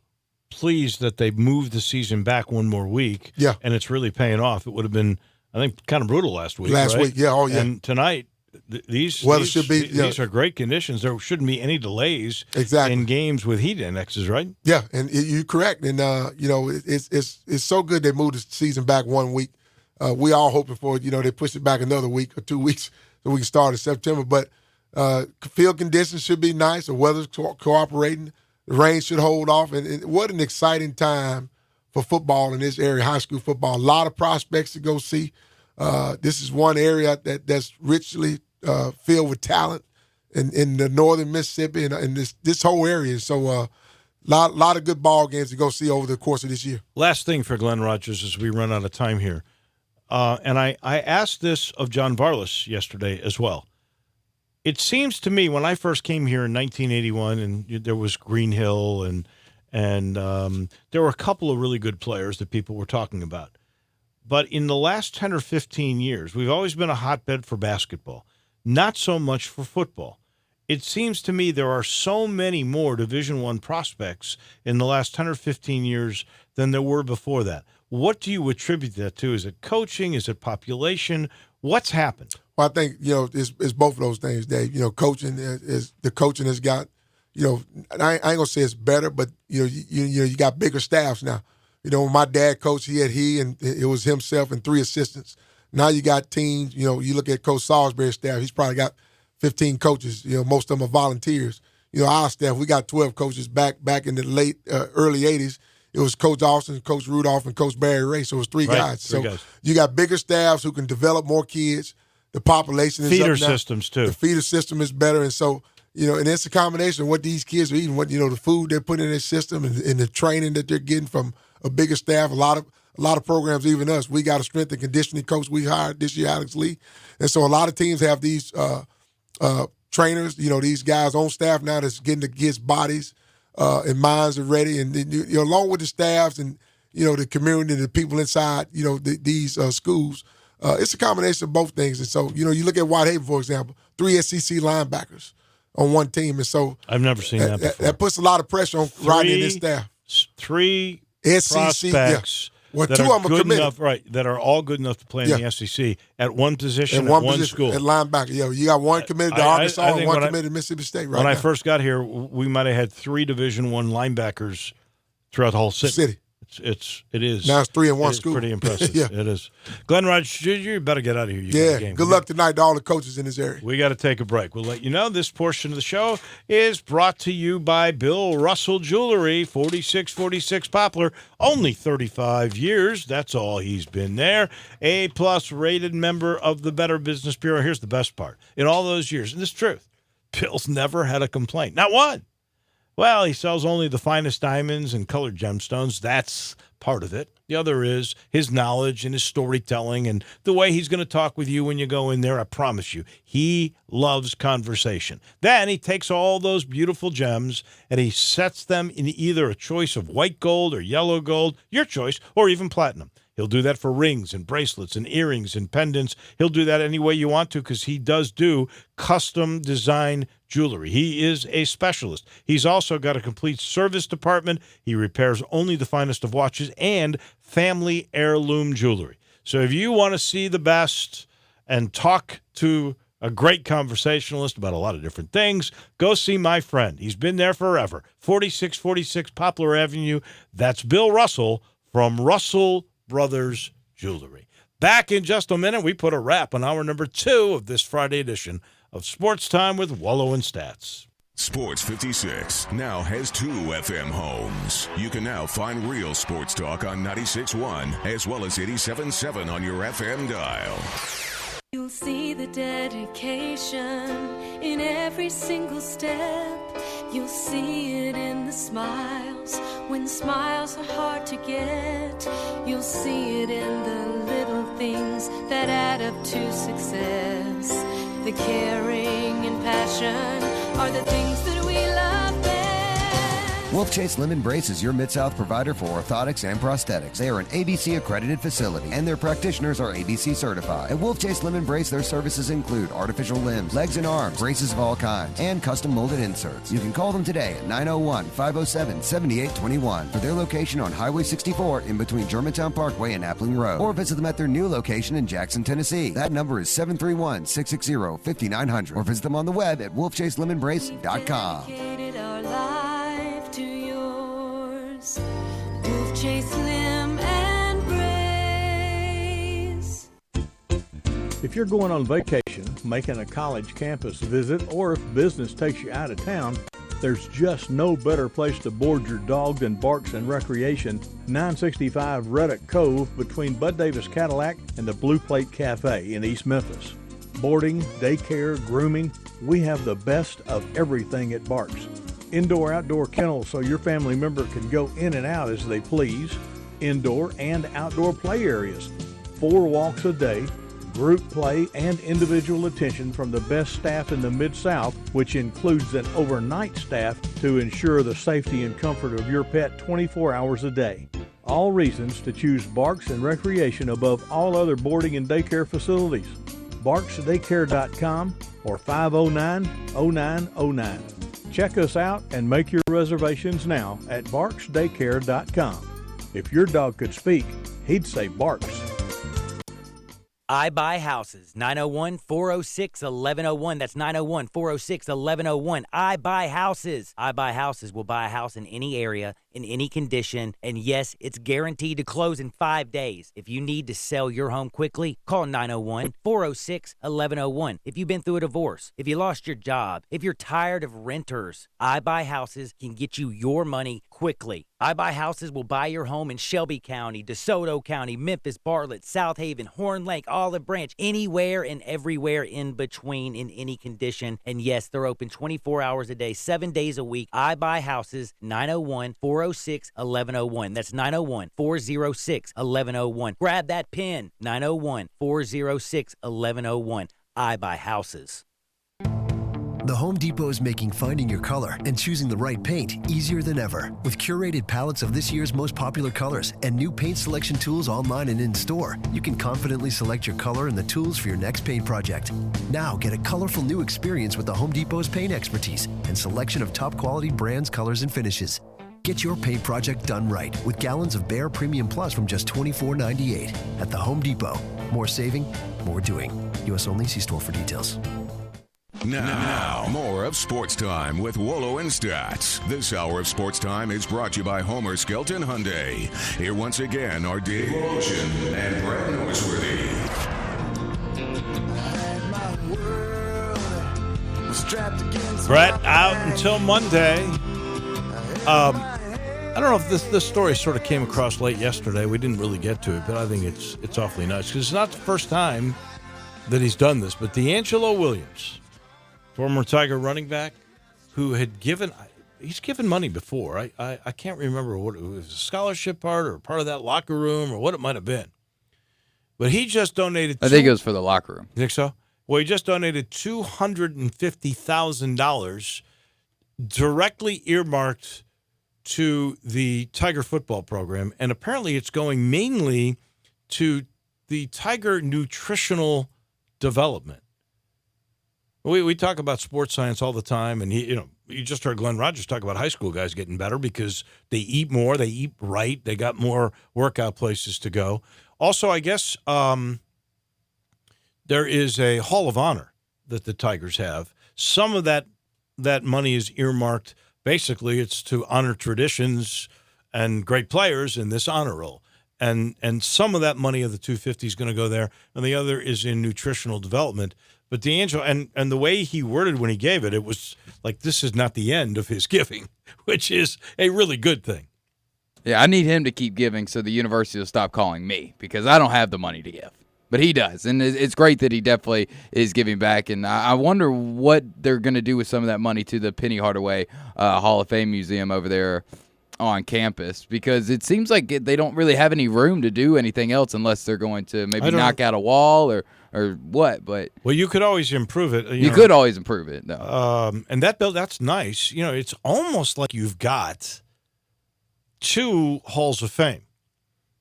pleased that they moved the season back 1 more week. Yeah. And it's really paying off. It would have been, I think, kind of brutal last week. Last week, yeah. Oh, yeah. And tonight, these are great conditions. There shouldn't be any delays in games with heat indexes, right? Yeah, and you're correct. And it's so good they moved the season back 1 week. We all hoping for they push it back another week or 2 weeks so we can start in September. But field conditions should be nice. The weather's cooperating. The rain should hold off. And what an exciting time for football in this area, high school football. A lot of prospects to go see. This is one area that's richly filled with talent in the northern Mississippi and this whole area. So lot of good ball games to go see over the course of this year. Last thing for Glenn Rogers as we run out of time here. And I asked this of John Varlas yesterday as well. It seems to me when I first came here in 1981 and there was Greenhill and there were a couple of really good players that people were talking about. But in the last 10 or 15 years, we've always been a hotbed for basketball, not so much for football. It seems to me there are so many more Division I prospects in the last 10 or 15 years than there were before that. What do you attribute that to? Is it coaching? Is it population? What's happened? Well, I think, it's both of those things, Dave. Coaching is the coaching has got, I ain't going to say it's better, but, you got bigger staffs now. When my dad coached, he and it was himself and 3 assistants. Now you got teams, you look at Coach Salisbury's staff, he's probably got 15 coaches. Most of them are volunteers. Our staff, we got 12 coaches back in the early 80s. It was Coach Austin, Coach Rudolph, and Coach Barry Ray, so it was 3 guys. So you got bigger staffs who can develop more kids. The population is feeder up now. Systems, too. The feeder system is better, and so and it's a combination of what these kids are eating, what the food they're putting in their system, and the training that they're getting from a bigger staff. A lot of programs, even us, we got a strength and conditioning coach we hired this year, Alex Lee, and so a lot of teams have these trainers. These guys on staff now that's getting the kids' bodies and minds are ready, and along with the staffs and the community, the people inside these schools. It's a combination of both things, and so you look at Whitehaven, for example, 3 SEC linebackers on one team, and so I've never seen that before. That puts a lot of pressure on Rodney and his staff. 3 SEC prospects Well, that 2 are of them are good committed. enough, right? That are all good enough to play in the SEC at one position at one school. At linebacker, you got one committed to Arkansas and one committed to Mississippi State. Right when now. I first got here, we might have had 3 Division I linebackers throughout the whole city. It is now it's 3 in one it's school. Pretty impressive. Yeah. It is. Glenn Rogers, you better get out of here. You got a game. Good luck tonight to all the coaches in this area. We got to take a break. We'll let you know this portion of the show is brought to you by Bill Russell Jewelry, 4646 Poplar, only 35 years. That's all he's been there. A-plus rated member of the Better Business Bureau. Here's the best part. In all those years, and this is truth, Bill's never had a complaint. Not one. Well, he sells only the finest diamonds and colored gemstones. That's part of it. The other is his knowledge and his storytelling and the way he's going to talk with you when you go in there. I promise you, he loves conversation. Then he takes all those beautiful gems and he sets them in either a choice of white gold or yellow gold, your choice, or even platinum. He'll do that for rings and bracelets and earrings and pendants. He'll do that any way you want to because he does do custom design jewelry. He is a specialist. He's also got a complete service department. He repairs only the finest of watches and family heirloom jewelry. So if you want to see the best and talk to a great conversationalist about a lot of different things, go see my friend. He's been there forever. 4646 Poplar Avenue. That's Bill Russell from Russell Brothers Jewelry. Back in just a minute, we put a wrap on hour number 2 of this Friday edition of Sports Time with Wolo and Stats. Sports 56 now has 2 FM homes. You can now find real sports talk on 96.1 as well as 87.7 on your FM dial. You'll see the dedication in every single step. You'll see it in the smiles when smiles are hard to get. You'll see it in the little things that add up to success. The caring and passion are the things that we love best. Wolf Chase Limb Embrace is your Mid-South provider for orthotics and prosthetics. They are an ABC-accredited facility, and their practitioners are ABC certified. At Wolf Chase Limb Embrace, their services include artificial limbs, legs and arms, braces of all kinds, and custom molded inserts. You can call them today at 901-507-7821 for their location on Highway 64 in between Germantown Parkway and Appling Road, or visit them at their new location in Jackson, Tennessee. That number is 731-660-5900, or visit them on the web at wolfchaselimbembrace.com. Dedicated our life to yours. Wolf Chase Limb and Brace. If you're going on vacation, making a college campus visit, or if business takes you out of town, there's just no better place to board your dog than Barks and Recreation, 965 Reddick Cove between Bud Davis Cadillac and the Blue Plate Cafe in East Memphis. Boarding, daycare, grooming, we have the best of everything at Barks. Indoor-outdoor kennels so your family member can go in and out as they please. Indoor and outdoor play areas. 4 walks a day. Group play and individual attention from the best staff in the Mid-South, which includes an overnight staff to ensure the safety and comfort of your pet 24 hours a day. All reasons to choose Barks and Recreation above all other boarding and daycare facilities. BarksDaycare.com or 509-0909. Check us out and make your reservations now at BarksDaycare.com. If your dog could speak, he'd say Barks. I Buy Houses, 901-406-1101. That's 901-406-1101. I Buy Houses. I Buy Houses will buy a house in any area, in any condition, and yes, it's guaranteed to close in 5 days. If you need to sell your home quickly, call 901-406-1101. If you've been through a divorce, if you lost your job, if you're tired of renters, I Buy Houses can get you your money quickly. I Buy Houses will buy your home in Shelby County, DeSoto County, Memphis, Bartlett, South Haven, Horn Lake, Olive Branch, anywhere and everywhere in between in any condition. And yes, they're open 24 hours a day, 7 days a week. I Buy Houses, 901-406-1101. That's 901-406-1101. Grab that pen, 901-406-1101. I Buy Houses. The Home Depot is making finding your color and choosing the right paint easier than ever. With curated palettes of this year's most popular colors and new paint selection tools online and in-store, you can confidently select your color and the tools for your next paint project. Now get a colorful new experience with the Home Depot's paint expertise and selection of top quality brands, colors, and finishes. Get your paint project done right with gallons of Behr Premium Plus from just $24.98 at the Home Depot. More saving, more doing. U.S. only. See store for details. Now, more of Sports Time with Wolo and Stats. This hour of Sports Time is brought to you by Homer Skelton Hyundai. Here once again are Dave Ocean and Brad Norsworthy. Brett out until Monday. I don't know if this story sort of came across late yesterday. We didn't really get to it, but I think it's awfully nice because it's not the first time that he's done this. But D'Angelo Williams, former Tiger running back, who had he's given money before. I can't remember what it was, a scholarship part or part of that locker room or what it might have been. But he just donated. I think it was for the locker room. You think so? Well, he just donated $250,000 directly earmarked to the Tiger football program, and apparently it's going mainly to the Tiger nutritional development. We talk about sports science all the time, and you just heard Glenn Rogers talk about high school guys getting better because they eat more, they eat right, they got more workout places to go. Also, I guess there is a Hall of Honor that the Tigers have. Some of that money is earmarked. Basically, it's to honor traditions and great players in this honor roll. And some of that money of the $250 is going to go there, and the other is in nutritional development. But D'Angelo, and the way he worded when he gave it, it was like this is not the end of his giving, which is a really good thing. Yeah, I need him to keep giving so the university will stop calling me because I don't have the money to give. But he does, and it's great that he definitely is giving back. And I wonder what they're going to do with some of that money to the Penny Hardaway Hall of Fame Museum over there on campus, because it seems like they don't really have any room to do anything else unless they're going to maybe knock out a wall or what. But well, you could always improve it. You could always improve it, though. And that's nice. It's almost like you've got two halls of fame,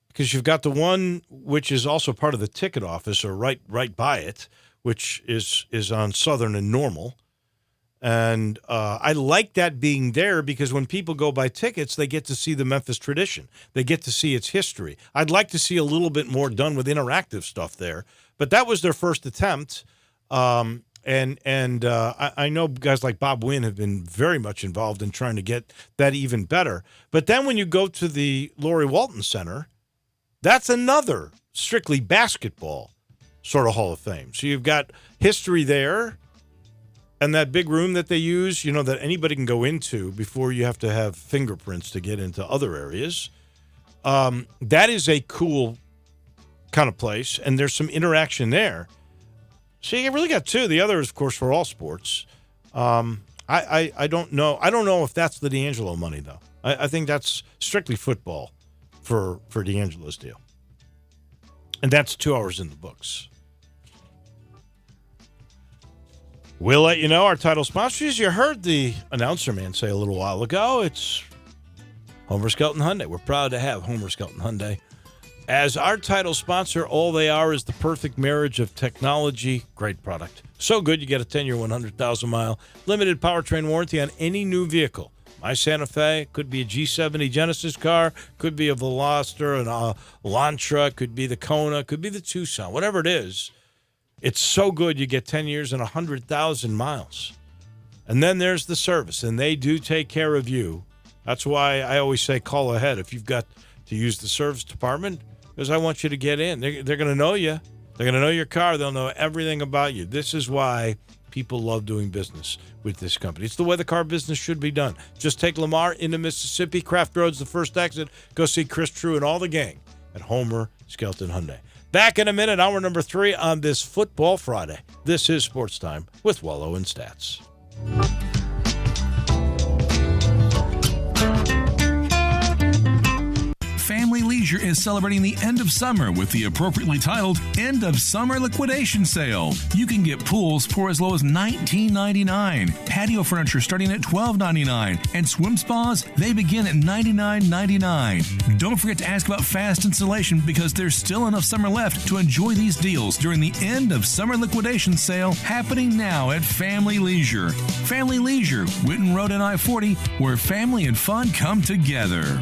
because you've got the one which is also part of the ticket office, or right by it, which is on Southern and Normal. And I like that being there, because when people go buy tickets, they get to see the Memphis tradition. They get to see its history. I'd like to see a little bit more done with interactive stuff there, but that was their first attempt. I know guys like Bob Wynn have been very much involved in trying to get that even better. But then when you go to the Laurie Walton Center, that's another strictly basketball sort of Hall of Fame. So you've got history there, and that big room that they use, that anybody can go into before you have to have fingerprints to get into other areas. That is a cool kind of place, and there's some interaction there. So you really got two. The other is, of course, for all sports. I don't know. I don't know if that's the D'Angelo money, though. I think that's strictly football for D'Angelo's deal. And that's 2 hours in the books. We'll let you know our title sponsors. You heard the announcer man say a little while ago, it's Homer Skelton Hyundai. We're proud to have Homer Skelton Hyundai as our title sponsor. All they are is the perfect marriage of technology, great product. So good, you get a 10-year, 100,000-mile limited powertrain warranty on any new vehicle. My Santa Fe, could be a G70 Genesis car, could be a Veloster, an Elantra, could be the Kona, could be the Tucson, whatever it is. It's so good, you get 10 years and 100,000 miles. And then there's the service, and they do take care of you. That's why I always say call ahead if you've got to use the service department, because I want you to get in. They're going to know you. They're going to know your car. They'll know everything about you. This is why people love doing business with this company. It's the way the car business should be done. Just take Lamar into Mississippi. Craft Road's the first exit. Go see Chris True and all the gang at Homer Skelton Hyundai. Back in a minute, hour number 3 on this Football Friday. This is Sports Time with Wolo and Stats. Family Leisure is celebrating the end of summer with the appropriately titled End of Summer Liquidation Sale. You can get pools for as low as $19.99, patio furniture starting at $12.99, and swim spas, they begin at $99.99. Don't forget to ask about fast installation, because there's still enough summer left to enjoy these deals during the End of Summer Liquidation Sale happening now at Family Leisure. Family Leisure, Whitten Road and I-40, where family and fun come together.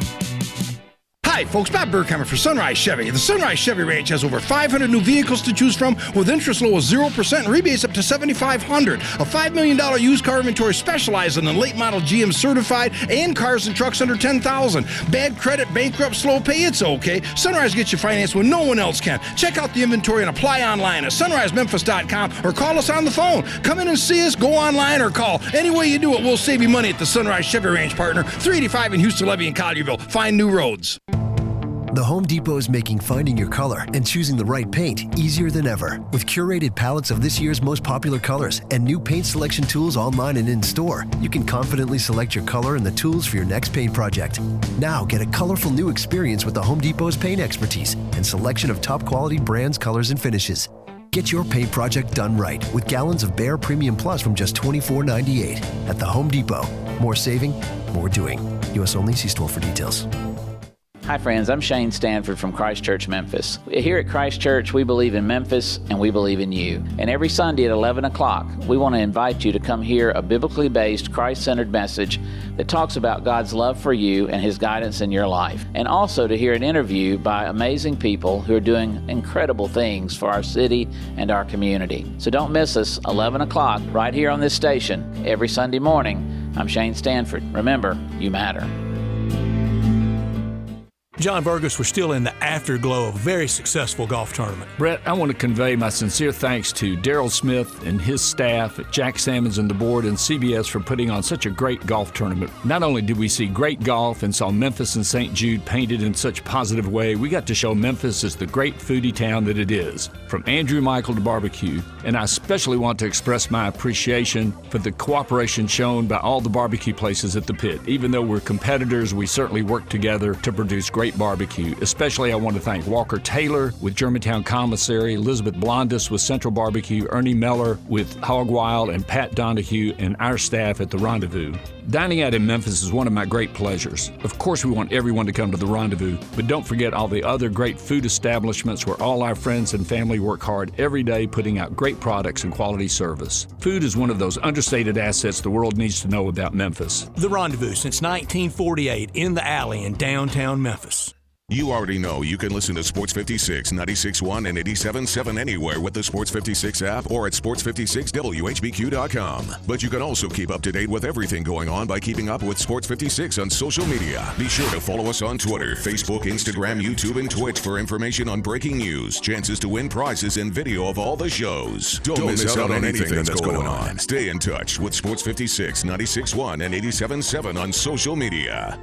Hi, folks. Bob Burkheimer for Sunrise Chevy. The Sunrise Chevy Ranch has over 500 new vehicles to choose from, with interest low as 0% and rebates up to $7,500. A $5 million used car inventory specializing in late model GM certified and cars and trucks under $10,000. Bad credit, bankrupt, slow pay, it's okay. Sunrise gets you financed when no one else can. Check out the inventory and apply online at sunrisememphis.com or call us on the phone. Come in and see us, go online, or call. Any way you do it, we'll save you money at the Sunrise Chevy Ranch, partner. 385 in Houston, Levy, and Collierville. Find new roads. The Home Depot is making finding your color and choosing the right paint easier than ever. With curated palettes of this year's most popular colors and new paint selection tools online and in-store, you can confidently select your color and the tools for your next paint project. Now get a colorful new experience with the Home Depot's paint expertise and selection of top quality brands, colors, and finishes. Get your paint project done right with gallons of Behr Premium Plus from just $24.98 at the Home Depot. More saving, more doing. U.S. only. See store for details. Hi friends, I'm Shane Stanford from Christ Church, Memphis. Here at Christ Church, we believe in Memphis and we believe in you. And every Sunday at 11 o'clock, we want to invite you to come hear a biblically based, Christ-centered message that talks about God's love for you and His guidance in your life. And also to hear an interview by amazing people who are doing incredible things for our city and our community. So don't miss us, 11 o'clock, right here on this station, every Sunday morning. I'm Shane Stanford. Remember, you matter. John Burgess was still in the afterglow of a very successful golf tournament. Brett, I want to convey my sincere thanks to Daryl Smith and his staff at Jack Salmons and the board and CBS for putting on such a great golf tournament. Not only did we see great golf and saw Memphis and St. Jude painted in such a positive way, we got to show Memphis as the great foodie town that it is, from Andrew Michael to barbecue. And I especially want to express my appreciation for the cooperation shown by all the barbecue places at the pit. Even though we're competitors, we certainly work together to produce great barbecue. Especially I want to thank Walker Taylor with Germantown Commissary, Elizabeth Blondus with Central Barbecue, Ernie Meller with Hog Wild, and Pat Donahue and our staff at the Rendezvous. Dining out in Memphis is one of my great pleasures. Of course, we want everyone to come to the Rendezvous, but don't forget all the other great food establishments where all our friends and family work hard every day putting out great products and quality service. Food is one of those understated assets the world needs to know about Memphis. The Rendezvous since 1948 in the Alley in downtown Memphis. You already know you can listen to Sports 56, 96.1, and 87.7 anywhere with the Sports 56 app or at sports56whbq.com. But you can also keep up to date with everything going on by keeping up with Sports 56 on social media. Be sure to follow us on Twitter, Facebook, Instagram, YouTube, and Twitch for information on breaking news, chances to win prizes, and video of all the shows. Don't miss out on anything that's going on. Stay in touch with Sports 56, 96.1, and 87.7 on social media.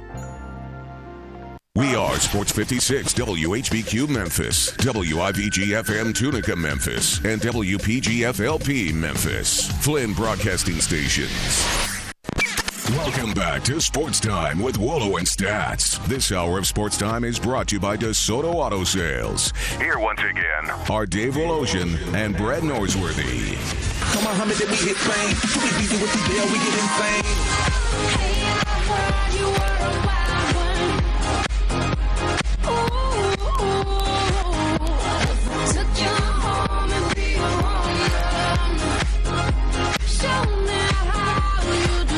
We are Sports 56 WHBQ Memphis, WIVG-FM Tunica Memphis, and WPG-FLP Memphis, Flynn Broadcasting Stations. Welcome back to Sports Time with Wolo and Stats. This hour of Sports Time is brought to you by DeSoto Auto Sales. Here once again are Dave Wolosian and Brad Norsworthy. Come on, Muhammad, we hit fame. Too easy with the deal, we get insane. Hey, I heard you were a wild one.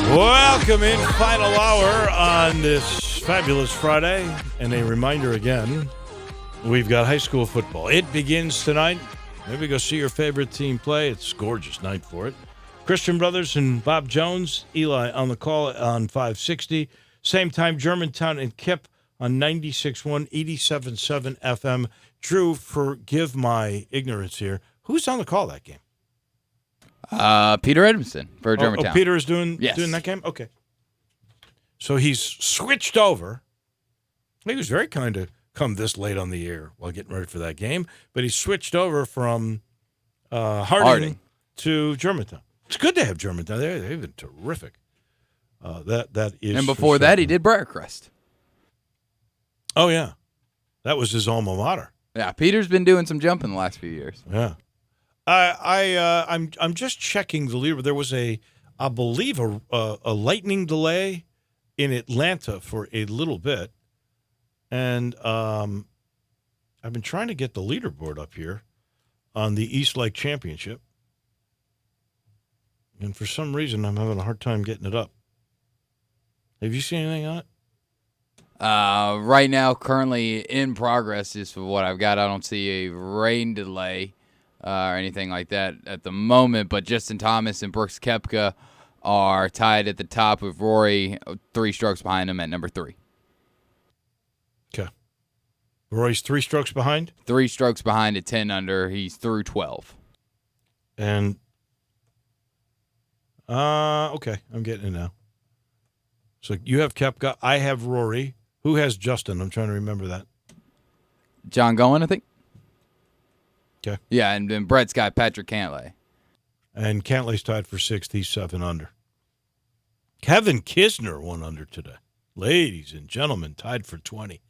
Welcome in, final hour on this fabulous Friday. And a reminder again, we've got high school football. It begins tonight. Maybe go see your favorite team play. It's a gorgeous night for it. Christian Brothers and Bob Jones, Eli on the call on 560. Same time, Germantown and Kip on 96.1, 87.7 FM. Drew, forgive my ignorance here. Who's on the call that game? Peter Edmondson for Germantown. Oh, Peter is doing that game? Okay. So he's switched over. He was very kind to come this late on the air while getting ready for that game, but he switched over from Harding to Germantown. It's good to have Germantown. They've been terrific. That is. And before that, he did Briarcrest. Oh yeah, that was his alma mater. Yeah, Peter's been doing some jumping the last few years. Yeah, I'm just checking the leader. There was I believe a lightning delay in Atlanta for a little bit, and I've been trying to get the leaderboard up here on the East Lake Championship, and for some reason I'm having a hard time getting it up. Have you seen anything on it? Right now, currently in progress is what I've got. I don't see a rain delay or anything like that at the moment, but Justin Thomas and Brooks Koepka are tied at the top with Rory 3 strokes behind him at number 3. Okay. Rory's 3 strokes behind? 3 strokes behind at 10 under. He's through 12. And, okay, I'm getting it now. So you have Koepka, I have Rory. Who has Justin? I'm trying to remember that. John Gowen, I think. Okay. Yeah, and then Brett's got Patrick Cantlay. And Cantley's tied for 6th. He's 7 under. Kevin Kisner 1 under today. Ladies and gentlemen, tied for 20.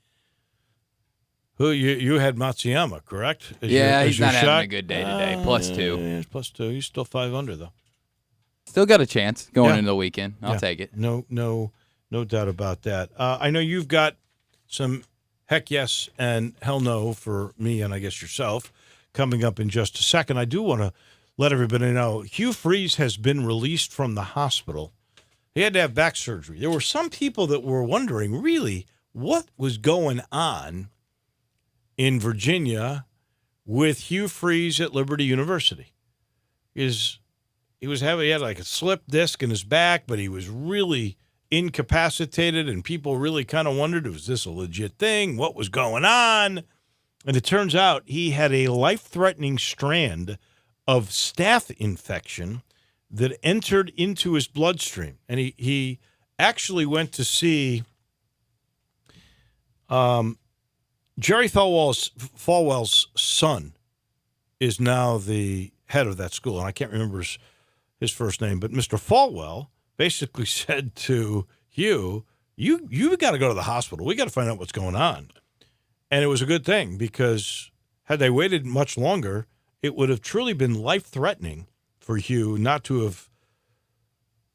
Who you had Matsuyama, correct? He's not having a good day today. +2. Yeah, he's +2. He's still 5 under though. Still got a chance going into the weekend. I'll take it. No doubt about that. I know you've got some heck yes and hell no for me and I guess yourself coming up in just a second. I do want to let everybody know Hugh Freeze has been released from the hospital. He had to have back surgery. There were some people that were wondering really what was going on in Virginia with Hugh Freeze at Liberty University. He had like a slip disc in his back, but he was really incapacitated, and people really kind of wondered, was this a legit thing? What was going on? And it turns out he had a life-threatening strand of staph infection that entered into his bloodstream. And he actually went to see Jerry Falwell's son is now the head of that school, and I can't remember his first name, but Mr. Falwell basically said to Hugh, you got to go to the hospital. We got to find out what's going on. And it was a good thing, because had they waited much longer, it would have truly been life-threatening for Hugh not to have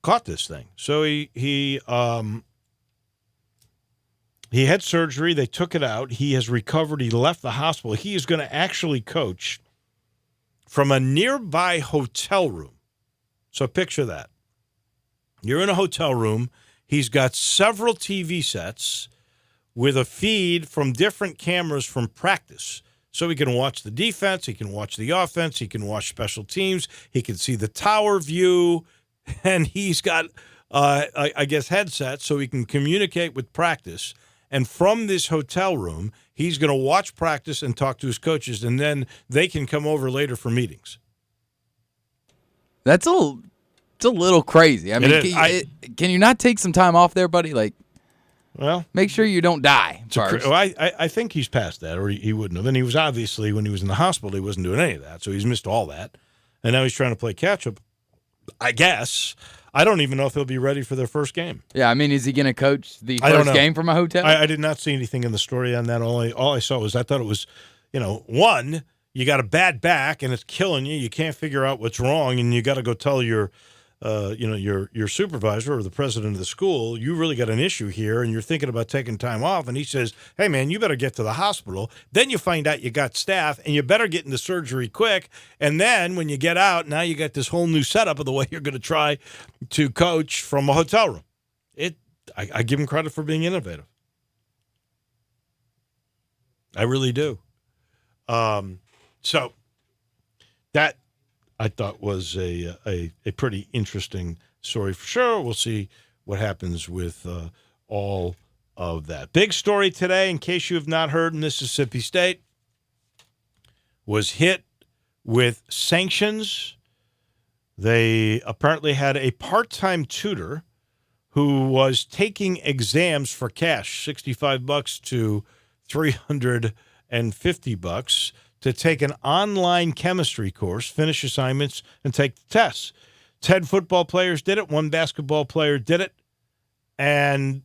caught this thing. So he had surgery. They took it out. He has recovered. He left the hospital. He is going to actually coach from a nearby hotel room. So picture that. You're in a hotel room. He's got several TV sets with a feed from different cameras from practice. So he can watch the defense, he can watch the offense, he can watch special teams, he can see the tower view, and he's got, I guess, headsets so he can communicate with practice. And from this hotel room, he's going to watch practice and talk to his coaches, and then they can come over later for meetings. It's a little crazy. I mean, can you not take some time off there, buddy? Like, well, make sure you don't die first. I think he's past that, or he wouldn't have. And he was obviously, when he was in the hospital, he wasn't doing any of that, so he's missed all that. And now he's trying to play catch-up, I guess. I don't even know if he'll be ready for their first game. Yeah, I mean, is he going to coach the first game from a hotel? I did not see anything in the story on that. All I saw was I thought it was, one, you got a bad back and it's killing you. You can't figure out what's wrong, and you got to go tell your supervisor or the president of the school, you really got an issue here, and you're thinking about taking time off. And he says, hey, man, you better get to the hospital. Then you find out you got staph, and you better get into surgery quick. And then when you get out, now you got this whole new setup of the way you're going to try to coach from a hotel room. I give him credit for being innovative. I really do. So that I thought was a pretty interesting story for sure. We'll see what happens with all of that. Big story today, in case you have not heard, Mississippi State was hit with sanctions. They apparently had a part-time tutor who was taking exams for cash, $65 to $350, to take an online chemistry course, finish assignments, and take the tests. 10 football players did it. 1 basketball player did it. And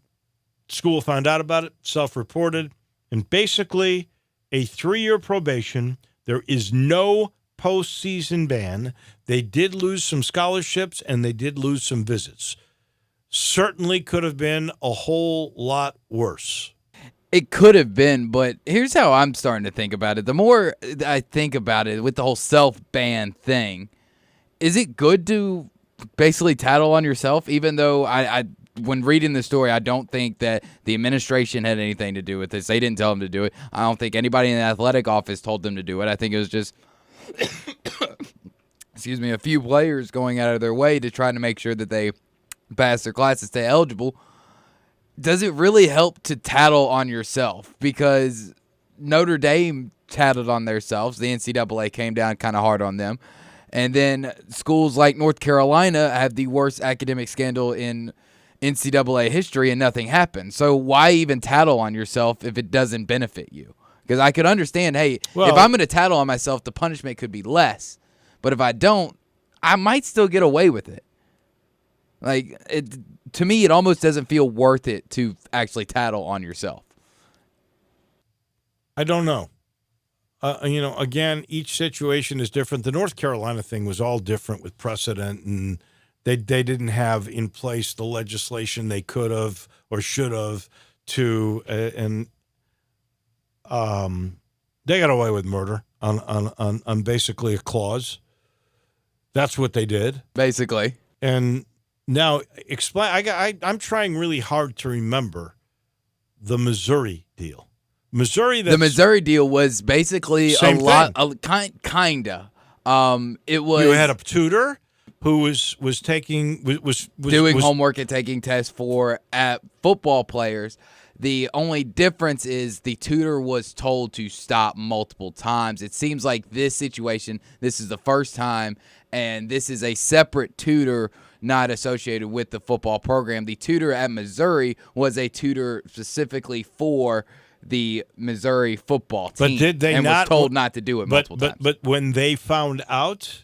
school found out about it, self-reported, and basically a 3-year probation. There is no postseason ban. They did lose some scholarships, and they did lose some visits. Certainly could have been a whole lot worse. It could have been, but here's how I'm starting to think about it. The more I think about it with the whole self-ban thing, is it good to basically tattle on yourself? Even though I when reading the story, I don't think that the administration had anything to do with this. They didn't tell them to do it. I don't think anybody in the athletic office told them to do it. I think it was just, a few players going out of their way to try to make sure that they pass their class and stay eligible. Does it really help to tattle on yourself? Because Notre Dame tattled on themselves. The NCAA came down kind of hard on them. And then schools like North Carolina have the worst academic scandal in NCAA history, and nothing happened. So why even tattle on yourself if it doesn't benefit you? Because I could understand, hey, if I'm going to tattle on myself, the punishment could be less. But if I don't, I might still get away with it. Like, to me, it almost doesn't feel worth it to actually tattle on yourself. I don't know. Again, each situation is different. The North Carolina thing was all different with precedent, and they didn't have in place the legislation they could have or should have they got away with murder on basically a clause. That's what they did. Basically. And now, explain. I'm trying really hard to remember the Missouri deal. The Missouri deal was basically kinda. It was. You had a tutor who was doing homework and taking tests at football players. The only difference is the tutor was told to stop multiple times. It seems like this situation, this is the first time, and this is a separate tutor not associated with the football program. The tutor at Missouri was a tutor specifically for the Missouri football team. But did they was told not to do it multiple times. But when they found out,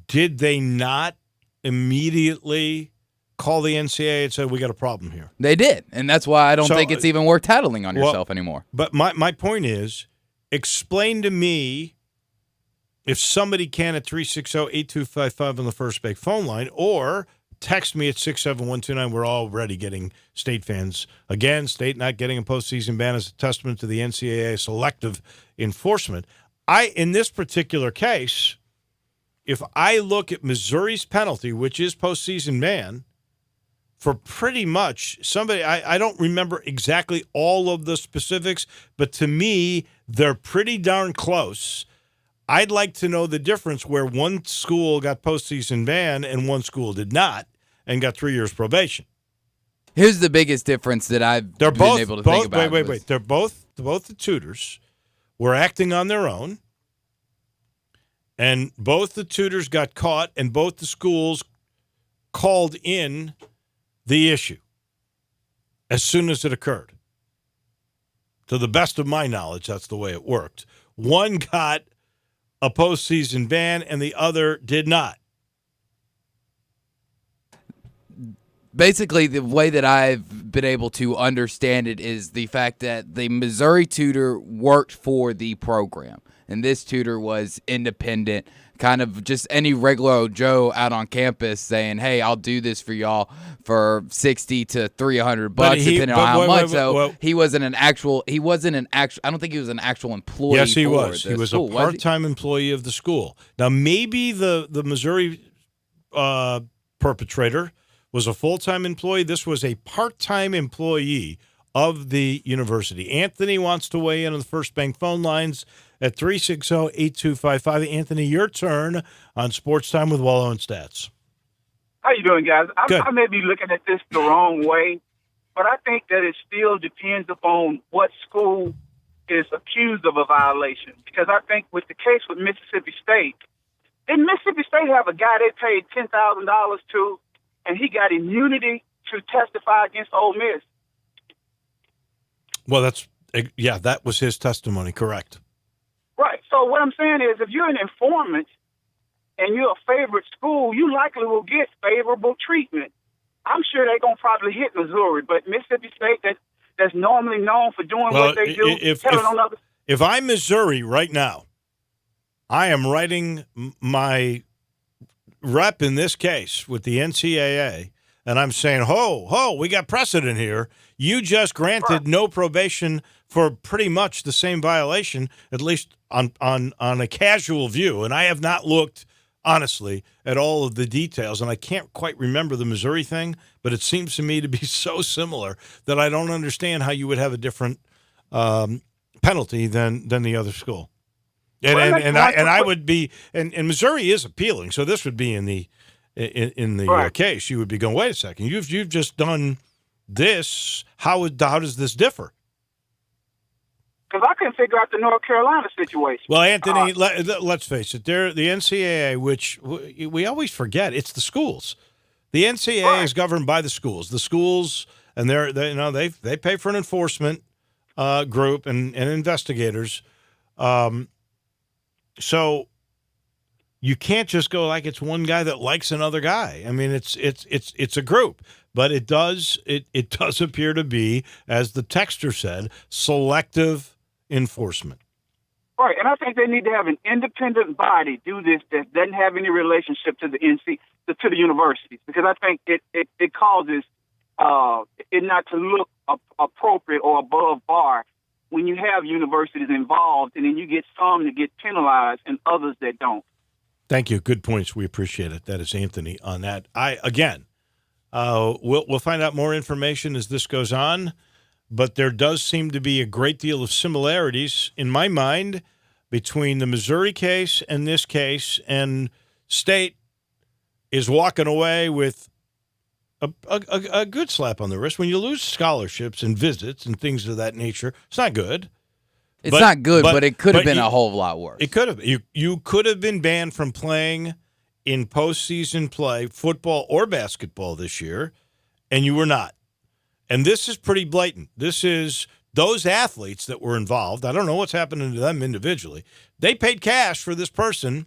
did they not immediately call the NCAA and say, we got a problem here? They did, and that's why I don't think it's even worth tattling on yourself anymore. But my point is, explain to me, if somebody can at 360-8255 on the First Bank phone line, or text me at 67129. We're already getting State fans. Again, State not getting a postseason ban is a testament to the NCAA selective enforcement. In this particular case, if I look at Missouri's penalty, which is postseason ban, for pretty much somebody, I don't remember exactly all of the specifics, but to me, they're pretty darn close. I'd like to know the difference where one school got postseason ban and one school did not and got 3 years probation. Here's the biggest difference that I've been able to think about. Wait. They're both the tutors were acting on their own, and both the tutors got caught, and both the schools called in the issue as soon as it occurred. To the best of my knowledge, that's the way it worked. One got a postseason ban and the other did not. Basically, the way that I've been able to understand it is the fact that the Missouri tutor worked for the program, and this tutor was independent, kind of just any regular old Joe out on campus saying, "Hey, I'll do this for y'all for $60 to $300, depending on how much." He wasn't an actual. I don't think he was an actual employee. Yes, he was. He was school, a part-time employee of the school. Now, maybe the Missouri perpetrator was a full-time employee. This was a part-time employee of the university. Anthony wants to weigh in on the First Bank phone lines at 360-8255. Anthony, your turn on Sportstime with Wolo and Stats. How you doing, guys? Good. I may be looking at this the wrong way, but I think that it still depends upon what school is accused of a violation. Because I think with the case with Mississippi State, didn't Mississippi State have a guy they paid $10,000 to, and he got immunity to testify against Ole Miss? Well, that was his testimony, correct. Right. So what I'm saying is, if you're an informant and you're a favorite school, you likely will get favorable treatment. I'm sure they're going to probably hit Missouri, but Mississippi State, that's normally known for doing what they do, telling on others. If I'm Missouri right now, I am writing my rep in this case with the NCAA, and I'm saying, we got precedent here. You just granted no probation for pretty much the same violation, at least on a casual view. And I have not looked, honestly, at all of the details, and I can't quite remember the Missouri thing, but it seems to me to be so similar that I don't understand how you would have a different penalty than the other school. I would be, and Missouri is appealing, so this would be in the case. You would be going, wait a second, you've just done this. How does this differ? Because I couldn't figure out the North Carolina situation. Well, Anthony, let's face it. The NCAA, which we always forget, it's the schools. The NCAA is governed by the schools. The schools, and they pay for an enforcement group and investigators. So you can't just go like it's one guy that likes another guy. I mean, it's a group, but it does appear to be, as the texter said, selective enforcement. Right, and I think they need to have an independent body do this that doesn't have any relationship to the to the universities, because I think it causes it not to look appropriate or above bar when you have universities involved, and then you get some that get penalized and others that don't. Thank you. Good points. We appreciate it. That is Anthony on that. We'll find out more information as this goes on, but there does seem to be a great deal of similarities in my mind between the Missouri case and this case, and State is walking away with a good slap on the wrist. When you lose scholarships and visits and things of that nature, it's not good. It's not good, but it could have been a whole lot worse. It could have. You could have been banned from playing in postseason play, football or basketball this year, and you were not. And this is pretty blatant. This is those athletes that were involved. I don't know what's happening to them individually. They paid cash for this person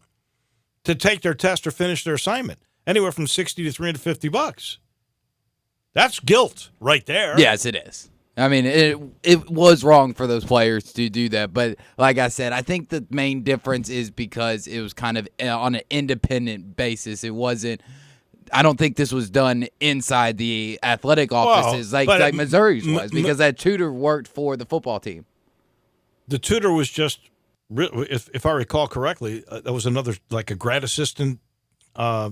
to take their test or finish their assignment, anywhere from $60 to $350. That's guilt right there. Yes, it is. I mean, it was wrong for those players to do that. But like I said, I think the main difference is because it was kind of on an independent basis. It wasn't – I don't think this was done inside the athletic offices like Missouri's was, because that tutor worked for the football team. The tutor was just, if I recall correctly, that was another, like a grad assistant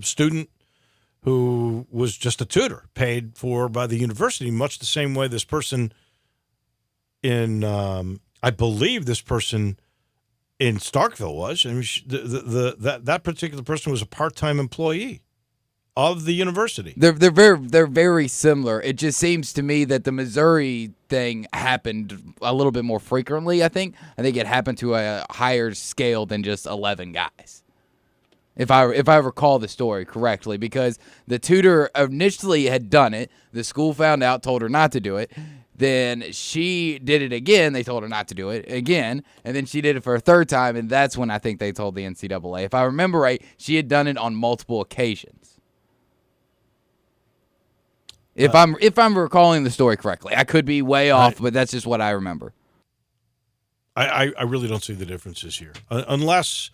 student who was just a tutor paid for by the university, much the same way this person I believe this person in Starkville was. I mean, that particular person was a part-time employee of the university. They're very similar. It just seems to me that the Missouri thing happened a little bit more frequently. I think it happened to a higher scale than just 11 guys. If I recall the story correctly, because the tutor initially had done it, the school found out, told her not to do it. Then she did it again. They told her not to do it again. And then she did it for a third time, and that's when I think they told the NCAA. If I remember right, she had done it on multiple occasions. If I'm recalling the story correctly. I could be way off, but that's just what I remember. I really don't see the differences here. Unless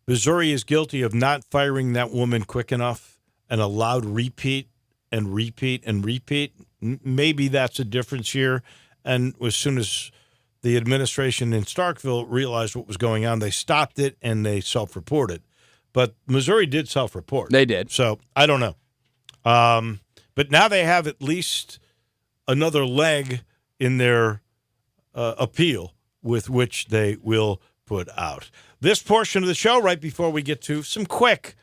Missouri is guilty of not firing that woman quick enough and allowed repeat and repeat and repeat. Maybe that's a difference here. And as soon as the administration in Starkville realized what was going on, they stopped it and they self-reported. But Missouri did self-report. They did. So I don't know. But now they have at least another leg in their appeal with which they will put out. This portion of the show, right before we get to some quick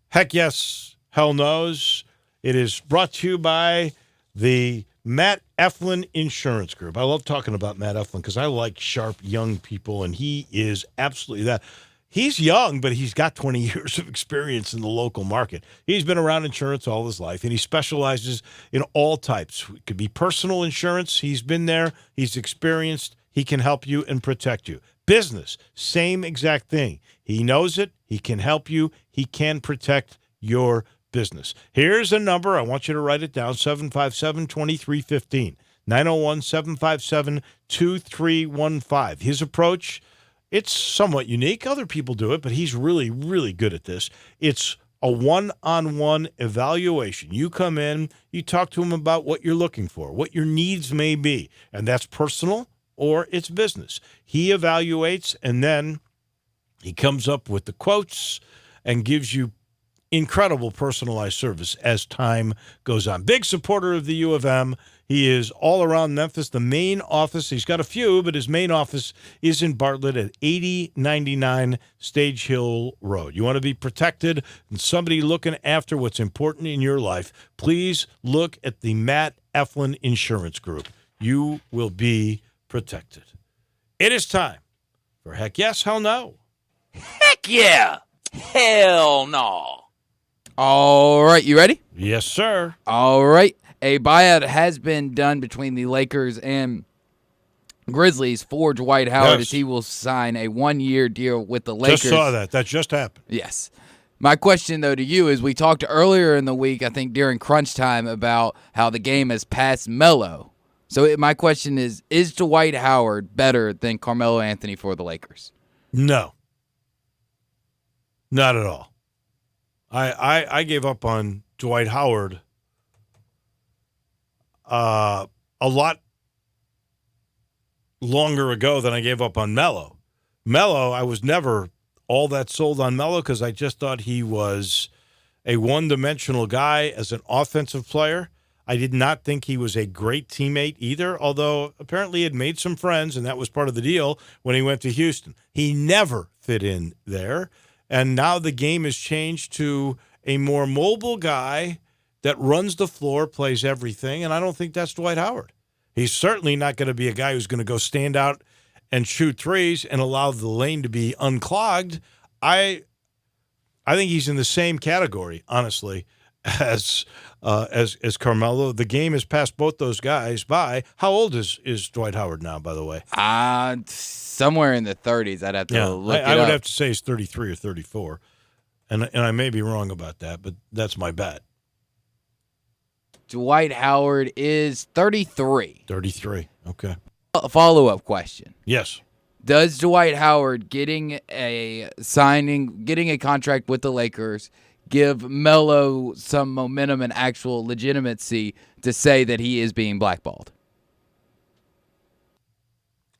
heck yes, hell no's, it is brought to you by the Matt Eflin Insurance Group. I love talking about Matt Eflin because I like sharp young people, and he is absolutely that. He's young, but he's got 20 years of experience in the local market. He's been around insurance all his life, and he specializes in all types. It could be personal insurance. He's been there. He's experienced. He can help you and protect you. Business, same exact thing. He knows it. He can help you. He can protect your business. Here's a number. I want you to write it down, 757-2315, 901-757-2315. His approach, it's somewhat unique. Other people do it, but he's really, really good at this. It's a one-on-one evaluation. You come in, you talk to him about what you're looking for, what your needs may be, and that's personal or it's business. He evaluates, and then he comes up with the quotes and gives you incredible personalized service as time goes on. Big supporter of the U of M. He is all around Memphis. The main office, he's got a few, but his main office is in Bartlett at 8099 Stage Hill Road. You want to be protected and somebody looking after what's important in your life, please look at the Matt Eflin Insurance Group. You will be protected. It is time for Heck Yes, Hell No. Heck yeah! Hell no! All right, you ready? Yes, sir. All right. A buyout has been done between the Lakers and Grizzlies for Dwight Howard, as he will sign a one-year deal with the Lakers. Just saw that. That just happened. Yes. My question, though, to you is, we talked earlier in the week, I think during crunch time, about how the game has passed Melo. So my question is Dwight Howard better than Carmelo Anthony for the Lakers? No. Not at all. I gave up on Dwight Howard a lot longer ago than I gave up on Melo. Melo, I was never all that sold on Melo because I just thought he was a one-dimensional guy as an offensive player. I did not think he was a great teammate either, although apparently he had made some friends, and that was part of the deal when he went to Houston. He never fit in there, and now the game has changed to a more mobile guy that runs the floor, plays everything, and I don't think that's Dwight Howard. He's certainly not going to be a guy who's going to go stand out and shoot threes and allow the lane to be unclogged. I think he's in the same category, honestly, as Carmelo. The game has passed both those guys by. How old is Dwight Howard now, by the way? Somewhere in the 30s. I'd have to look it up. I would have to say he's 33 or 34. And I may be wrong about that, but that's my bet. Dwight Howard is 33. 33, okay. A follow-up question. Yes. Does Dwight Howard getting a contract with the Lakers give Melo some momentum and actual legitimacy to say that he is being blackballed.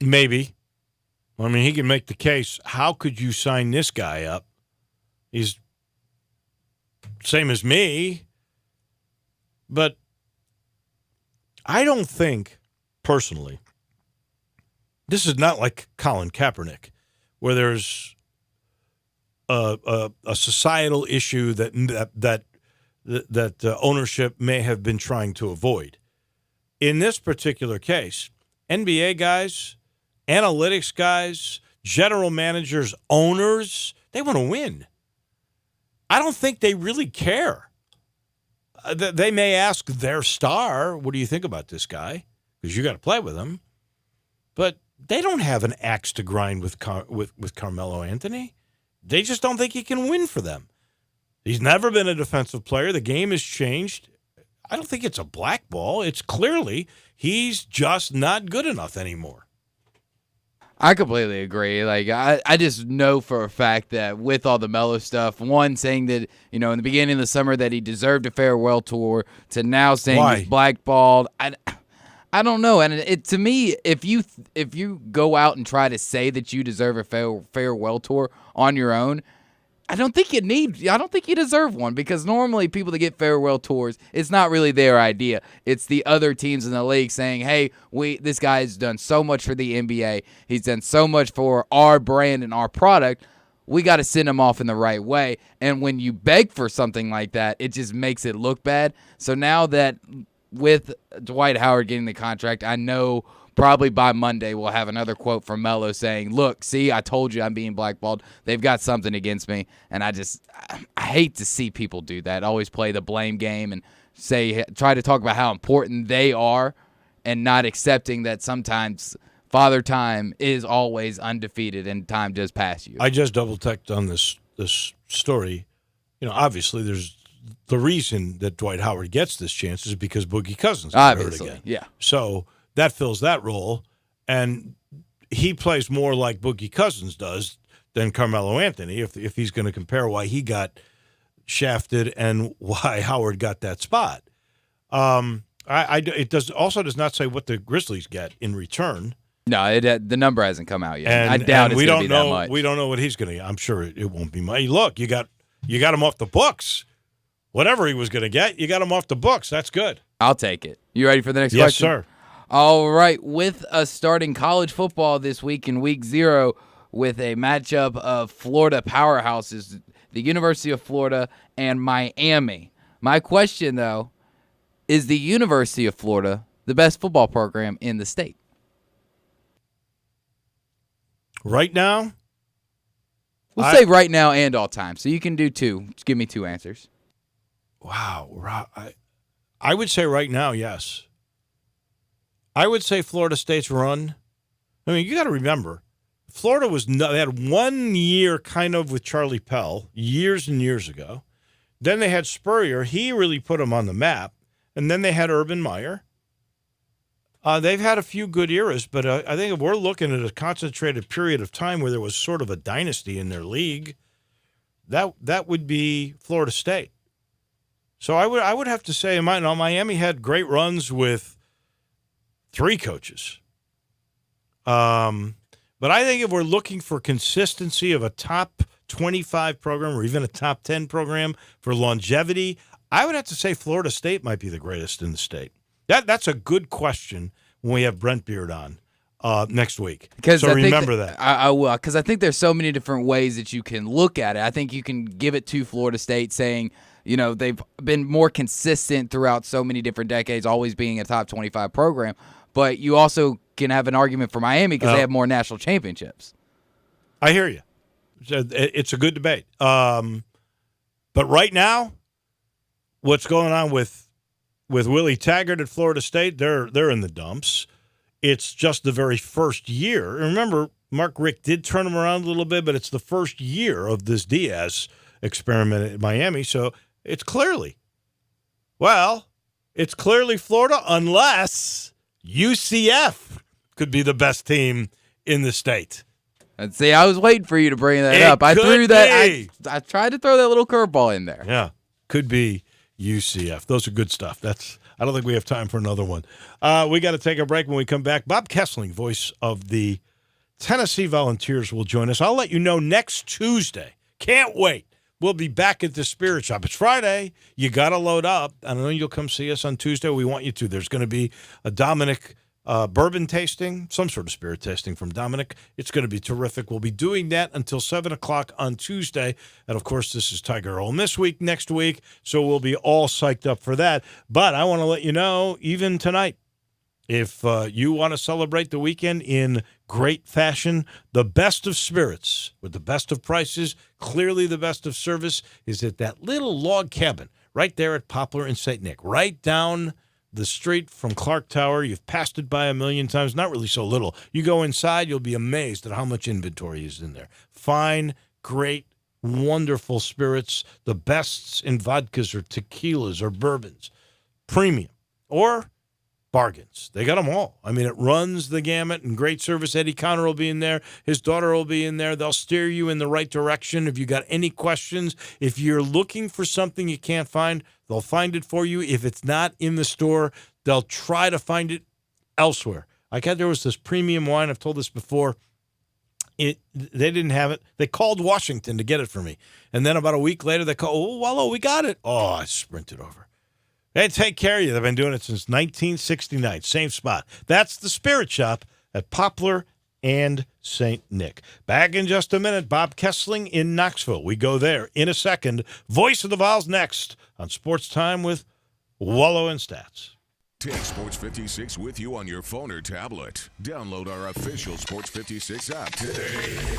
Maybe. I mean, he can make the case. How could you sign this guy up? He's same as me. But I don't think, personally, this is not like Colin Kaepernick, where there's a societal issue that ownership may have been trying to avoid. In this particular case, NBA guys, analytics guys, general managers, owners, they want to win. I don't think they really care. They may ask their star, what do you think about this guy? Because you got to play with him. But they don't have an axe to grind with Carmelo Anthony. They just don't think he can win for them. He's never been a defensive player. The game has changed. I don't think it's a blackball. It's clearly he's just not good enough anymore. I completely agree. Like I just know for a fact that with all the Melo stuff, one saying that, in the beginning of the summer that he deserved a farewell tour, to now saying he's blackballed. I don't know. And to me, if you go out and try to say that you deserve a farewell tour on your own, I don't think you deserve one, because normally people that get farewell tours, it's not really their idea. It's the other teams in the league saying, hey, this guy's done so much for the NBA. He's done so much for our brand and our product. We got to send him off in the right way. And when you beg for something like that, it just makes it look bad. So now that with Dwight Howard getting the contract, I know probably by Monday we'll have another quote from Melo saying, look, see, I told you I'm being blackballed. They've got something against me. And I hate to see people do that, always play the blame game and try to talk about how important they are, and not accepting that sometimes Father Time is always undefeated and time does pass you. I just double-checked on this story. Obviously there's the reason that Dwight Howard gets this chance is because Boogie Cousins got hurt again. Yeah. So that fills that role, and he plays more like Boogie Cousins does than Carmelo Anthony, if he's going to compare why he got shafted and why Howard got that spot. It does not say what the Grizzlies get in return. No, the number hasn't come out yet. I doubt it's going to be that much. We don't know what he's going to get. I'm sure it won't be much. Look, you got him off the books. Whatever he was going to get, you got him off the books. That's good. I'll take it. You ready for the next question? Yes, sir. All right, with us starting college football this week in Week 0 with a matchup of Florida powerhouses, the University of Florida and Miami. My question, though, is the University of Florida the best football program in the state? Right now? We'll say right now and all time, so you can do two. Just give me two answers. Wow. I would say right now, yes. I would say Florida State's run. I mean, you got to remember, Florida they had 1 year kind of with Charlie Pell years and years ago. Then they had Spurrier. He really put them on the map. And then they had Urban Meyer. They've had a few good eras, but I think if we're looking at a concentrated period of time where there was sort of a dynasty in their league, that would be Florida State. So I would have to say, Miami had great runs with 3 coaches. But I think if we're looking for consistency of a top 25 program or even a top 10 program for longevity, I would have to say Florida State might be the greatest in the state. That's a good question when we have Brent Beard on next week. So remember that. I will, because I think there's so many different ways that you can look at it. I think you can give it to Florida State saying, they've been more consistent throughout so many different decades, always being a top 25 program. But you also can have an argument for Miami because they have more national championships. I hear you. It's a good debate. But right now, what's going on with Willie Taggart at Florida State, they're in the dumps. It's just the very first year. And remember, Mark Richt did turn them around a little bit, but it's the first year of this Diaz experiment at Miami. So it's clearly Florida unless UCF could be the best team in the state. And see, I was waiting for you to bring that up. I threw that. I tried to throw that little curveball in there. Yeah, could be UCF. Those are good stuff. I don't think we have time for another one. We got to take a break. When we come back, Bob Kessling, voice of the Tennessee Volunteers, will join us. I'll let you know next Tuesday. Can't wait. We'll be back at the Spirit Shop. It's Friday. You got to load up. I know you'll come see us on Tuesday. We want you to. There's going to be a Dominic bourbon tasting, some sort of spirit tasting from Dominic. It's going to be terrific. We'll be doing that until 7 o'clock on Tuesday. And, of course, this is Tiger Ole Miss week next week, so we'll be all psyched up for that. But I want to let you know, even tonight, if you want to celebrate the weekend in great fashion, the best of spirits with the best of prices, clearly the best of service, is at that little log cabin right there at Poplar and St. Nick, right down the street from Clark Tower. You've passed it by a million times, not really so little. You go inside, you'll be amazed at how much inventory is in there. Fine, great, wonderful spirits, the bests in vodkas or tequilas or bourbons, premium or bargains. They got them all. I mean, it runs the gamut, and great service. Eddie Conner will be in there. His daughter will be in there. They'll steer you in the right direction. If you got any questions, if you're looking for something you can't find, they'll find it for you. If it's not in the store, they'll try to find it elsewhere. There was this premium wine. I've told this before. They didn't have it. They called Washington to get it for me. And then about a week later, they called, Wolo, we got it. Oh, I sprinted over. They take care of you. They've been doing it since 1969. Same spot. That's the Spirit Shop at Poplar and St. Nick. Back in just a minute. Bob Kessling in Knoxville. We go there in a second. Voice of the Vols next on Sports Time with Wolo and Stats. Take Sports 56 with you on your phone or tablet. Download our official Sports 56 app today.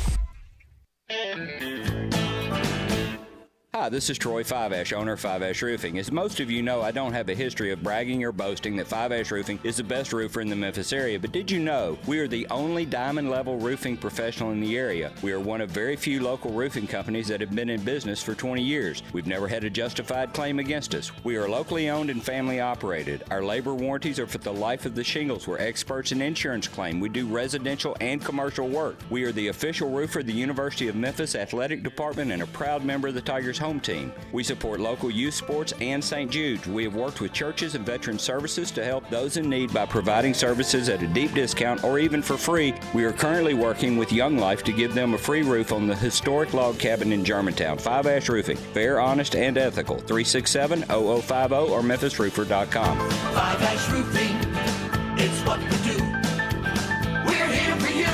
Hi, this is Troy Five Ash, owner of Five Ash Roofing. As most of you know, I don't have a history of bragging or boasting that Five Ash Roofing is the best roofer in the Memphis area, but did you know we are the only diamond level roofing professional in the area? We are one of very few local roofing companies that have been in business for 20 years. We've never had a justified claim against us. We are locally owned and family operated. Our labor warranties are for the life of the shingles. We're experts in insurance claim. We do residential and commercial work. We are the official roofer of the University of Memphis Athletic Department and a proud member of the Tigers home team. We support local youth sports and St. Jude's. We have worked with churches and veteran services to help those in need by providing services at a deep discount or even for free. We are currently working with Young Life to give them a free roof on the historic log cabin in Germantown. Five Ash Roofing. Fair, honest, and ethical. 367-0050 or memphisroofer.com. Five Ash Roofing, it's what we do. We're here for you.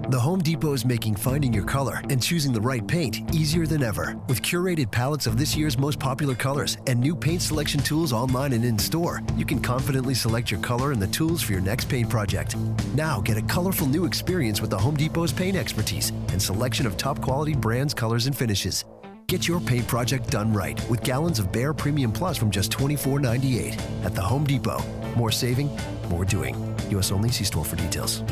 The Home Depot is making finding your color and choosing the right paint easier than ever. With curated palettes of this year's most popular colors and new paint selection tools online and in-store, you can confidently select your color and the tools for your next paint project. Now get a colorful new experience with the Home Depot's paint expertise and selection of top quality brands, colors, and finishes. Get your paint project done right with gallons of Behr Premium Plus from just $24.98 at the Home Depot. More saving, more doing. U.S. only. See store for details.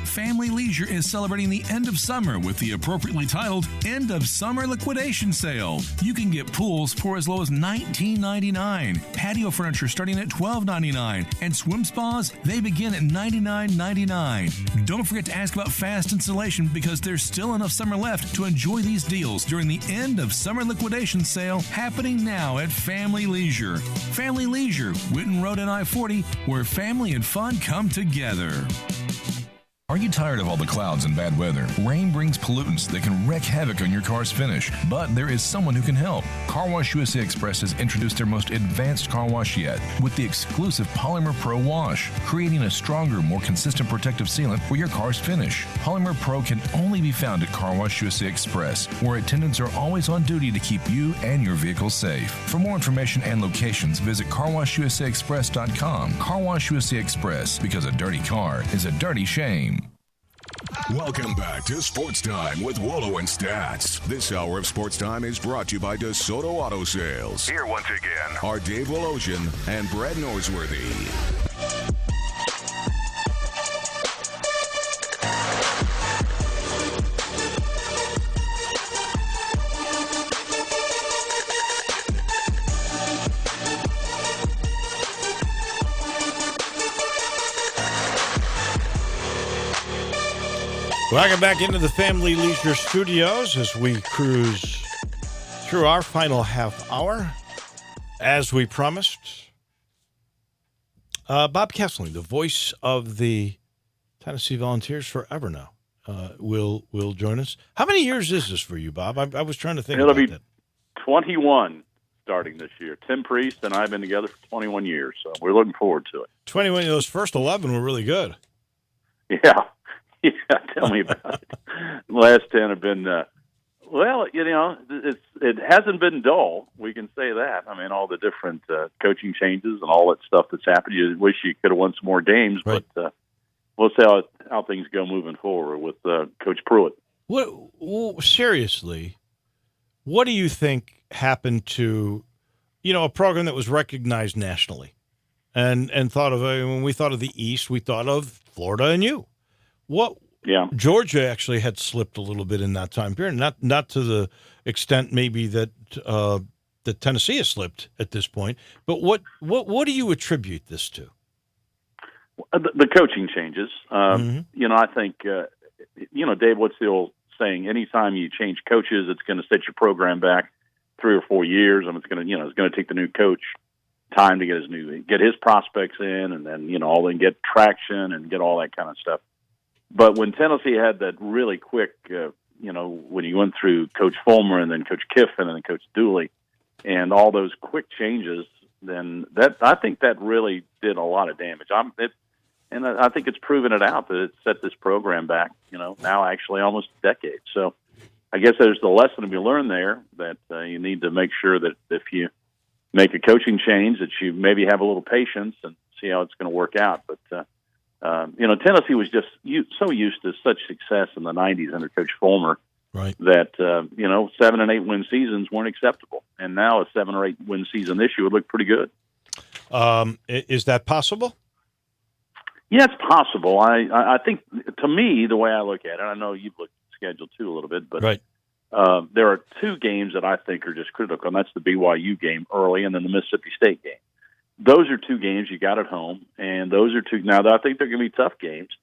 Family Leisure is celebrating the end of summer with the appropriately titled End of Summer Liquidation Sale. You can get pools for as low as $19.99, patio furniture starting at $12.99, and swim spas, they begin at $99.99. Don't forget to ask about fast installation because there's still enough summer left to enjoy these deals during the End of Summer Liquidation Sale happening now at Family Leisure. Family Leisure, Whitten Road and I-40, where family and fun come together. Are you tired of all the clouds and bad weather? Rain brings pollutants that can wreak havoc on your car's finish, but there is someone who can help. Car Wash USA Express has introduced their most advanced car wash yet with the exclusive Polymer Pro Wash, creating a stronger, more consistent protective sealant for your car's finish. Polymer Pro can only be found at Car Wash USA Express, where attendants are always on duty to keep you and your vehicle safe. For more information and locations, visit carwashusaexpress.com. Car Wash USA Express, because a dirty car is a dirty shame. Welcome back to Sports Time with Wolo and Stats. This hour of Sports Time is brought to you by DeSoto Auto Sales. Here once again are Dave Wolosian and Brad Norsworthy. Welcome back into the Family Leisure Studios as we cruise through our final half hour. As we promised, Bob Kesling, the voice of the Tennessee Volunteers forever now, will join us. How many years is this for you, Bob? I was trying to think It'll about be that. 21 starting this year. Tim Priest and I have been together for 21 years, so we're looking forward to it. 21 of those first 11 were really good. Yeah. Yeah, tell me about it. The last 10 have been, it hasn't been dull. We can say that. I mean, all the different coaching changes and all that stuff that's happened. You wish you could have won some more games, right. But we'll see how things go moving forward with Coach Pruitt. Seriously, what do you think happened to, a program that was recognized nationally and thought of, when we thought of the East, we thought of Florida and you. Georgia actually had slipped a little bit in that time period, not to the extent maybe that that Tennessee has slipped at this point. But what do you attribute this to? The coaching changes. I think Dave, what's the old saying? Anytime you change coaches, it's going to set your program back 3 or 4 years, and it's going to take the new coach time to get his prospects in, and then get traction and get all that kind of stuff. But when Tennessee had that really quick, when you went through Coach Fulmer and then Coach Kiffin and then Coach Dooley and all those quick changes, then I think that really did a lot of damage. And I think it's proven it out that it set this program back, now actually almost a decade. So I guess there's the lesson to be learned there that you need to make sure that if you make a coaching change that you maybe have a little patience and see how it's going to work out. But, Tennessee was just so used to such success in the 90s under Coach Fulmer, right? That 7 and 8 win seasons weren't acceptable, and now a 7 or 8 win season this year would look pretty good. Is that possible? Yeah, it's possible. I think, to me, the way I look at it, I know you've looked at the schedule too a little bit, but right. There are 2 games that I think are just critical, and that's the BYU game early, and then the Mississippi State game. Those are 2 games you got at home, and those are 2. Now, I think they're going to be tough games,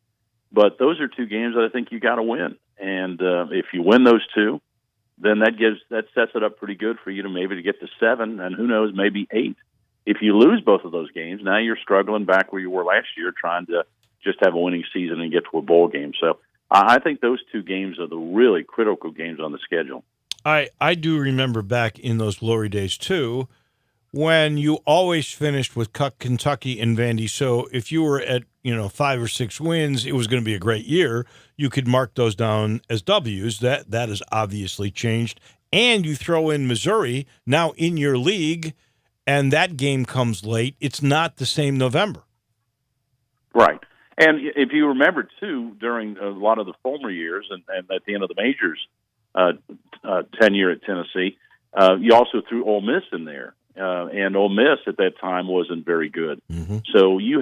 but those are 2 games that I think you got to win. And if you win those 2, then that sets it up pretty good for you to get to 7, and who knows, maybe 8. If you lose both of those games, now you're struggling back where you were last year, trying to just have a winning season and get to a bowl game. So I think those 2 games are the really critical games on the schedule. I do remember back in those glory days too, when you always finished with Kentucky and Vandy. So if you were at 5 or 6 wins, it was going to be a great year. You could mark those down as W's. That has obviously changed. And you throw in Missouri now in your league, and that game comes late. It's not the same November. Right. And if you remember, too, during a lot of the former years and at the end of the majors tenure at Tennessee, you also threw Ole Miss in there. And Ole Miss at that time wasn't very good. Mm-hmm. So you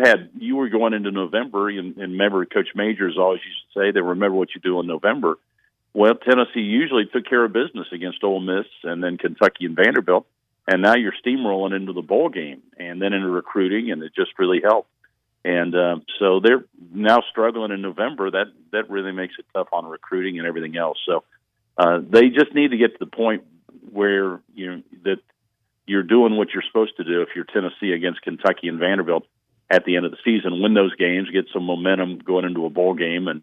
were going into November, and remember Coach Majors always used to say that remember what you do in November. Well, Tennessee usually took care of business against Ole Miss and then Kentucky and Vanderbilt, and now you're steamrolling into the bowl game and then into recruiting, and it just really helped. And so they're now struggling in November. That really makes it tough on recruiting and everything else. So they just need to get to the point where you're doing what you're supposed to do if you're Tennessee against Kentucky and Vanderbilt at the end of the season. Win those games, get some momentum going into a bowl game, and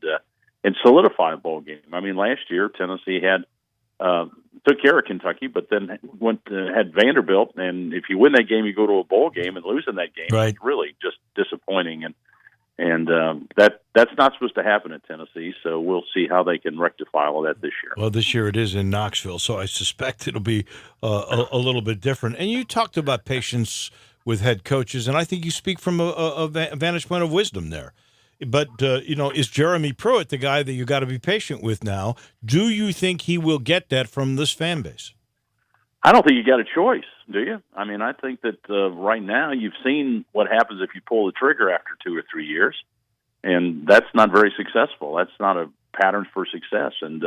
solidify a bowl game. I mean, last year Tennessee had took care of Kentucky, but then had Vanderbilt, and if you win that game, you go to a bowl game, and losing that game right. is really just disappointing. And that's not supposed to happen at Tennessee, so we'll see how they can rectify all that this year. Well, this year it is in Knoxville, so I suspect it'll be a little bit different. And you talked about patience with head coaches, and I think you speak from a vantage point of wisdom there. But, is Jeremy Pruitt the guy that you got to be patient with now? Do you think he will get that from this fan base? I don't think you got a choice, do you? I mean, I think that right now you've seen what happens if you pull the trigger after 2 or 3 years, and that's not very successful. That's not a pattern for success. And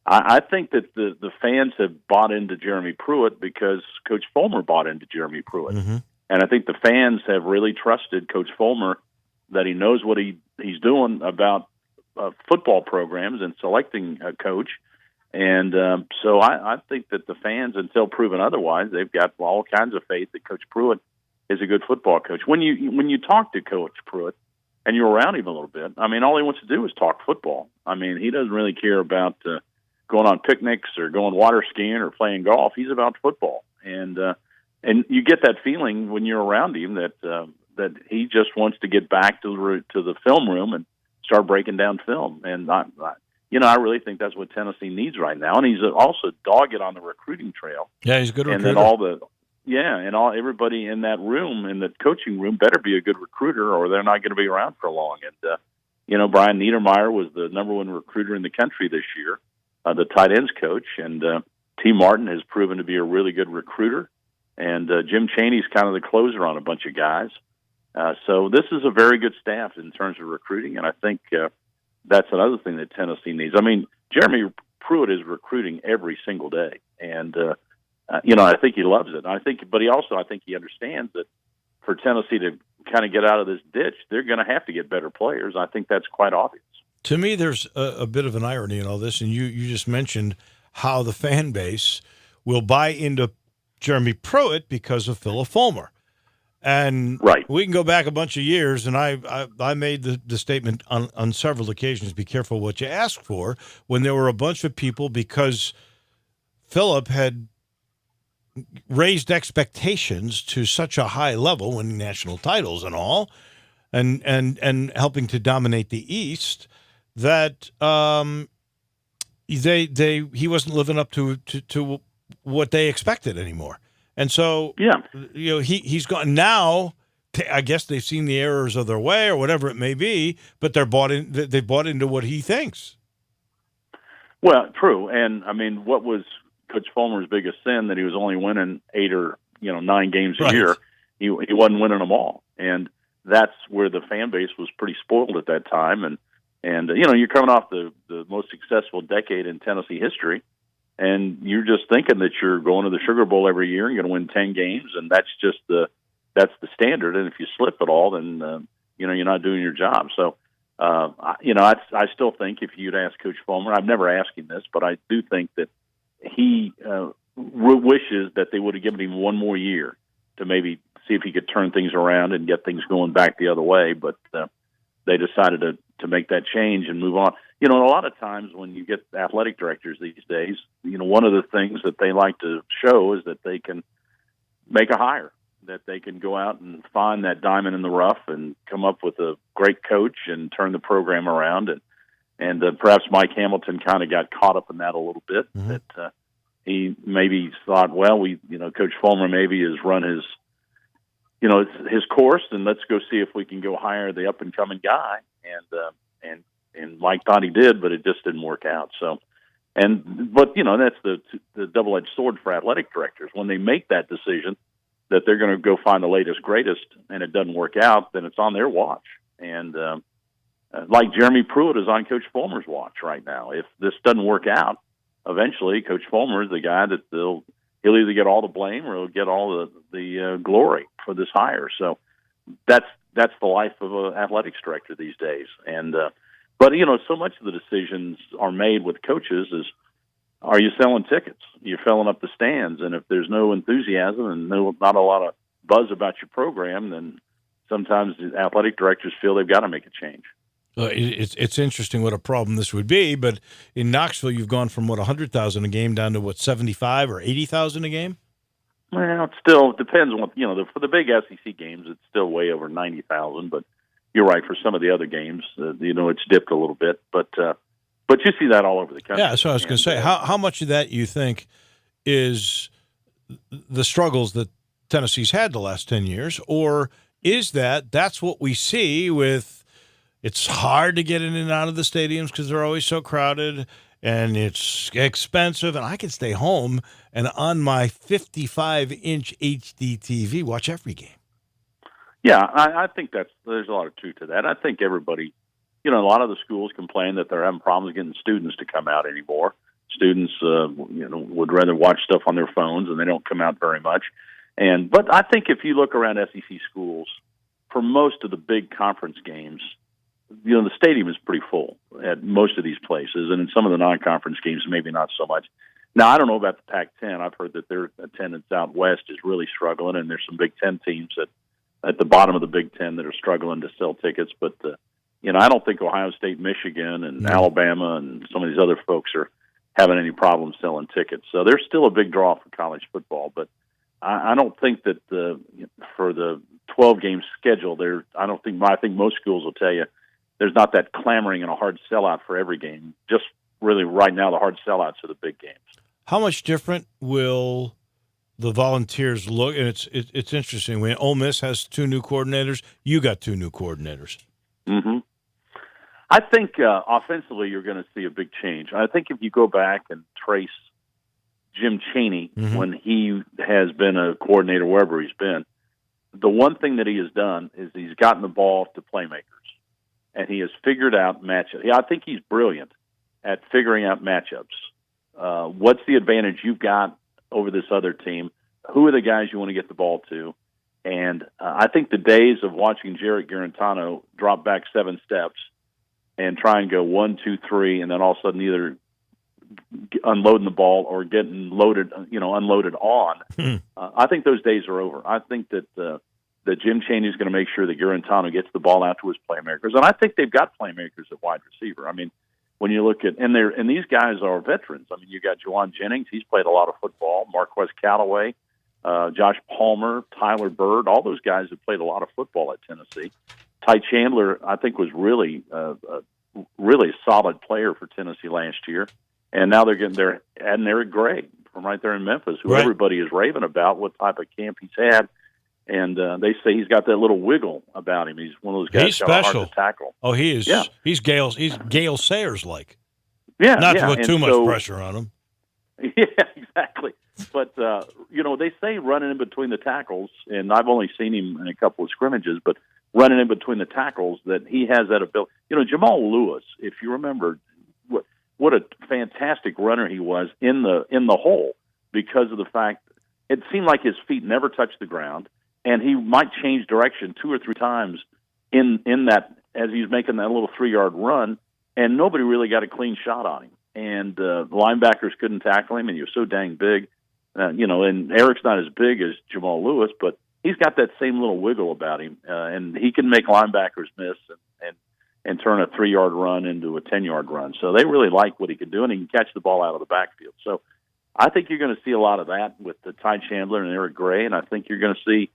I think that the fans have bought into Jeremy Pruitt because Coach Fulmer bought into Jeremy Pruitt. Mm-hmm. And I think the fans have really trusted Coach Fulmer that he knows what he's doing about football programs and selecting a coach. And so I think that the fans, until proven otherwise, they've got all kinds of faith that Coach Pruitt is a good football coach. When you talk to Coach Pruitt and you're around him a little bit, I mean, all he wants to do is talk football. I mean, he doesn't really care about going on picnics or going water skiing or playing golf. He's about football, and you get that feeling when you're around him that he just wants to get back to the film room and start breaking down film. And I really think that's what Tennessee needs right now. And he's also dogged on the recruiting trail. Yeah, he's a good recruiter. And then everybody in that room, in the coaching room, better be a good recruiter, or they're not going to be around for long. And Brian Niedermeyer was the number one recruiter in the country this year, the tight ends coach, and T. Martin has proven to be a really good recruiter. And Jim Chaney's kind of the closer on a bunch of guys. So this is a very good staff in terms of recruiting, and I think that's another thing that Tennessee needs. I mean, Jeremy Pruitt is recruiting every single day, and I think he loves it. I think he understands that for Tennessee to kind of get out of this ditch, they're going to have to get better players. I think that's quite obvious. To me, there's a bit of an irony in all this, and you just mentioned how the fan base will buy into Jeremy Pruitt because of Philip Fulmer. And we can go back a bunch of years, and I made the statement on several occasions, be careful what you ask for, when there were a bunch of people, because Philip had raised expectations to such a high level, winning national titles and all, and helping to dominate the East, that he wasn't living up to what they expected anymore. And so, he's gone now. I guess they've seen the errors of their way, or whatever it may be, but they bought into what he thinks. Well, true. And I mean, what was Coach Fulmer's biggest sin? That he was only winning 8 or 9 games a year. He wasn't winning them all, and that's where the fan base was pretty spoiled at that time. And you're coming off the most successful decade in Tennessee history. And you're just thinking that you're going to the Sugar Bowl every year and you're going to win 10 games, and that's the standard. And if you slip at all, then you're not doing your job. So I still think if you'd ask Coach Fulmer, I've never asked him this, but I do think that he wishes that they would have given him one more year to maybe see if he could turn things around and get things going back the other way. But they decided to make that change and move on. A lot of times when you get athletic directors these days, one of the things that they like to show is that they can make a hire, that they can go out and find that diamond in the rough and come up with a great coach and turn the program around. And perhaps Mike Hamilton kind of got caught up in that a little bit, that he maybe thought, well, Coach Fulmer maybe has run his course, and let's go see if we can go hire the up and coming guy. And Mike thought he did, but it just didn't work out. So, but that's the double-edged sword for athletic directors. When they make that decision that they're going to go find the latest, greatest, and it doesn't work out, then it's on their watch. And like Jeremy Pruitt is on Coach Fulmer's watch right now. If this doesn't work out, eventually Coach Fulmer is the guy that he'll either get all the blame or he'll get all the glory for this hire. So that's the life of an athletics director these days. And but so much of the decisions are made with coaches is, are you selling tickets? You're filling up the stands, and if there's no enthusiasm and not a lot of buzz about your program, then sometimes the athletic directors feel they've got to make a change. It's interesting what a problem this would be, but in Knoxville, you've gone from 100,000 a game down to 75 or 80,000 a game. Well, it still depends on for the big SEC games, it's still way over 90,000. But you're right, for some of the other games, it's dipped a little bit. But you see that all over the country. Yeah, so I was going to say, how much of that you think is the struggles that Tennessee's had the last 10 years, or is that's what we see with? It's hard to get in and out of the stadiums because they're always so crowded, and it's expensive, and I can stay home and on my 55-inch HD TV watch every game. Yeah, I think there's a lot of truth to that. I think everybody, a lot of the schools complain that they're having problems getting students to come out anymore. Students, would rather watch stuff on their phones, and they don't come out very much. But I think if you look around SEC schools, for most of the big conference games, the stadium is pretty full at most of these places, and in some of the non-conference games, maybe not so much. Now, I don't know about the Pac-10. I've heard that their attendance out west is really struggling, and there's some Big Ten teams at the bottom of the Big Ten that are struggling to sell tickets. But, I don't think Ohio State, Michigan, and Alabama and some of these other folks are having any problem selling tickets. So there's still a big draw for college football. But I don't think that for the 12-game schedule, I think most schools will tell you there's not that clamoring and a hard sellout for every game. Just really right now, the hard sellouts are the big games. How much different will the Volunteers look? And it's interesting. When Ole Miss has 2 new coordinators, you got 2 new coordinators. Mm-hmm. I think offensively you're going to see a big change. I think if you go back and trace Jim Chaney when he has been a coordinator wherever he's been, the one thing that he has done is he's gotten the ball to playmakers, and he has figured out matchups. I think he's brilliant at figuring out matchups. What's the advantage you've got over this other team? Who are the guys you want to get the ball to? And I think the days of watching Jarrett Garantano drop back 7 steps and try and go 1, 2, 3, and then all of a sudden either unloading the ball or getting loaded, unloaded on. I think those days are over. I think that Jim Chaney is going to make sure that Garantano gets the ball out to his playmakers, and I think they've got playmakers at wide receiver. I mean, when you look at and these guys are veterans. I mean, you got Juwan Jennings; he's played a lot of football. Marquez Callaway, Josh Palmer, Tyler Bird, all those guys have played a lot of football at Tennessee. Ty Chandler, I think, was really a solid player for Tennessee last year. And now they're adding Eric Gray from right there in Memphis, who everybody is raving about what type of camp he's had. And they say he's got that little wiggle about him. He's one of those guys he's who's hard special to tackle. Oh, he is. Yeah. He's Gale Sayers like. Yeah, not yeah. to put too much pressure on him. Yeah, exactly. But they say running in between the tackles, and I've only seen him in a couple of scrimmages, but running in between the tackles, that he has that ability. Jamal Lewis, if you remember, what a fantastic runner he was in the hole, because of the fact it seemed like his feet never touched the ground, and he might change direction 2 or 3 times in that as he's making that little 3-yard run, and nobody really got a clean shot on him. And the linebackers couldn't tackle him, and he was so dang big. And Eric's not as big as Jamal Lewis, but he's got that same little wiggle about him, and he can make linebackers miss and turn a 3-yard run into a 10-yard run. So they really like what he can do, and he can catch the ball out of the backfield. So I think you're going to see a lot of that with the Ty Chandler and Eric Gray, and I think you're going to see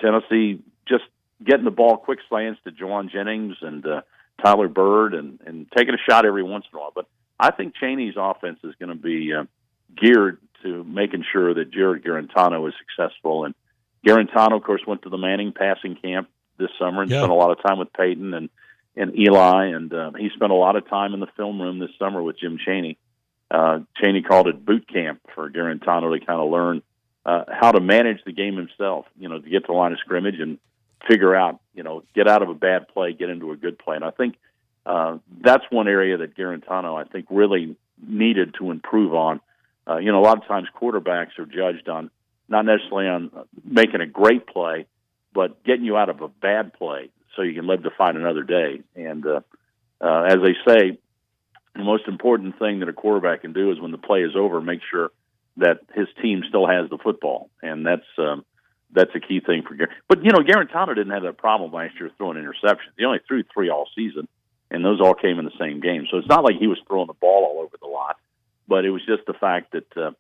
Tennessee just getting the ball quick slants to Juwan Jennings and Tyler Bird and taking a shot every once in a while. But I think Chaney's offense is going to be geared to making sure that Jared Garantano is successful. And Garantano, of course, went to the Manning passing camp this summer and spent a lot of time with Peyton and Eli, and he spent a lot of time in the film room this summer with Jim Chaney. Chaney called it boot camp for Garantano to kind of learn how to manage the game himself, to get to the line of scrimmage and figure out, get out of a bad play, get into a good play. And I think that's one area that Garantano, I think, really needed to improve on. A lot of times quarterbacks are judged on not necessarily on making a great play, but getting you out of a bad play so you can live to fight another day. And as they say, the most important thing that a quarterback can do is when the play is over, make sure that his team still has the football. And that's a key thing for Garantano. But, Garantano didn't have that problem last year throwing interceptions. He only threw 3 all season, and those all came in the same game. So it's not like he was throwing the ball all over the lot, but it was just the fact that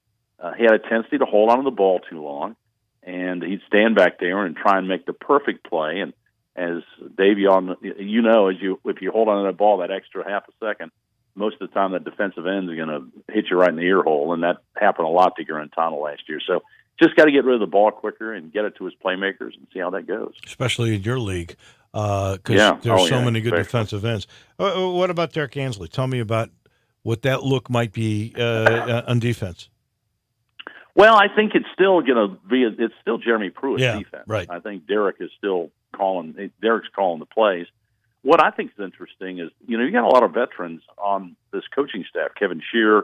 he had a tendency to hold on to the ball too long, and he'd stand back there and try and make the perfect play. And as Dave, if you hold on to that ball that extra half a second, most of the time that defensive end is going to hit you right in the ear hole, and that happened a lot to Garantano last year. So just got to get rid of the ball quicker and get it to his playmakers and see how that goes. Especially in your league, because there's so many good defensive ends. What about Derek Ansley? Tell me about what that look might be on defense. Well, I think it's still going to be it's still Jeremy Pruitt's defense. Right. I think Derek's calling the plays. What I think is interesting is, you got a lot of veterans on this coaching staff, Kevin Shear,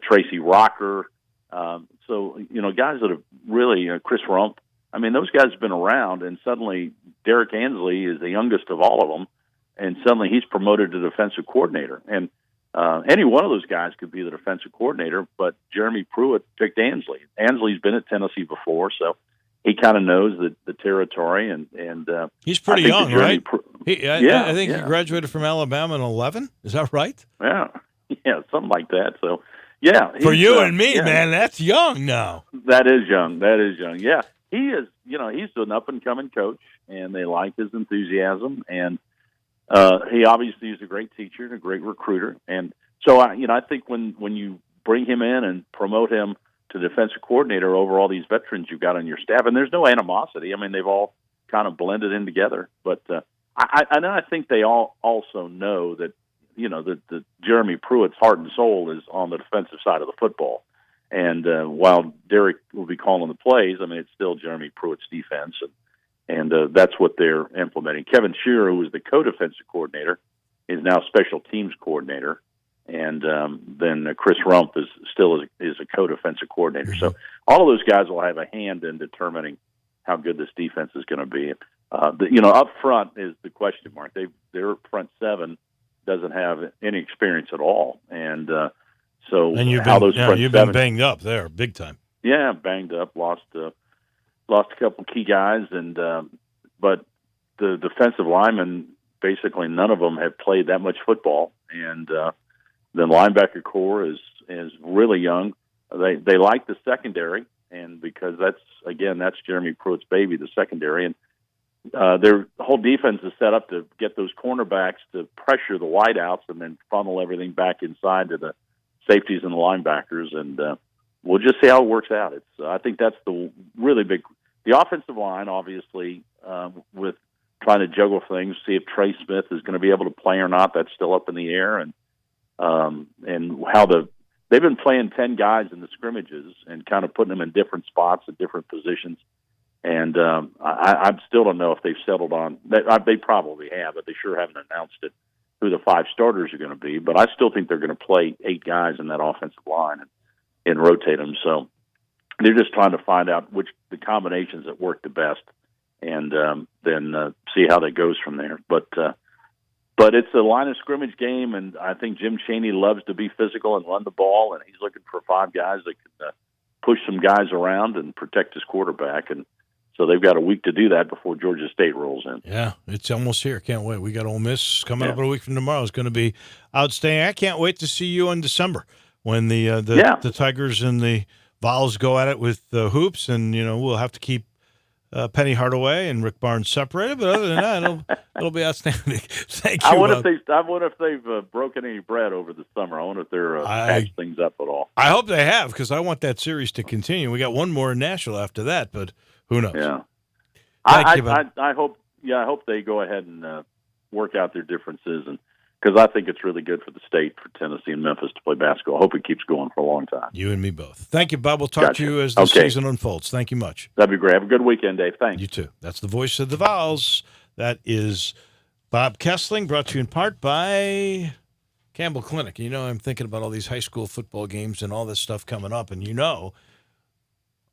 Tracy Rocker. So, guys that have really, Chris Rump. I mean, those guys have been around, and suddenly Derek Ansley is the youngest of all of them, and suddenly he's promoted to defensive coordinator. And any one of those guys could be the defensive coordinator, but Jeremy Pruitt picked Ansley. Ansley's been at Tennessee before, so he kind of knows the territory. And he's pretty young, right? I think he graduated from Alabama in 11. Is that right? Yeah, something like that. So, yeah. For you and me, man, that's young now. That is young. Yeah, he is. He's an up-and-coming coach, and they like his enthusiasm. And he obviously is a great teacher and a great recruiter. And so, I think when you bring him in and promote him to defensive coordinator over all these veterans you've got on your staff, and there's no animosity. I mean, they've all kind of blended in together. But I think they all also know that, that Jeremy Pruitt's heart and soul is on the defensive side of the football. And while Derek will be calling the plays, I mean, it's still Jeremy Pruitt's defense, and that's what they're implementing. Kevin Shearer, who was the co-defensive coordinator, is now special teams coordinator, and then Chris Rump is still a co-defensive coordinator. So all of those guys will have a hand in determining how good this defense is going to be. Up front is the question mark. Their front seven doesn't have any experience at all, and you've been banged up there big time. Yeah, banged up, lost a couple key guys, and but the defensive linemen, basically none of them have played that much football, and the linebacker core is really young. They like the secondary, and because that's Jeremy Pruitt's baby, the secondary, and their whole defense is set up to get those cornerbacks to pressure the wideouts and then funnel everything back inside to the safeties and the linebackers, and we'll just see how it works out. I think that's the really big. The offensive line, obviously, with trying to juggle things, see if Trey Smith is going to be able to play or not. That's still up in the air, and how they've been playing 10 guys in the scrimmages and kind of putting them in different spots at different positions. And I still don't know if they've settled on that. They probably have, but they sure haven't announced it, who the 5 starters are going to be. But I still think they're going to play 8 guys in that offensive line and rotate them. So they're just trying to find out which the combinations that work the best, and then see how that goes from there. But it's a line of scrimmage game, and I think Jim Chaney loves to be physical and run the ball, and he's looking for 5 guys that can push some guys around and protect his quarterback. And so they've got a week to do that before Georgia State rolls in. Yeah, it's almost here. Can't wait. We got Ole Miss coming up in a week from tomorrow. It's going to be outstanding. I can't wait to see you in December when the Tigers and the Vols go at it with hoops, and we'll have to keep Penny Hardaway and Rick Barnes separated. But other than that, it'll be outstanding. Thank you. I wonder if they've broken any bread over the summer. I wonder if they're patched things up at all. I hope they have, because I want that series to continue. We got one more in Nashville after that, but who knows? Yeah. Thank you, I hope they go ahead and work out their differences, and because I think it's really good for the state, for Tennessee and Memphis to play basketball. I hope it keeps going for a long time. You and me both. Thank you, Bob. We'll talk to you as the season unfolds. Thank you much. That'd be great. Have a good weekend, Dave. Thanks. You too. That's the voice of the Vols. That is Bob Kessling, brought to you in part by Campbell Clinic. I'm thinking about all these high school football games and all this stuff coming up, and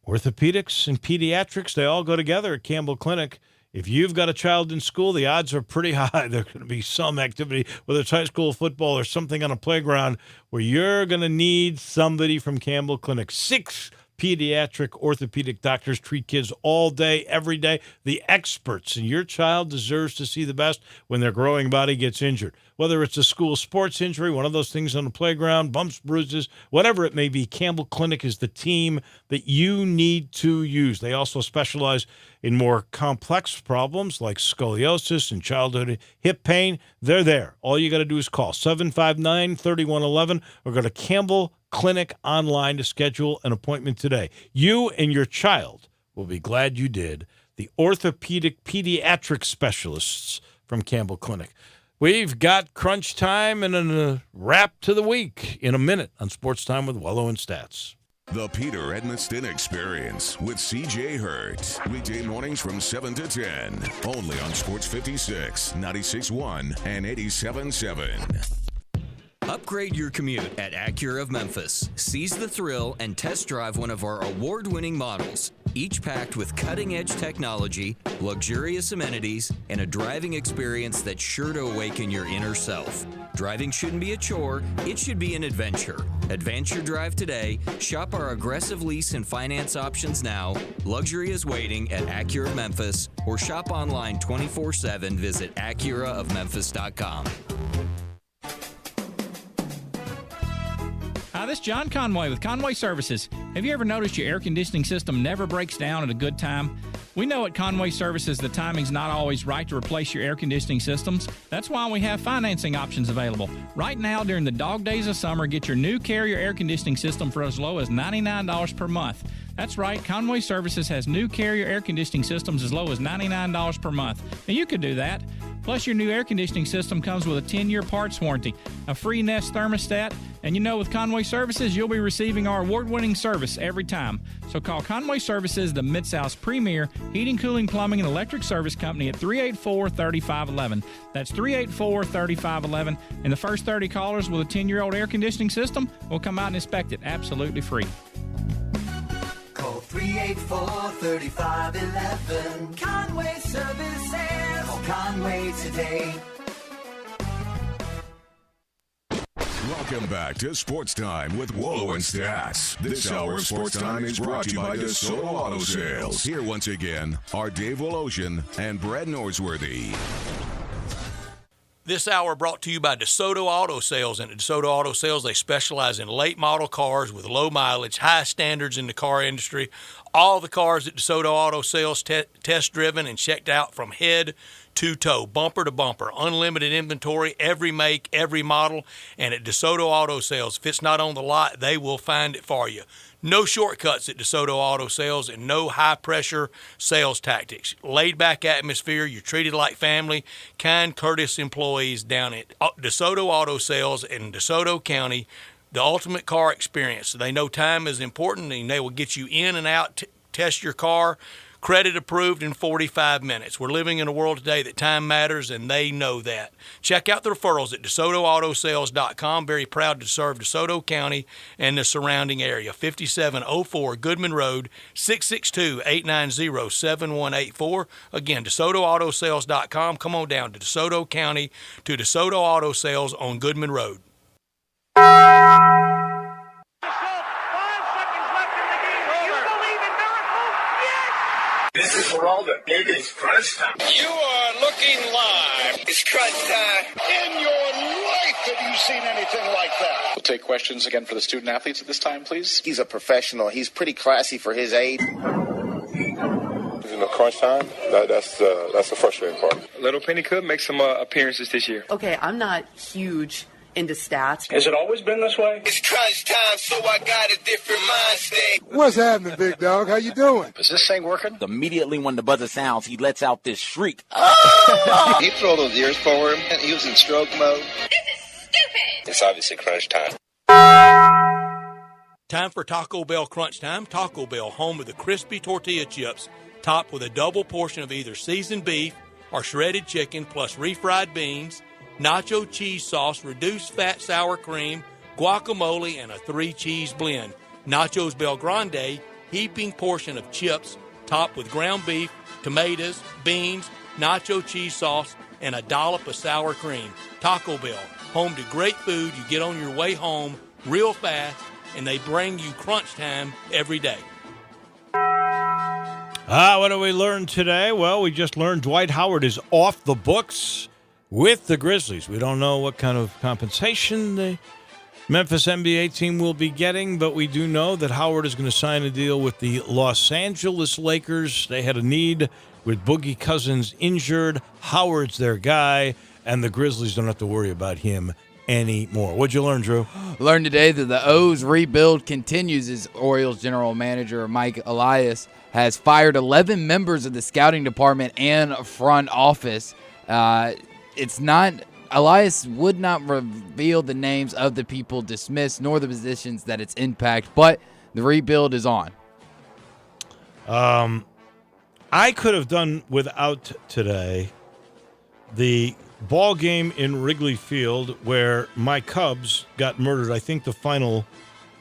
orthopedics and pediatrics, they all go together at Campbell Clinic. If you've got a child in school, the odds are pretty high there's going to be some activity, whether it's high school football or something on a playground, where you're going to need somebody from Campbell Clinic. 6 pediatric orthopedic doctors treat kids all day, every day. The experts, and your child deserves to see the best when their growing body gets injured. Whether it's a school sports injury, one of those things on the playground, bumps, bruises, whatever it may be, Campbell Clinic is the team that you need to use. They also specialize in more complex problems like scoliosis and childhood hip pain. They're there. All you got to do is call 759-3111 or go to Campbell Clinic online to schedule an appointment today. You and your child will be glad you did. The orthopedic pediatric specialists from Campbell Clinic. We've got crunch time and a wrap to the week in a minute on Sports Time with Wolo and Stats. The Peter Edmiston Experience with C.J. Hurt. Weekday mornings from 7 to 10. Only on Sports 56, 96.1, and 87.7. Upgrade your commute at Acura of Memphis. Seize the thrill and test drive one of our award-winning models. each packed with cutting-edge technology, luxurious amenities, and a driving experience that's sure to awaken your inner self. Driving shouldn't be a chore, it should be an adventure. Advance your drive today, shop our aggressive lease and finance options now. Luxury is waiting at Acura Memphis, or shop online 24/7. Visit AcuraofMemphis.com. Hi, this is John Conway with Conway Services. Have you ever noticed your air conditioning system never breaks down at a good time? We know at Conway Services the timing's not always right to replace your air conditioning systems. That's why we have financing options available. Right now, during the dog days of summer, get your new Carrier air conditioning system for as low as $99 per month. That's right, Conway Services has new Carrier air conditioning systems as low as $99 per month. Now, you could do that. Plus, your new air conditioning system comes with a 10-year parts warranty, a free Nest thermostat, and with Conway Services, you'll be receiving our award-winning service every time. So call Conway Services, the Mid-South's premier heating, cooling, plumbing, and electric service company at 384-3511. That's 384-3511, and the first 30 callers with a 10-year-old air conditioning system will come out and inspect it absolutely free. Call 384-3511. Conway Services. Call Conway today. Welcome back to Sports Time with Wolo and Stats. This hour of Sports Time is brought to you by DeSoto Auto Sales. Here once again are Dave Wolosian and Brad Norsworthy. This hour brought to you by DeSoto Auto Sales. And at DeSoto Auto Sales, they specialize in late model cars with low mileage, high standards in the car industry. All the cars at DeSoto Auto Sales test driven and checked out from head to toe, bumper to bumper, unlimited inventory, every make, every model. And at DeSoto Auto Sales, if it's not on the lot, they will find it for you. No shortcuts at DeSoto Auto Sales and no high-pressure sales tactics. Laid-back atmosphere, you're treated like family, kind, courteous employees down at DeSoto Auto Sales in DeSoto County. The ultimate car experience. They know time is important, and they will get you in and out, test your car, credit approved in 45 minutes. We're living in a world today that time matters, and they know that. Check out the referrals at DeSotoAutosales.com. Very proud to serve DeSoto County and the surrounding area. 5704 Goodman Road, 662-890-7184. Again, DeSotoAutosales.com. Come on down to DeSoto County to DeSoto Auto Sales on Goodman Road. This is Geraldo. It is crunch time. You are looking live. It's crunch time. In your life, have you seen anything like that? We'll take questions again for the student athletes at this time, please. He's a professional. He's pretty classy for his age. In the crunch time, that's the frustrating part. Little Penny could make some appearances this year. Okay, I'm not huge into stats. Has it always been this way? It's crunch time, so I got a different mind state. What's happening, big dog? How you doing? Is this thing working? Immediately when the buzzer sounds, he lets out this shriek. He threw all those ears forward. He was in stroke mode. This is stupid. It's obviously crunch time. Time for Taco Bell Crunch Time. Taco Bell, home of the crispy tortilla chips, topped with a double portion of either seasoned beef or shredded chicken, plus refried beans, nacho cheese sauce, reduced fat sour cream, guacamole, and a 3-cheese blend. Nachos Bel Grande, heaping portion of chips, topped with ground beef, tomatoes, beans, nacho cheese sauce, and a dollop of sour cream. Taco Bell, home to great food you get on your way home real fast, and they bring you crunch time every day. What do we learn today? Well, we just learned Dwight Howard is off the books with the Grizzlies. We don't know what kind of compensation the Memphis NBA team will be getting, but we do know that Howard is going to sign a deal with the Los Angeles Lakers. They had a need with Boogie Cousins injured. Howard's their guy, and the Grizzlies don't have to worry about him anymore. What'd you learn, Drew? Learned today that the O's rebuild continues as Orioles general manager Mike Elias has fired 11 members of the scouting department and front office. Elias would not reveal the names of the people dismissed nor the positions that it's impact, but the rebuild is on. I could have done without today the ball game in Wrigley Field where my Cubs got murdered. I think the final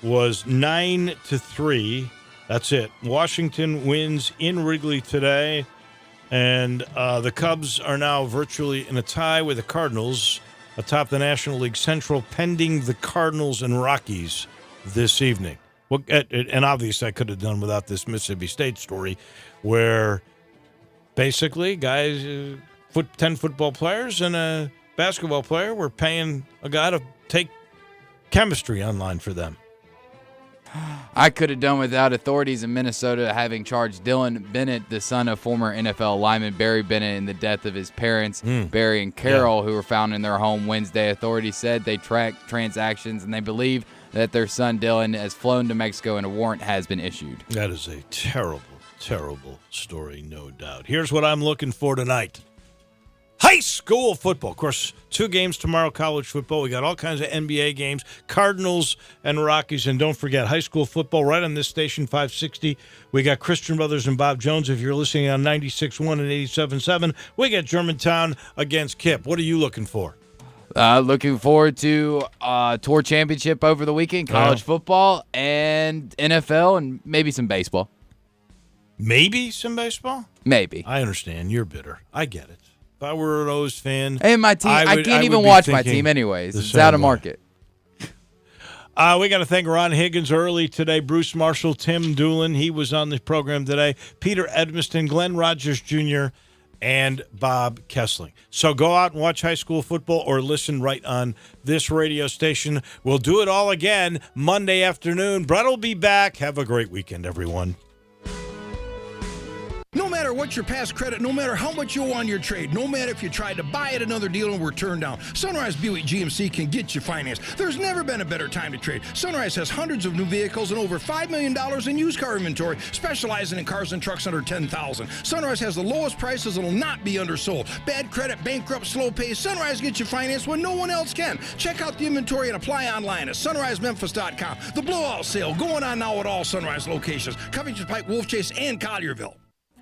was 9-3. That's it. Washington wins in Wrigley today, and the Cubs are now virtually in a tie with the Cardinals atop the National League Central, pending the Cardinals and Rockies this evening. Well, and obviously I could have done without this Mississippi State story, where basically guys, 10 football players and a basketball player were paying a guy to take chemistry online for them. I could have done without authorities in Minnesota having charged Dylan Bennett, the son of former NFL lineman Barry Bennett, in the death of his parents, Barry and Carol, who were found in their home Wednesday. Authorities said they tracked transactions and they believe that their son Dylan has flown to Mexico and a warrant has been issued. That is a terrible, terrible story, no doubt. Here's what I'm looking for tonight. High school football. Of course, 2 games tomorrow, college football. We got all kinds of NBA games, Cardinals and Rockies. And don't forget, high school football right on this station, 560. We got Christian Brothers and Bob Jones. If you're listening on 96.1 and 87.7, we got Germantown against Kip. What are you looking for? Looking forward to tour championship over the weekend, college football and NFL, and maybe some baseball. Maybe some baseball? Maybe. I understand. You're bitter. I get it. If I were an O's fan, and my team, I can't even watch my team anyways. It's out of market. We got to thank Ron Higgins early today, Bruce Marshall, Tim Doolin. He was on the program today. Peter Edmiston, Glenn Rogers Jr., and Bob Kessling. So go out and watch high school football or listen right on this radio station. We'll do it all again Monday afternoon. Brett will be back. Have a great weekend, everyone. No matter what your past credit, no matter how much you owe on your trade, no matter if you tried to buy at another deal and were turned down, Sunrise Buick GMC can get you financed. There's never been a better time to trade. Sunrise has hundreds of new vehicles and over $5 million in used car inventory, specializing in cars and trucks under $10,000. Sunrise has the lowest prices and will not be undersold. Bad credit, bankrupt, slow pay, Sunrise gets you financed when no one else can. Check out the inventory and apply online at sunrisememphis.com. The blowout sale going on now at all Sunrise locations, Covington Pike, Wolf Chase, and Collierville.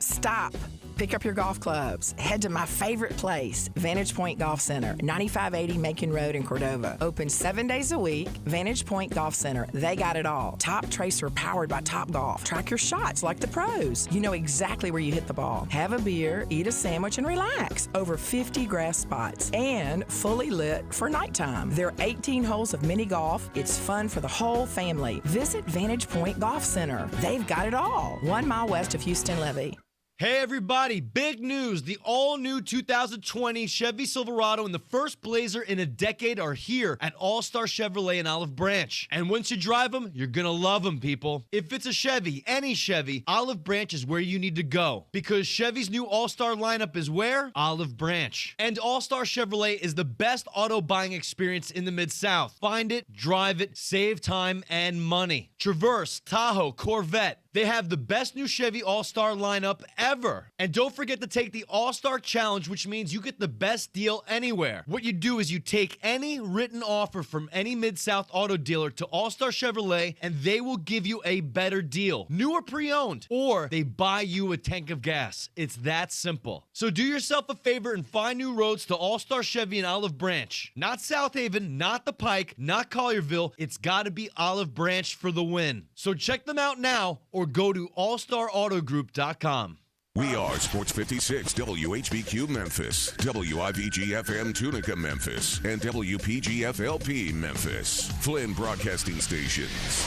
Stop. Pick up your golf clubs. Head to my favorite place, Vantage Point Golf Center, 9580 Macon Road in Cordova. Open 7 days a week. Vantage Point Golf Center. They got it all. Top Tracer powered by Top Golf. Track your shots like the pros. You know exactly where you hit the ball. Have a beer, eat a sandwich, and relax. Over 50 grass spots and fully lit for nighttime. There are 18 holes of mini golf. It's fun for the whole family. Visit Vantage Point Golf Center. They've got it all. 1 mile west of Houston Levee. Hey everybody, big news. The all-new 2020 Chevy Silverado and the first Blazer in a decade are here at All-Star Chevrolet in Olive Branch. And once you drive them, you're gonna love them, people. If it's a Chevy, any Chevy, Olive Branch is where you need to go. Because Chevy's new All-Star lineup is where? Olive Branch. And All-Star Chevrolet is the best auto buying experience in the Mid-South. Find it, drive it, save time and money. Traverse, Tahoe, Corvette. They have the best new Chevy All-Star lineup ever. And don't forget to take the All-Star Challenge, which means you get the best deal anywhere. What you do is you take any written offer from any Mid-South auto dealer to All-Star Chevrolet, and they will give you a better deal. New or pre-owned. Or they buy you a tank of gas. It's that simple. So do yourself a favor and find new roads to All-Star Chevy in Olive Branch. Not South Haven, not the Pike, not Collierville. It's gotta be Olive Branch for the win. So check them out now, or go to allstarautogroup.com. We are Sports 56 WHBQ Memphis, WIVG-FM Tunica Memphis, and WPG-FLP Memphis. Flynn Broadcasting Stations.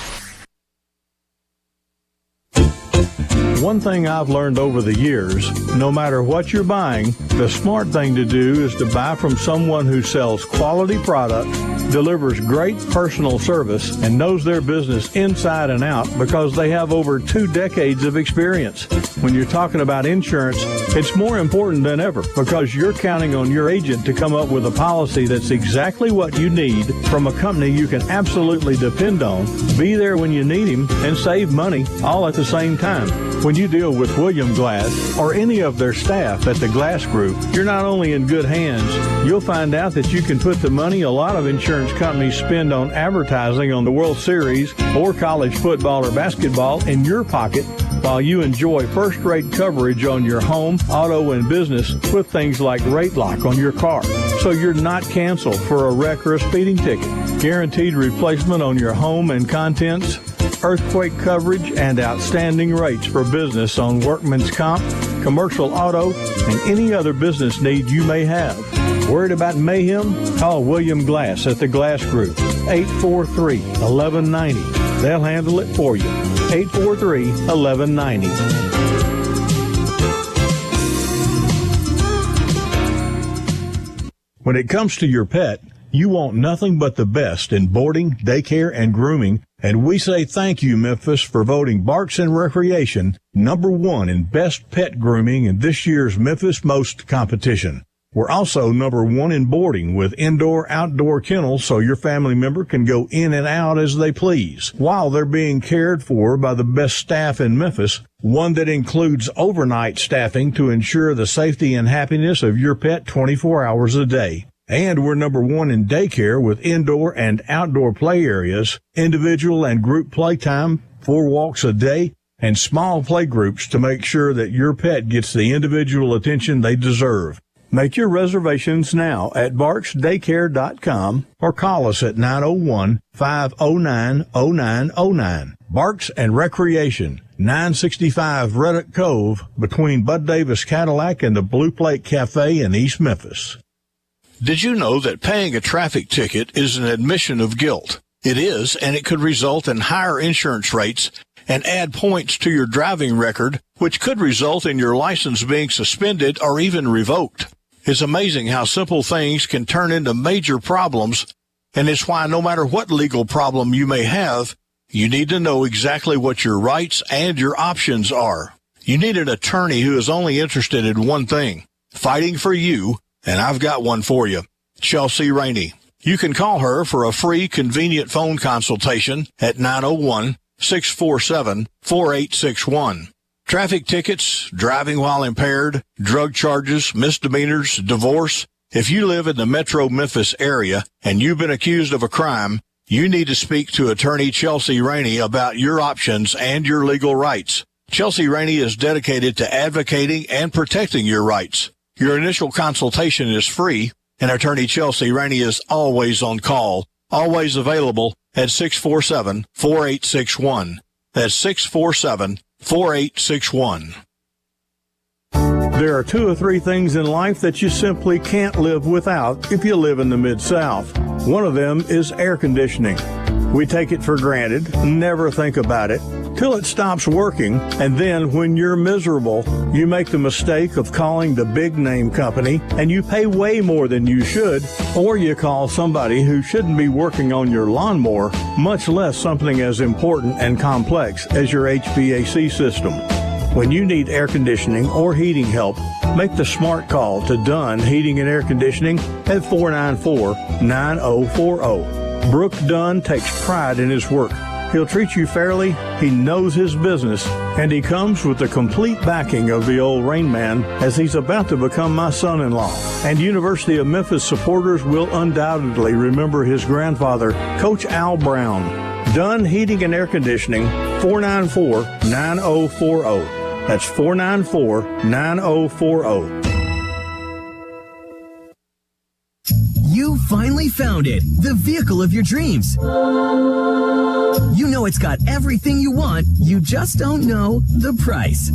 One thing I've learned over the years, no matter what you're buying, the smart thing to do is to buy from someone who sells quality products, delivers great personal service, and knows their business inside and out because they have over 2 decades of experience. When you're talking about insurance, it's more important than ever because you're counting on your agent to come up with a policy that's exactly what you need from a company you can absolutely depend on, be there when you need him, and save money all at the same time. When you deal with William Glass or any of their staff at the Glass Group, you're not only in good hands, you'll find out that you can put the money a lot of insurance companies spend on advertising on the World Series or college football or basketball in your pocket while you enjoy first-rate coverage on your home, auto, and business with things like Rate Lock on your car. So you're not canceled for a wreck or a speeding ticket. Guaranteed replacement on your home and contents. earthquake coverage, and outstanding rates for business on workman's comp, commercial auto, and any other business need you may have. Worried about mayhem? Call William Glass at the Glass Group, 843-1190. They'll handle it for you. 843-1190. When it comes to your pet, you want nothing but the best in boarding, daycare, and grooming, and we say thank you, Memphis, for voting Barks and Recreation #1 in Best Pet Grooming in this year's Memphis Most competition. We're also #1 in boarding with indoor-outdoor kennels so your family member can go in and out as they please, while they're being cared for by the best staff in Memphis, one that includes overnight staffing to ensure the safety and happiness of your pet 24 hours a day. And we're #1 in daycare with indoor and outdoor play areas, individual and group playtime, 4 walks a day, and small play groups to make sure that your pet gets the individual attention they deserve. Make your reservations now at barksdaycare.com or call us at 901-509-0909. Barks and Recreation, 965 Reddick Cove, between Bud Davis Cadillac and the Blue Plate Cafe in East Memphis. Did you know that paying a traffic ticket is an admission of guilt? It is, and it could result in higher insurance rates and add points to your driving record, which could result in your license being suspended or even revoked. It's amazing how simple things can turn into major problems, and it's why no matter what legal problem you may have, you need to know exactly what your rights and your options are. You need an attorney who is only interested in one thing, fighting for you, and I've got one for you, Chelsea Rainey. You can call her for a free, convenient phone consultation at 901-647-4861. Traffic tickets, driving while impaired, drug charges, misdemeanors, divorce. If you live in the Metro Memphis area and you've been accused of a crime, you need to speak to attorney Chelsea Rainey about your options and your legal rights. Chelsea Rainey is dedicated to advocating and protecting your rights. Your initial consultation is free, and attorney Chelsea Rainey is always on call, always available at 647-4861. That's 647-4861. There are 2 or 3 things in life that you simply can't live without if you live in the Mid-South. One of them is air conditioning. We take it for granted, never think about it, till it stops working, and then when you're miserable, you make the mistake of calling the big name company, and you pay way more than you should, or you call somebody who shouldn't be working on your lawnmower, much less something as important and complex as your HVAC system. When you need air conditioning or heating help, make the smart call to Dunn Heating and Air Conditioning at 494-9040. Brooke Dunn takes pride in his work. He'll treat you fairly, he knows his business, and he comes with the complete backing of the old Rain Man as he's about to become my son-in-law. And University of Memphis supporters will undoubtedly remember his grandfather, Coach Al Brown. Dunn Heating and Air Conditioning, 494-9040. That's 494-9040. You finally found it, the vehicle of your dreams. You know it's got everything you want, you just don't know the price.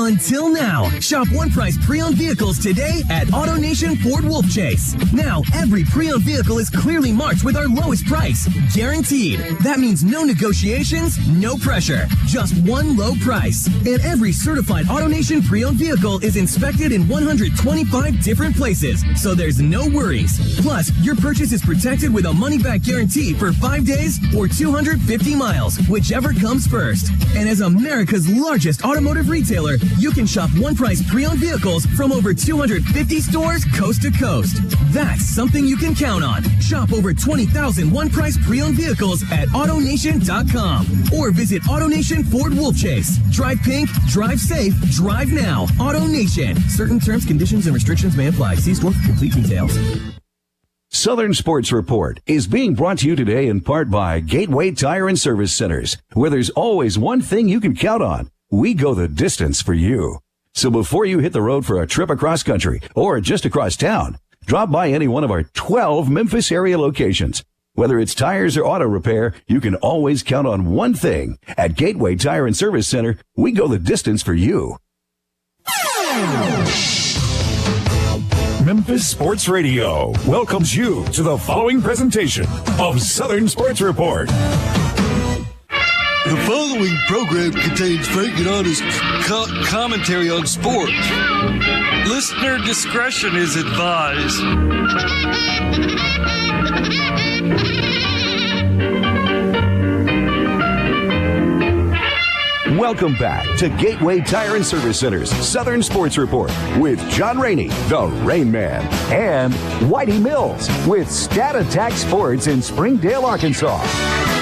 Until now, shop one price pre-owned vehicles today at AutoNation Ford Wolf Chase. Now, every pre-owned vehicle is clearly marked with our lowest price, guaranteed. That means no negotiations, no pressure, just one low price. And every certified AutoNation pre-owned vehicle is inspected in 125 different places, so there's no worries. Plus, your purchase is protected with a money-back guarantee for 5 days or 250 miles, whichever comes first. And as America's largest automotive retailer, you can shop one price pre-owned vehicles from over 250 stores coast to coast. That's something you can count on. Shop over 20,000 one price pre-owned vehicles at AutoNation.com or visit AutoNation Ford Wolf Chase. Drive pink, drive safe, drive now. AutoNation. Certain terms, conditions, and restrictions may apply. See store for complete details. Southern Sports Report is being brought to you today in part by Gateway Tire and Service Centers, where there's always one thing you can count on. We go the distance for you. So before you hit the road for a trip across country or just across town, drop by any one of our 12 Memphis area locations. Whether it's tires or auto repair, you can always count on one thing. At Gateway Tire and Service Center, we go the distance for you. Memphis Sports Radio welcomes you to the following presentation of Southern Sports Report. The following program contains frank and honest commentary on sports. Listener discretion is advised. Welcome back to Gateway Tire and Service Center's Southern Sports Report with John Rainey, the Rain Man, and Whitey Mills with Stat Attack Sports in Springdale, Arkansas.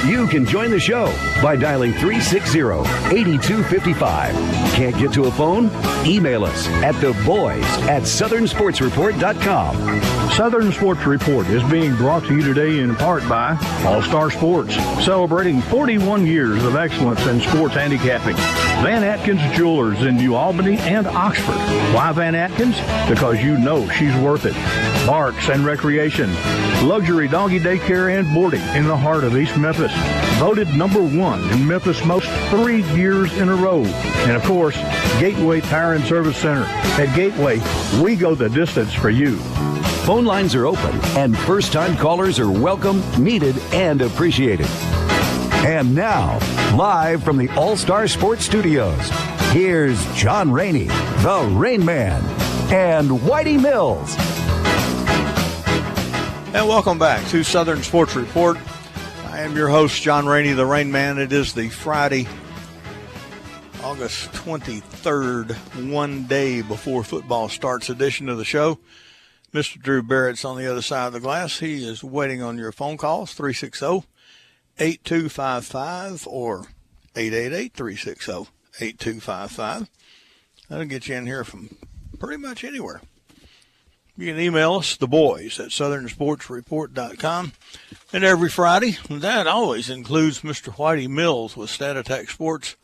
You can join the show by dialing 360-8255. Can't get to a phone? Email us at theboys@southernsportsreport.com. Southern Sports Report is being brought to you today in part by All-Star Sports, celebrating 41 years of excellence in sports handicapping. Van Atkins Jewelers in New Albany and Oxford. Why Van Atkins? Because you know she's worth it. Barks and Recreation, luxury doggy daycare and boarding in the heart of East Memphis. Voted #1 in Memphis most 3 years in a row. And of course, Gateway Tire and Service Center. At Gateway, we go the distance for you. Phone lines are open, and first-time callers are welcome, needed, and appreciated. And now, live from the All-Star Sports Studios, here's John Rainey, the Rain Man, and Whitey Mills. And welcome back to Southern Sports Report. I am your host, John Rainey, the Rain Man. It is the Friday, August 23rd, one day before football starts edition of the show. Mr. Drew Barrett's on the other side of the glass. He is waiting on your phone calls, 360-8255 or 888-360-8255. That'll get you in here from pretty much anywhere. You can email us, theboys@southernsportsreport.com. And every Friday, that always includes Mr. Whitey Mills with Stat Attack Sports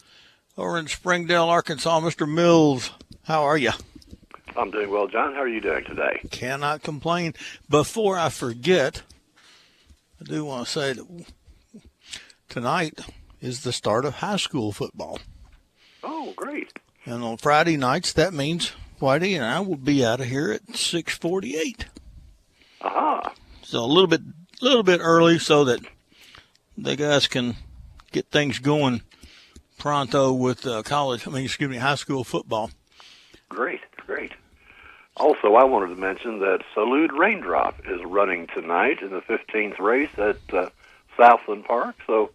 over in Springdale, Arkansas. Mr. Mills, how are you? I'm doing well, John. How are you doing today? Cannot complain. Before I forget, I do want to say that tonight is the start of high school football. Oh, great. And on Friday nights, that means Whitey and I will be out of here at 6:48. Aha. So a little bit early so that the guys can get things going pronto with high school football. Great. Also, I wanted to mention that Salute Raindrop is running tonight in the 15th race at Southland Park. So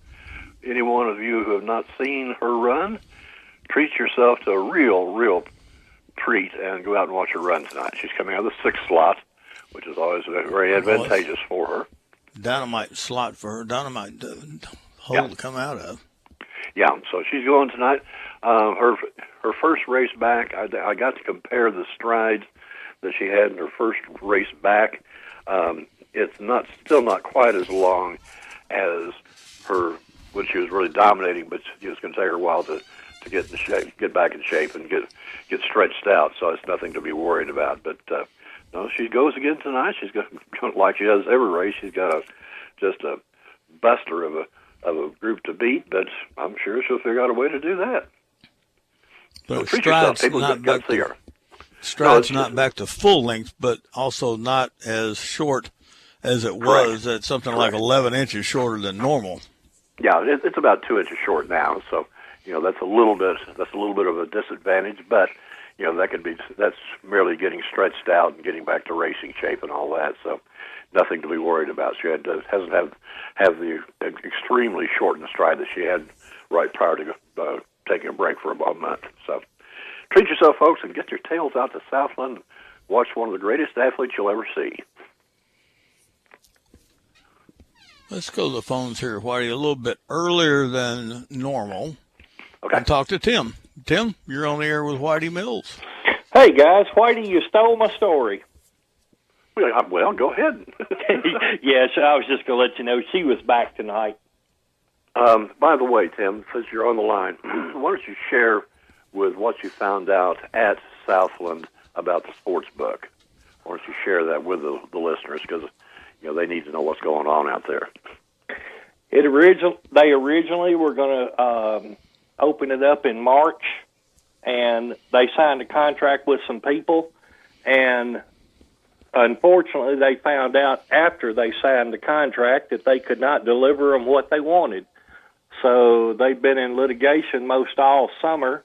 any one of you who have not seen her run, treat yourself to a real treat and go out and watch her run tonight. She's coming out of the 6th slot, which is always very advantageous for her. Dynamite slot for her. Dynamite hole to come out of. Yeah, so she's going tonight. Her first race back, I got to compare the strides that she had in her first race back. It's still not quite as long as her when she was really dominating, but it's going to take her a while to get in shape, get back in shape, and get stretched out. So it's nothing to be worried about. But no, she goes again tonight. She's going like she does every race. She's got just a buster of a group to beat, but I'm sure she'll figure out a way to do that. But so Stride's not back to full length, but also not as short as it was. At something like 11 inches shorter than normal. Yeah, it's about 2 inches short now. So that's a little bit of a disadvantage, but that's merely getting stretched out and getting back to racing shape and all that. So nothing to be worried about. She hasn't have the extremely shortened stride that she had right prior to taking a break for about a month. So treat yourself, folks, and get your tails out to Southland and watch one of the greatest athletes you'll ever see. Let's go to the phones here, Whitey, a little bit earlier than normal. Okay. And talk to Tim. Tim, you're on the air with Whitey Mills. Hey, guys. Whitey, you stole my story. Well, go ahead. Yes, I was just going to let you know she was back tonight. By the way, Tim, since you're on the line, why don't you share with what you found out at Southland about the sports book? Why don't you share that with the listeners? Because, they need to know what's going on out there. They originally were going to open it up in March, and they signed a contract with some people, and unfortunately they found out after they signed the contract that they could not deliver them what they wanted. So they've been in litigation most all summer,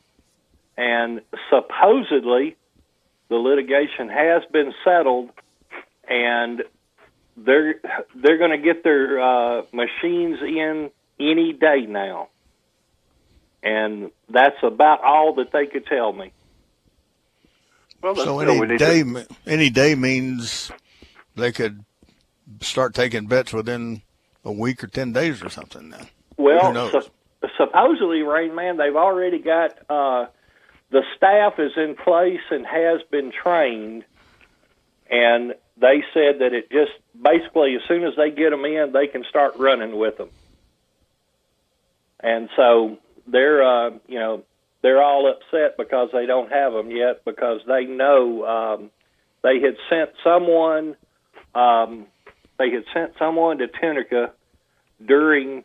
and supposedly the litigation has been settled, and they're going to get their machines in any day now. And that's about all that they could tell me. Well, so any day means they could start taking bets within a week or 10 days or something then. Well, supposedly, Rain Man, they've already got the staff is in place and has been trained, and they said that it just basically as soon as they get them in, they can start running with them. And so they're all upset because they don't have them yet, because they know they had sent someone to Tunica during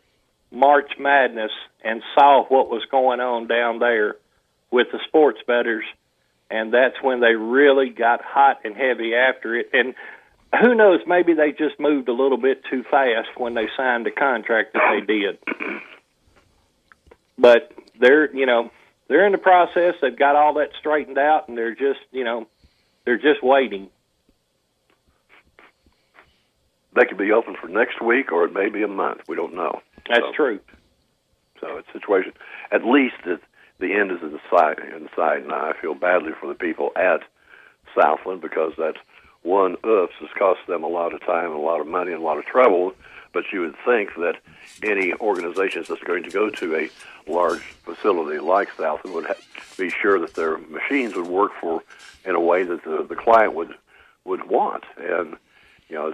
March Madness and saw what was going on down there with the sports bettors, and that's when they really got hot and heavy after it. And who knows, maybe they just moved a little bit too fast when they signed the contract that they did. But they're in the process. They've got all that straightened out, and they're just waiting. They could be open for next week, or it may be a month. We don't know. That's true. So it's a situation. At least the end is in sight. Now, I feel badly for the people at Southland, because that one oops has cost them a lot of time and a lot of money and a lot of trouble. But you would think that any organizations that's going to go to a large facility like Southland would be sure that their machines would work in a way that the client would want. And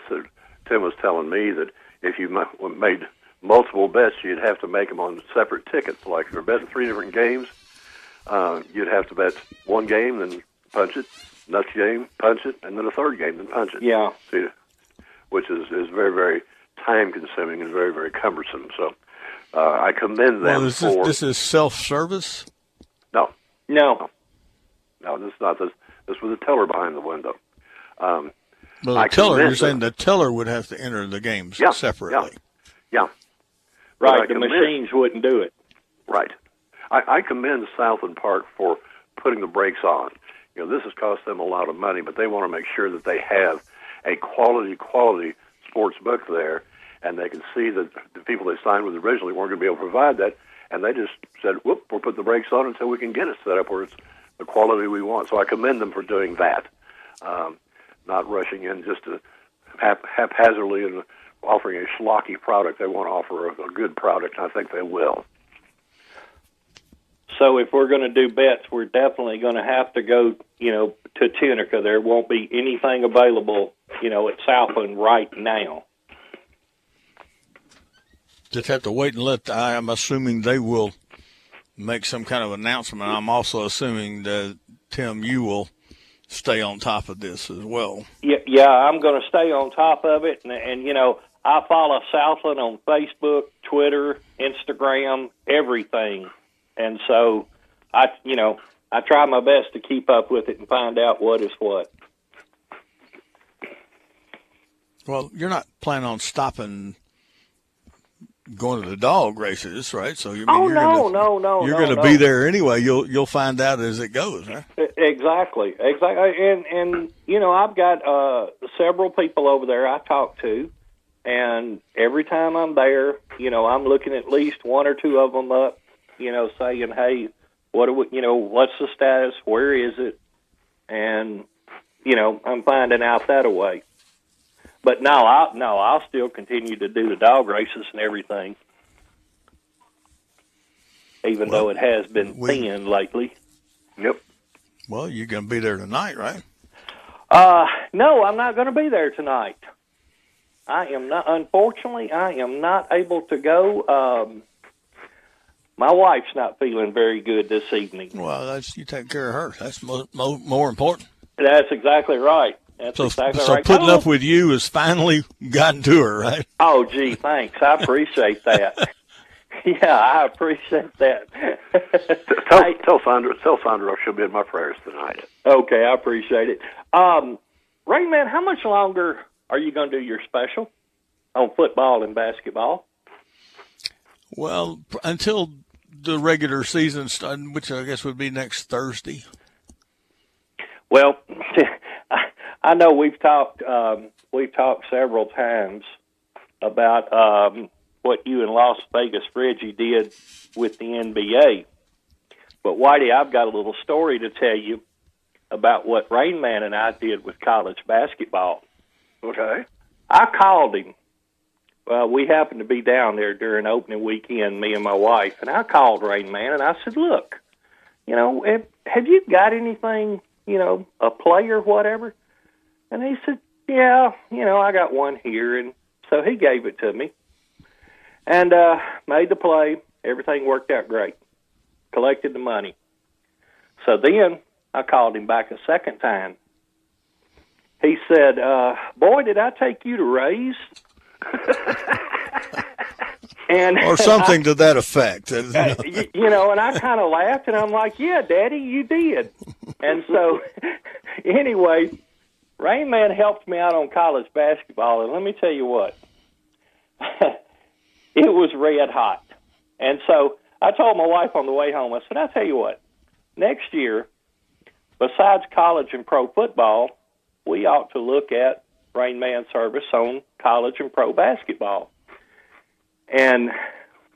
so Tim was telling me that if you made multiple bets, you'd have to make them on separate tickets. Like if you're betting 3 different games, you'd have to bet one game, then punch it, next game, punch it, and then a third game, then punch it. Yeah. See, which is very, very time-consuming and very, very cumbersome. So I commend them this is self-service? No. No, this is not. This was a teller behind the window. Well, the teller, you're saying the teller would have to enter the games separately. Yeah. Right, the machines wouldn't do it. Right. I commend Southland Park for putting the brakes on. This has cost them a lot of money, but they want to make sure that they have a quality sports book there, and they can see that the people they signed with originally weren't going to be able to provide that, and they just said, whoop, we'll put the brakes on until we can get it set up where it's the quality we want. So I commend them for doing that, not rushing in just to haphazardly and offering a schlocky product. They want to offer a good product, and I think they will. So if we're going to do bets, we're definitely going to have to go, to Tunica. There won't be anything available, at Southland right now. Just have to wait and I'm assuming they will make some kind of announcement. I'm also assuming that, Tim, you will stay on top of this as well. Yeah, I'm going to stay on top of it. And I follow Southland on Facebook, Twitter, Instagram, everything. And so I try my best to keep up with it and find out what is what. Well, you're not planning on stopping going to the dog races, right? So you're no. You're going to be there anyway. You'll find out as it goes, huh? Exactly. And I've got several people over there I talk to, and every time I'm there, I'm looking at least one or two of them up, saying, hey, what do we, what's the status? Where is it? And I'm finding out that way. But I'll still continue to do the dog races and everything, even though it has been thin lately. Yep. Well, you're going to be there tonight, right? No, I'm not going to be there tonight. I am not. Unfortunately, I am not able to go. My wife's not feeling very good this evening. Well, you take care of her. That's more important. That's exactly right. That's So, exactly so right. putting Hello. up with you has finally gotten to her, right? Oh, gee, thanks. I appreciate that. Yeah, I appreciate that. Tell Sandra she'll be in my prayers tonight. Okay, I appreciate it. Rain Man, how much longer are you going to do your special on football and basketball? Well, until the regular season starts, which I guess would be next Thursday. Well, I know we've talked several times about what you and Las Vegas Reggie did with the NBA. But Whitey, I've got a little story to tell you about what Rain Man and I did with college basketball. Okay. I called him. We happened to be down there during opening weekend, me and my wife, and I called Rain Man and I said, look, have you got anything, a play or whatever? And he said, yeah, I got one here. And so he gave it to me and made the play. Everything worked out great. Collected the money. So then I called him back a second time. He said, boy, did I take you to Ray's? And or something to that effect. And I kind of laughed, and I'm like, yeah, Daddy, you did. And so, anyway, Rain Man helped me out on college basketball, and let me tell you what, it was red hot. And so I told my wife on the way home, I said, I'll tell you what, next year, besides college and pro football, we ought to look at Rain Man service on college and pro basketball. And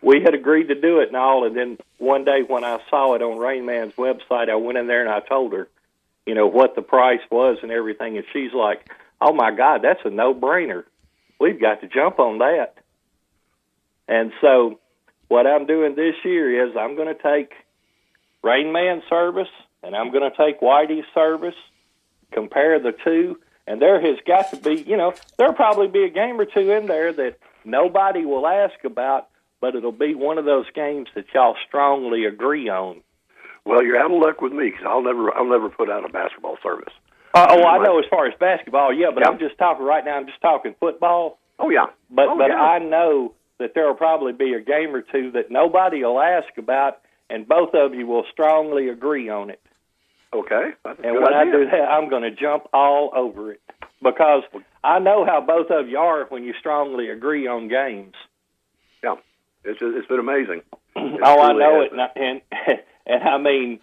we had agreed to do it and all, and then one day when I saw it on Rain Man's website, I went in there and I told her, what the price was and everything, and she's like, oh, my God, that's a no-brainer. We've got to jump on that. And so what I'm doing this year is I'm going to take Rain Man's service and I'm going to take Whitey's service, compare the two, and there has got to be, there'll probably be a game or two in there that nobody will ask about, but it'll be one of those games that y'all strongly agree on. Well, you're out of luck with me because I'll never put out a basketball service. I know as far as basketball, yeah, but I'm just talking right now. I'm just talking football. Oh yeah, but I know that there will probably be a game or two that nobody will ask about, and both of you will strongly agree on it. Okay. And when I do that, I'm going to jump all over it because I know how both of you are when you strongly agree on games. Yeah, it's been amazing. I know it, and I mean,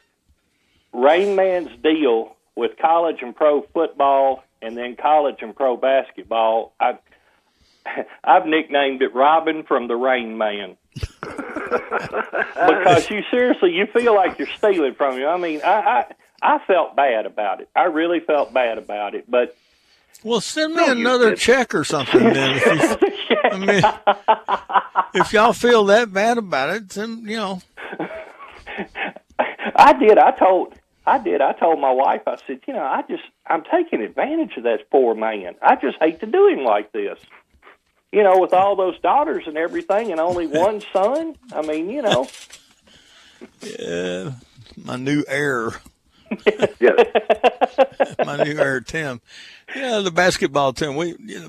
Rain Man's deal with college and pro football, and then college and pro basketball. I've nicknamed it Robin from the Rain Man. Because you feel like you're stealing from him. I mean, I felt bad about it. I really felt bad about it. But well, send me another check or something then. If y'all feel that bad about it, then I did. I told my wife. I said, I'm taking advantage of that poor man. I just hate to do him like this. With all those daughters and everything, and only one son. I mean, Yeah, my new heir. Yes. My new heir, Tim. Yeah, the basketball team.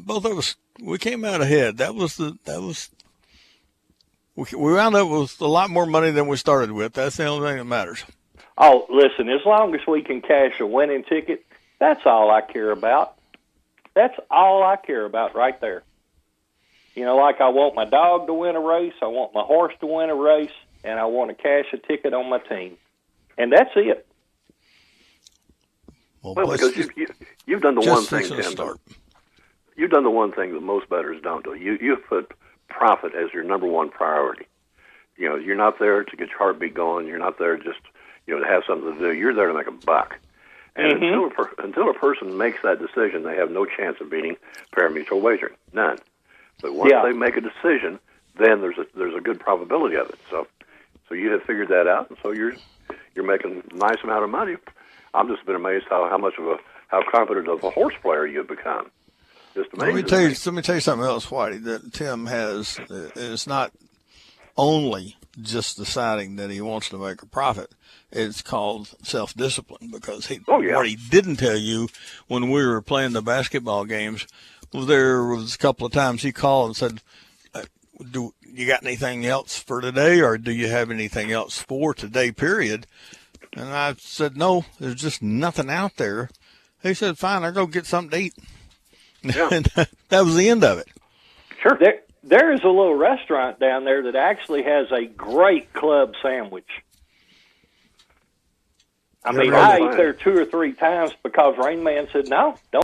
Both of us, we came out ahead. We wound up with a lot more money than we started with. That's the only thing that matters. Oh, listen, as long as we can cash a winning ticket, that's all I care about. That's all I care about right there. Like I want my dog to win a race, I want my horse to win a race, and I want to cash a ticket on my team. And that's it. Well, because you've done the one thing, Tim. You've done the one thing that most bettors don't do. You've put profit as your number one priority. You're not there to get your heartbeat going. You're not there just to have something to do. You're there to make a buck. And until a person makes that decision, they have no chance of beating pari-mutuel wagering. None. But once they make a decision, then there's a good probability of it. So you have figured that out, and so you're making a nice amount of money. I'm just been amazed how confident of a horse player you've become. Just amazing. Let me tell you something else, Whitey, that Tim has. It's not only just deciding that he wants to make a profit. It's called self-discipline, because what he didn't tell you when we were playing the basketball games, there was a couple of times he called and said, do you got anything else for today, or do you have anything else for today, period? And I said, no, there's just nothing out there. He said, fine, I'll go get something to eat. Yeah. And that was the end of it. Sure. There is a little restaurant down there that actually has a great club sandwich. I mean, I ate there 2 or 3 times because Rain Man said, no, don't